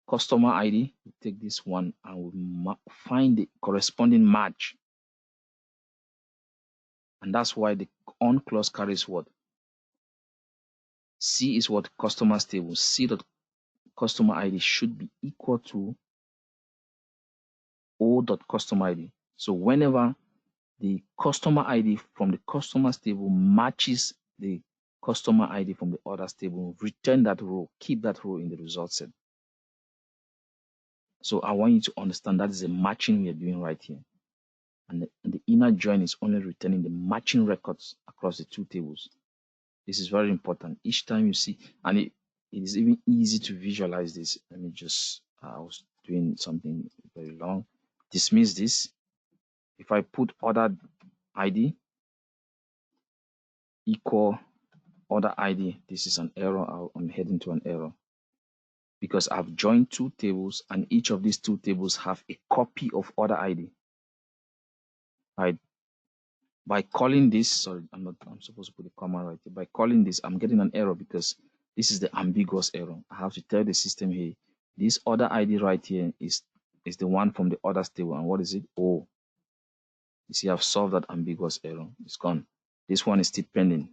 Customer ID, we take this one and we find the corresponding match. And that's why the on clause carries what? C is what? Customers table. C dot customer ID should be equal to O dot customer ID. So whenever the customer ID from the customers table matches the customer ID from the orders table, return that row, keep that row in the result set. So I want you to understand that is a matching we are doing right here. And the inner join is only returning the matching records across the two tables. This is very important. Each time you see, and it is even easy to visualize this. Let me just, I was doing something very long. Dismiss this. If I put order ID equal order ID, this is an error. I'm heading to an error because I've joined two tables and each of these two tables have a copy of order ID. Right? By calling this, sorry, I'm supposed to put a comma right here. By calling this, I'm getting an error because this is the ambiguous error. I have to tell the system here, this order ID right here is the one from the orders table. And what is it? Oh, you see, I've solved that ambiguous error. It's gone. This one is still pending.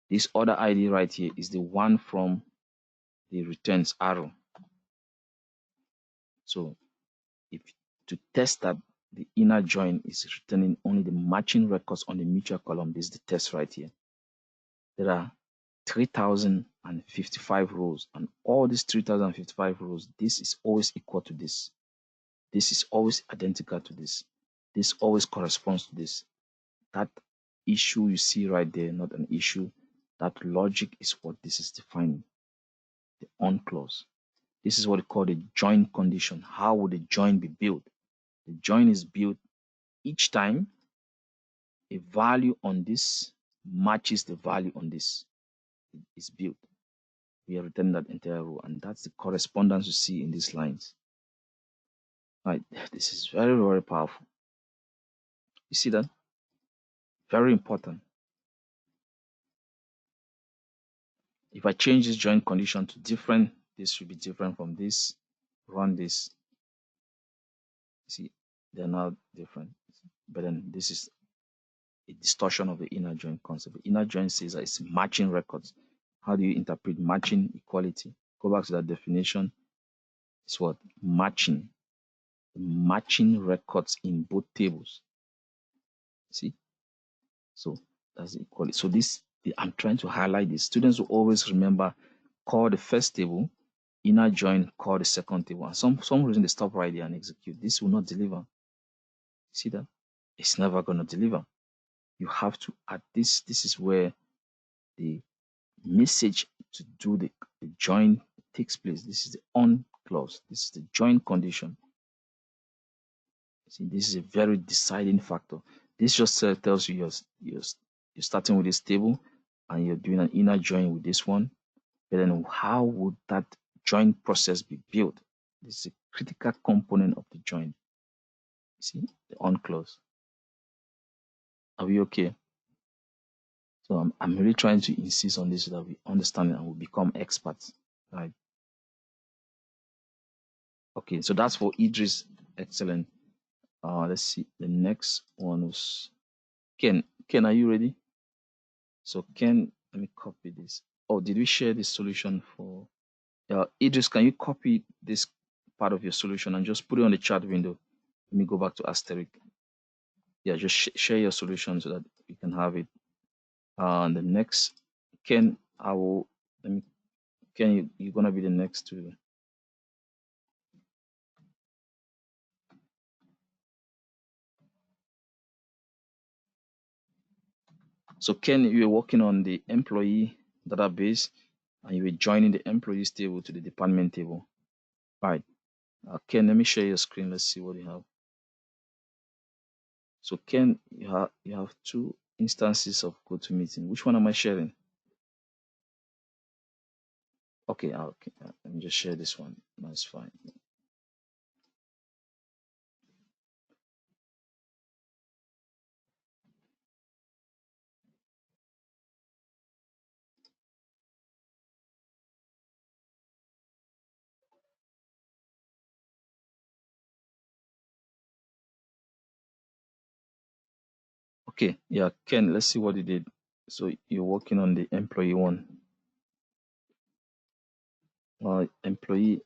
This order ID right here is the one from the returns arrow. So if to test that the inner join is returning only the matching records on the mutual column, this is the test right here. There are 3055 rows, and all these 3055 rows, this is always equal to this. This is always identical to this. This always corresponds to this. That issue you see right there, not an issue. That logic is what this is defining. The on clause. This is what we call the join condition. How would the join be built? The join is built each time a value on this matches the value on this. It is built. We are returning that entire row, and that's the correspondence you see in these lines. Right, this is very, very powerful. You see that? Very important. If I change this join condition to different, this should be different from this. Run this. See, they're now different. But then this is a distortion of the inner join concept. The inner join says that it's matching records. How do you interpret matching equality? Go back to that definition. It's what? Matching. Matching records in both tables. See? So that's the equality. So this, I'm trying to highlight this. Students will always remember, call the first table, inner join, call the second table. And some reason they stop right there and execute. This will not deliver. See that? It's never going to deliver. You have to add this. This is where the message to do the join takes place. This is the on clause. This is the join condition. See, this is a very deciding factor. This just tells you you're starting with this table and you're doing an inner join with this one. But then how would that join process be built? This is a critical component of the join. See, the on clause. Are we okay? So I'm really trying to insist on this so that we understand it and we become experts, right? Okay, so that's for Idris. Excellent. Let's see. The next one was Ken, are you ready? So Ken, let me copy this. Oh, did we share this solution for Idris? Can you copy this part of your solution and just put it on the chat window? Let me go back to asterisk. Yeah, just share your solution so that you can have it. And the next, Ken, I will. Let me. Ken, you're gonna be the next to. So Ken, you're working on the employee database, and you will joining the employees table to the department table. All right. Ken, let me share your screen. Let's see what you have. So Ken, you have two instances of GoToMeeting. Which one am I sharing? Okay, okay. Let me just share this one. That's fine. Okay, yeah, Ken, let's see what you did. So you're working on the employee one. Employee,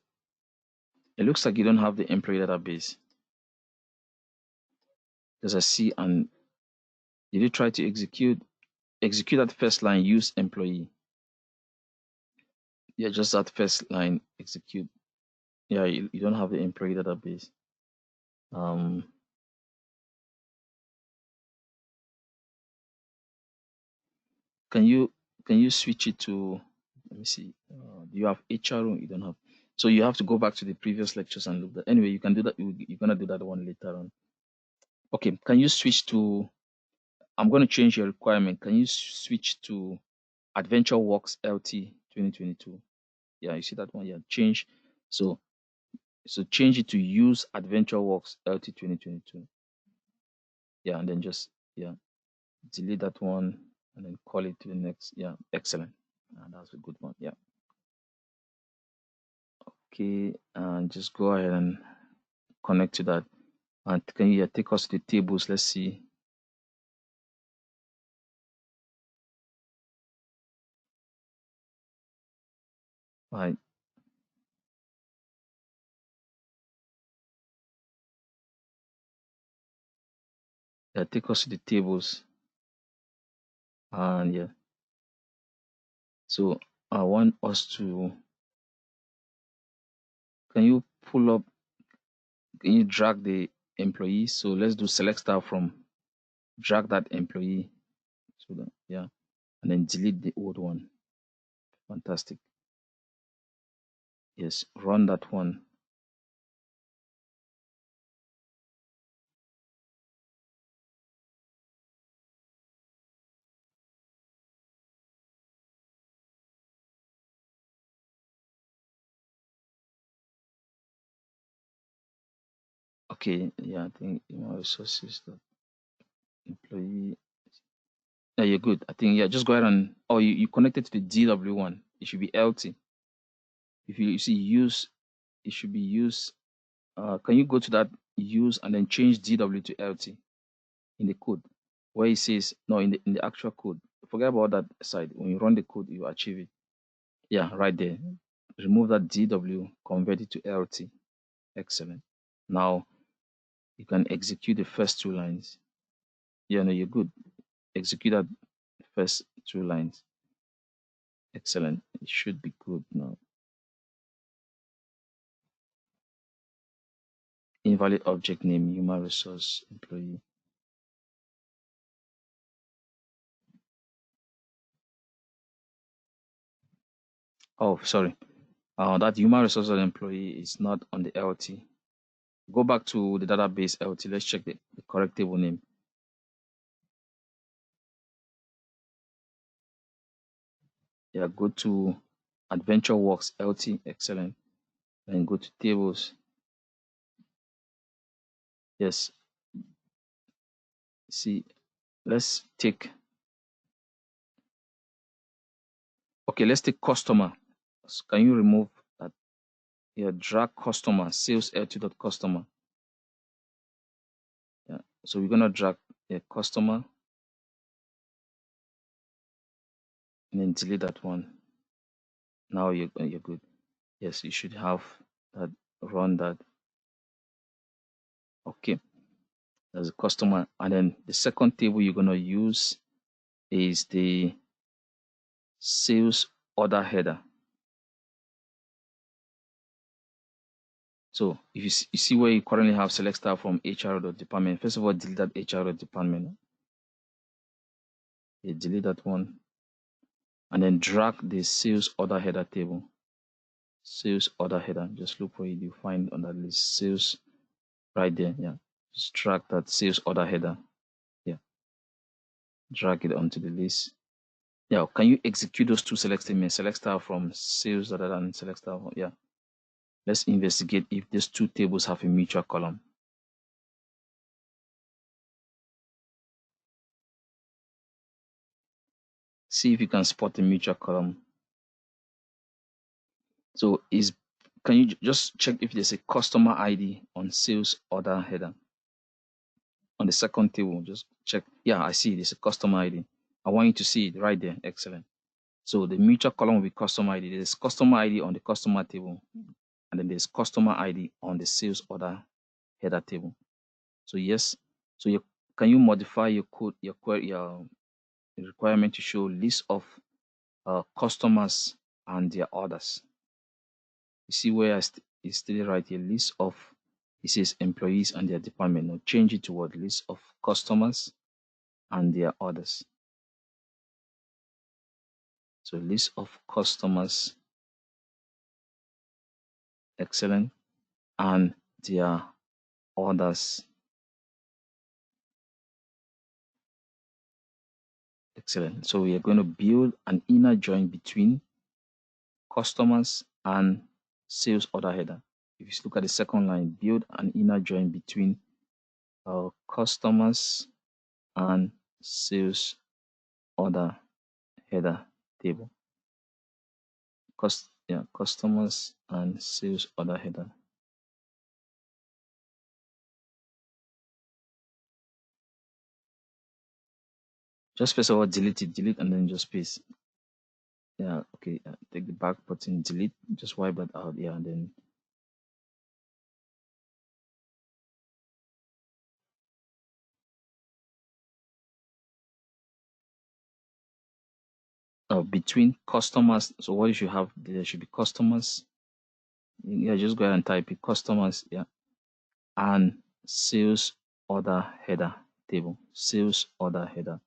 it looks like you don't have the employee database. Because I see, and did you try to execute that first line, use employee? Yeah, just that first line, execute. Yeah, you don't have the employee database. Can you switch it to, let me see, do you have HR or you don't have? So you have to go back to the previous lectures and look that. Anyway, you can do that. You're gonna do that one later on. Okay, can you switch to, I'm going to change your requirement. Can you switch to Adventure Works LT 2022? Yeah, you see that one? Yeah, change. So change it to use Adventure Works LT 2022. Yeah, and then just, yeah, delete that one and then call it to the next. Yeah, excellent. That's a good one. Yeah. Okay, and just go ahead and connect to that. And can you take us to the tables? Let's see. All right. Yeah, take us to the tables. And yeah. So I want us to, can you pull up, can you drag the employee? So let's do select star from, drag that employee. So that, yeah, and then delete the old one. Fantastic. Yes, run that one. Okay, yeah, I think human resources, the employee. Yeah, you're good. I think, yeah, just go ahead and, oh, you connected to the DW one. It should be LT. If you see use, it should be use. Can you go to that use and then change DW to LT in the code where it says, no, in the actual code. Forget about that side. When you run the code, you achieve it. Yeah, right there. Remove that DW, convert it to LT. Excellent. Now you can execute the first two lines. Yeah, no, you're good. Execute that first two lines. Excellent. It should be good now. Invalid object name, human resource employee. Oh, sorry. That human resources employee is not on the LT. Go back to the database LT. Let's check the correct table name. Yeah, go to Adventure Works LT. Excellent. And go to tables. Yes. See, let's take, okay, let's take customer. Can you remove that? Yeah, drag customer, sales LT.customer. Yeah, so we're gonna drag a customer. and then delete that one. Now you're good. Yes, you should have that, run that. Okay, that's a customer. And then the second table you're going to use is the sales order header. So if you see where you currently have select star from HR department, first of all, delete that HR department. You delete that one, and then drag the sales order header table. Sales order header. Just look for it. You find on that list sales right there. Yeah, just drag that sales order header. Yeah, drag it onto the list. Yeah, can you execute those two select statements? Select star from sales other than select star. Yeah, let's investigate if these two tables have a mutual column. See if you can spot a mutual column. So can you just check if there's a customer ID on sales order header? On the second table, just check. Yeah, I see there's a customer ID. I want you to see it right there. Excellent. So the mutual column will be customer ID. There's customer ID on the customer table, and then there's customer ID on the sales order header table. So yes, so can you modify your code, your query, your requirement to show list of customers and their orders? You see where it's still right here, list of, it says employees and their department. Now change it to what? List of customers and their orders. So list of customers, excellent, and their orders, excellent. So we are going to build an inner join between customers and sales order header. If you look at the second line, build an inner join between customers and sales order header table. Customers and sales order header. Just first of all, delete and then just paste. Yeah, okay. Take the back button, delete, just wipe that out. Yeah, and then between customers. So what you should have there should be customers. Yeah, just go ahead and type it, customers. Yeah, and sales order header table. Sales order header.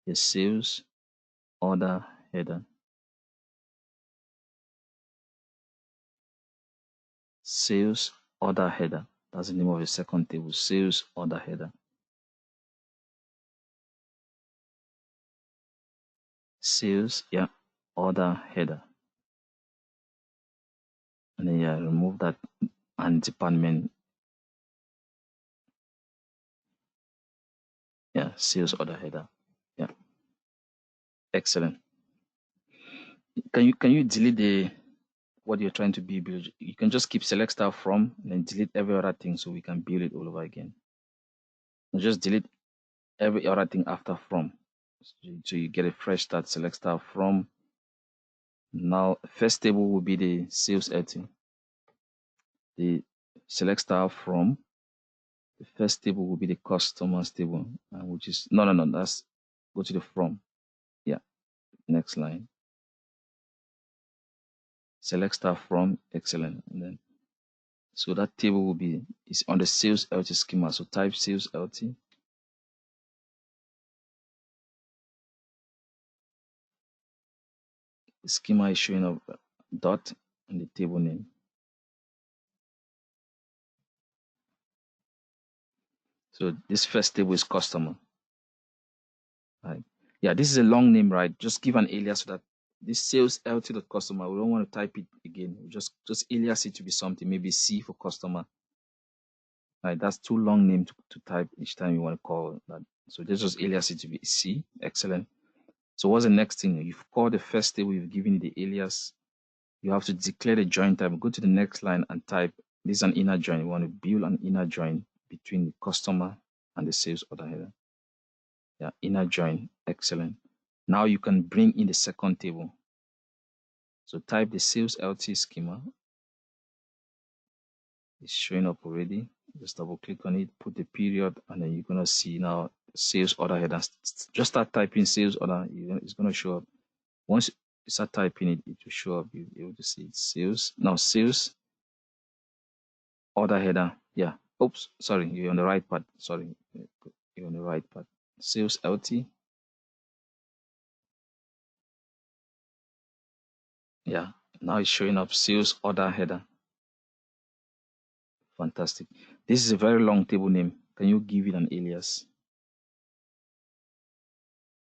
The sales order header. Sales order header. That's the name of the second table. Sales order header. Sales, yeah, order header. And then remove that and department. Yeah, sales order header. Yeah, excellent. Can you delete the what you're trying to build? You can just keep select star from and then delete every other thing so we can build it all over again. And just delete every other thing after from, so you get a fresh start. Select star from. Now first table will be the sales LT. The select star from. The first table will be the customers table, which is no. That's go to the from. Yeah, next line. Select star from, excellent, and then so that table will be is on the sales LT schema. So type sales LT. The schema is showing up dot and the table name. So this first table is customer. Right. Yeah, this is a long name, right? Just give an alias so that this sales LT.customer, we don't want to type it again. We just alias it to be something, maybe C for customer. Right, that's too long name to type each time you want to call that. So just alias it to be C. Excellent. So what's the next thing? You've called the first table, you've given it the alias. You have to declare the join type. Go to the next line and type, this is an inner join. You want to build an inner join between the customer and the sales order header. Yeah, inner join. Excellent. Now you can bring in the second table. So type the sales LT schema. It's showing up already. Just double click on it, put the period, and then you're gonna see now sales order header. Just start typing sales order. It's gonna show up. Once you start typing it, it will show up. You'll be able to see it. Sales. Now sales order header. Yeah. Oops. Sorry. You're on the right part. Sorry. You're on the right part. Sales LT. Yeah. Now it's showing up sales order header. Fantastic. This is a very long table name. Can you give it an alias?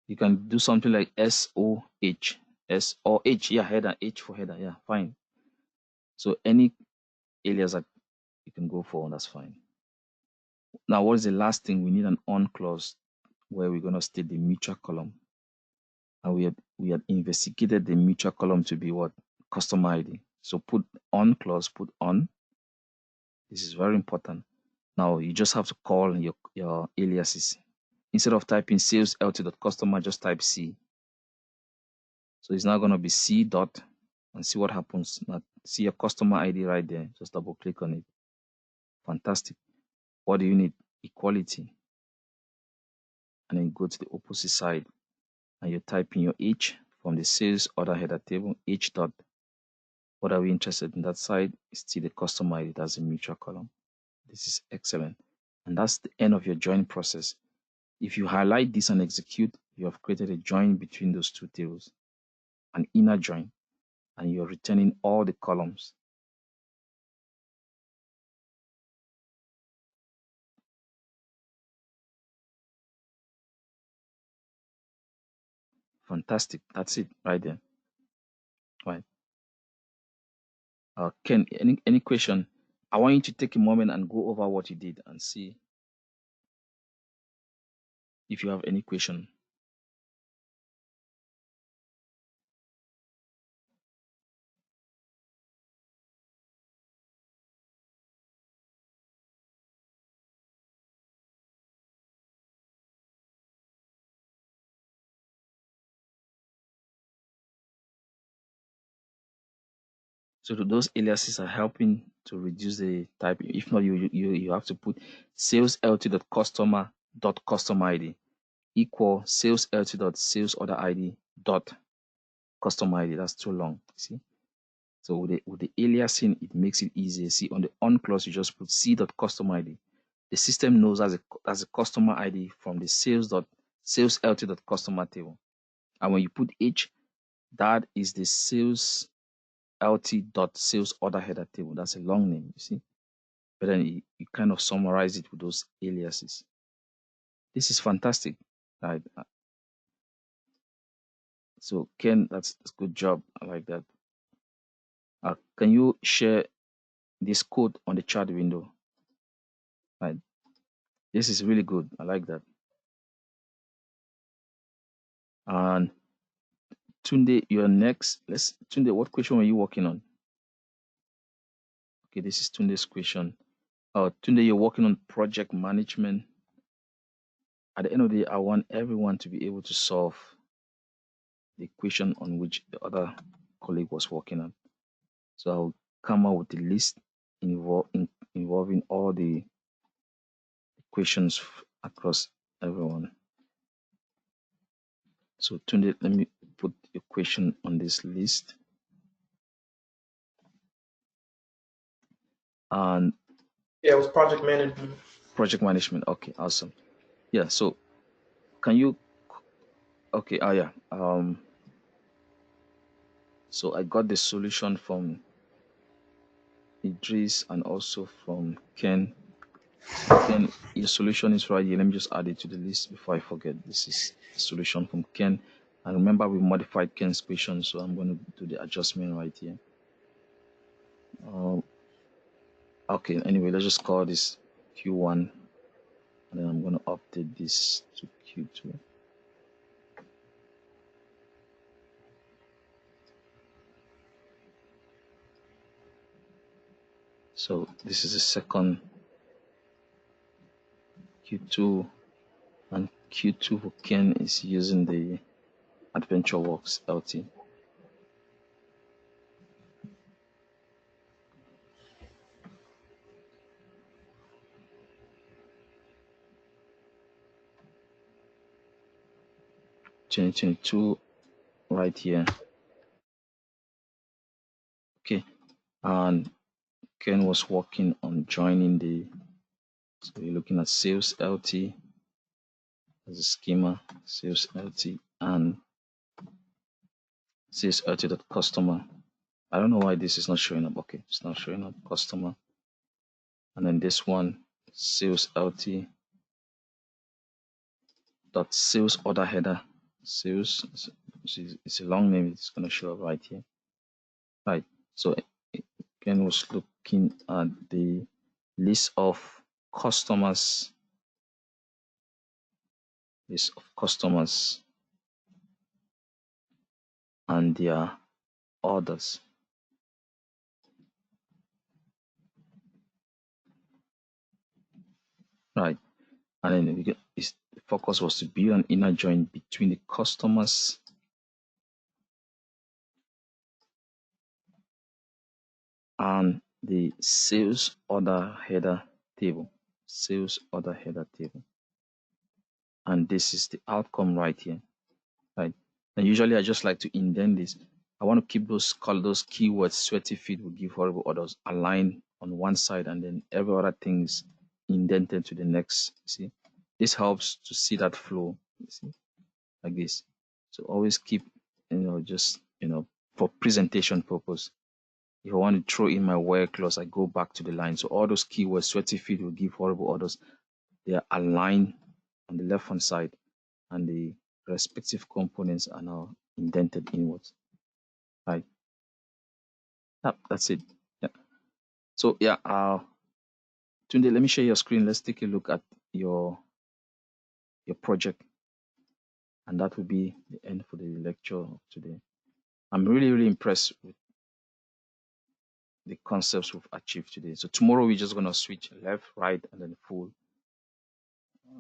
You can do something like SOH, S or H, yeah, header, H for header, yeah, fine. So any alias that you can go for, that's fine. Now, what is the last thing? We need an on clause where we're going to state the mutual column. And we had investigated the mutual column to be what? Customer ID. So put on clause, put on. This is very important. Now you just have to call your aliases. Instead of typing sales lt.customer, just type C. So it's now going to be C dot and see what happens. Now see your customer ID right there. Just double click on it. Fantastic. What do you need? Equality. And then go to the opposite side and you type in your H from the sales order header table, H dot. What are we interested in that side? It's still the customer ID. That's the mutual column. This is excellent. And that's the end of your join process. If you highlight this and execute, you have created a join between those two tables, an inner join, and you're returning all the columns. Fantastic. That's it right there. Right. Ken, any question? I want you to take a moment and go over what you did and see if you have any question. So those aliases are helping to reduce the type. If not, you have to put sales lt.customer.customer ID equal sales lt.sales order ID dot customer ID. That's too long. See? So with the aliasing, it makes it easier. See, on the on clause, you just put c.customer ID. The system knows as a customer ID from the sales lt.customer table. And when you put H, that is the sales lt.sales order header table. That's a long name, you see. But then you kind of summarize it with those aliases. This is fantastic, right? So Ken, that's a good job. I like that. Can you share this code on the chat window? Right. This is really good. I like that. And Tunde, you're next. Tunde, what question were you working on? Okay, this is Tunde's question. Tunde, you're working on project management. At the end of the day, I want everyone to be able to solve the equation on which the other colleague was working on. So I'll come out with a list involving all the equations across everyone. So Tunde, let me put your question on this list. And yeah, it was project management. Project management. Okay, awesome. Yeah. So can you? Okay. Yeah. So I got the solution from Idris and also from Ken. Ken, your solution is right here. Let me just add it to the list before I forget. This is the solution from Ken. And remember, we modified Ken's question, so I'm going to do the adjustment right here. Okay, anyway, let's just call this Q1. And then I'm going to update this to Q2. So this is the second Q2, and Q2 for Ken is using the Adventure Works LT. (2022) right here. Okay, and Ken was working on joining the, so you're looking at sales LT as a schema, sales LT and sales LT.customer. I don't know why this is not showing up. Okay, it's not showing up, customer. And then this one, sales LT dot sales order header. Sales, it's a long name, it's going to show up right here. Right, so Ken was looking at the list of customers, and their orders. Right, and then the focus was to build an inner join between the customers and the sales order header table. Sales order header table. And this is the outcome right here. Right. And usually I just like to indent this. I want to keep those keywords, sweaty feet will give horrible orders, aligned on one side, and then every other thing is indented to the next. You see, this helps to see that flow. You see, like this. So always keep, just for presentation purpose. If I want to throw in my wire clause, I go back to the line. So all those keywords, sweaty feet will give horrible orders. They are aligned on the left hand side, and the respective components are now indented inwards. Right. Yep, that's it. Yeah. So yeah, Tunde, let me share your screen. Let's take a look at your project, and that will be the end for the lecture of today. I'm really, really impressed with the concepts we've achieved today. So tomorrow we're just gonna switch left, right, and then full,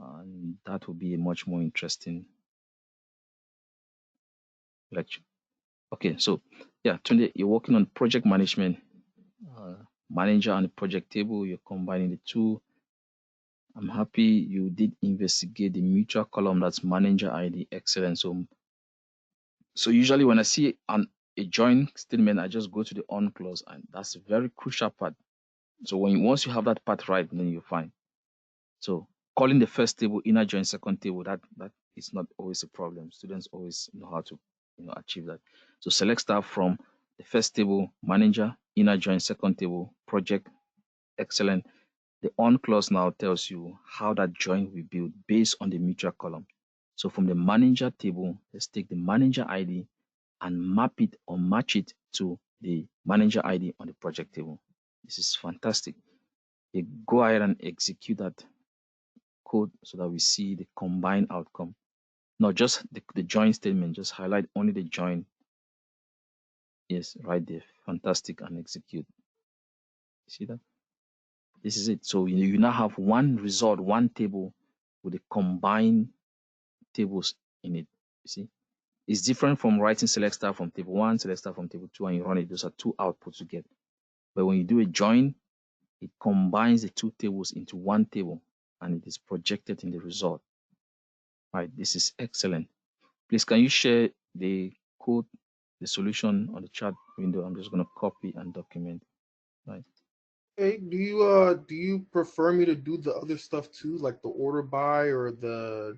and that will be a much more interesting lecture. Okay, so yeah, Tunde, you're working on project management, manager and the project table. You're combining the two. I'm happy you did investigate the mutual column, that's manager ID. Excellent. So usually when I see a join statement, I just go to the on clause, and that's a very crucial part. So once you have that part right, then you're fine. So calling the first table inner join second table, that is not always a problem. Students always know how to achieve that. So select star from the first table, manager, inner join second table, project. Excellent. The on clause now tells you how that join will be built based on the mutual column. So from the manager table, let's take the manager ID and map it or match it to the manager ID on the project table. This is fantastic. You go ahead and execute that code so that we see the combined outcome. Not just the join statement, just highlight only the join. Yes, right there. Fantastic, and execute. See that? This is it. So you now have one result, one table with the combined tables in it. You see, it's different from writing select star from table 1, select star from table 2, and you run it. Those are two outputs you get. But when you do a join, it combines the two tables into one table, and it is projected in the result. Right, this is excellent. Please, can you share the code, the solution on the chat window? I'm just going to copy and document. Right. Hey, do you prefer me to do the other stuff too, like the order by or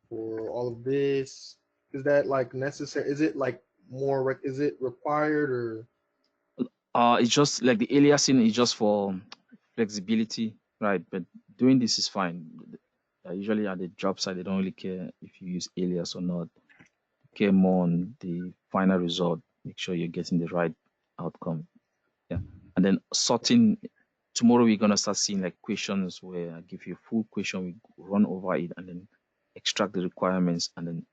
all of this? Is that like necessary? Is it like is it required or? It's just like the aliasing is just for flexibility, right? But doing this is fine. Usually at the job site, they don't really care if you use alias or not. They care more on the final result. Make sure you're getting the right outcome. Yeah. And then sorting. Tomorrow we're gonna start seeing like questions where I give you a full question, we run over it, and then extract the requirements, and then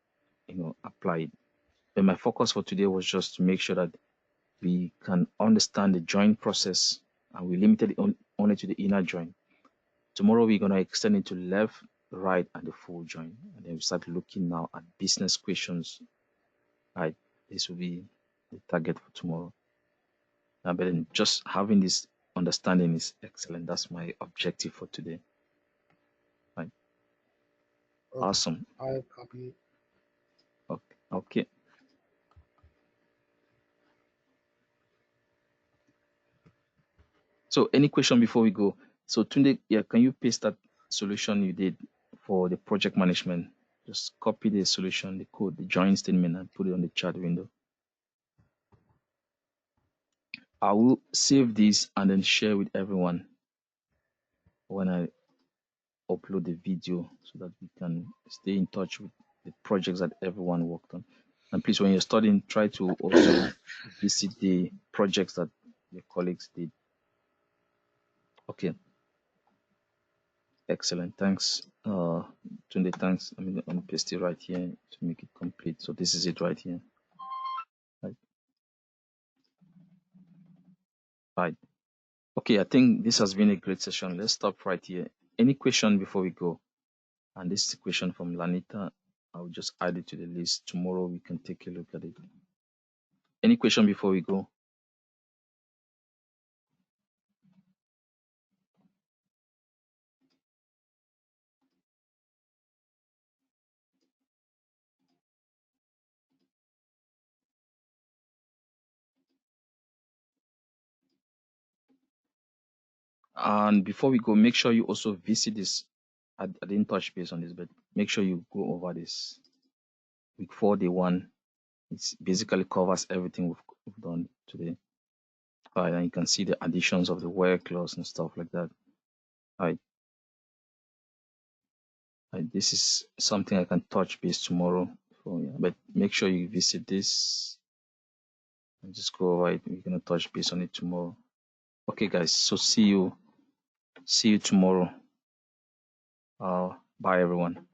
apply it. But my focus for today was just to make sure that we can understand the join process, and we limited it only to the inner join. Tomorrow we're going to extend it to left, right at the full join, and then we start looking now at business questions. Right, this will be the target for tomorrow. But then just having this understanding is excellent. That's my objective for today. Right. Okay. Awesome. I copy it. Okay. Okay. So any question before we go? So Tunde, yeah, can you paste that solution you did for the project management? Just copy the solution, the code, the join statement, and put it on the chat window. I will save this and then share with everyone when I upload the video so that we can stay in touch with the projects that everyone worked on. And please, when you're studying, try to also visit the projects that your colleagues did. Okay. Excellent. Thanks. Tunde, thanks. I'm going to paste it right here to make it complete. So this is it right here. Right. Right. Okay, I think this has been a great session. Let's stop right here. Any question before we go? And this is a question from Lanita. I'll just add it to the list. Tomorrow we can take a look at it. Any question before we go? And before we go, make sure you also visit this. I didn't touch base on this, but make sure you go over this. Week 4, day 1. It basically covers everything we've done today. Right, and you can see the additions of the where clause and stuff like that. Right. Right. This is something I can touch base tomorrow. So, yeah, but make sure you visit this and just go over it. We're gonna touch base on it tomorrow. Okay, guys. So see you tomorrow. Bye, everyone.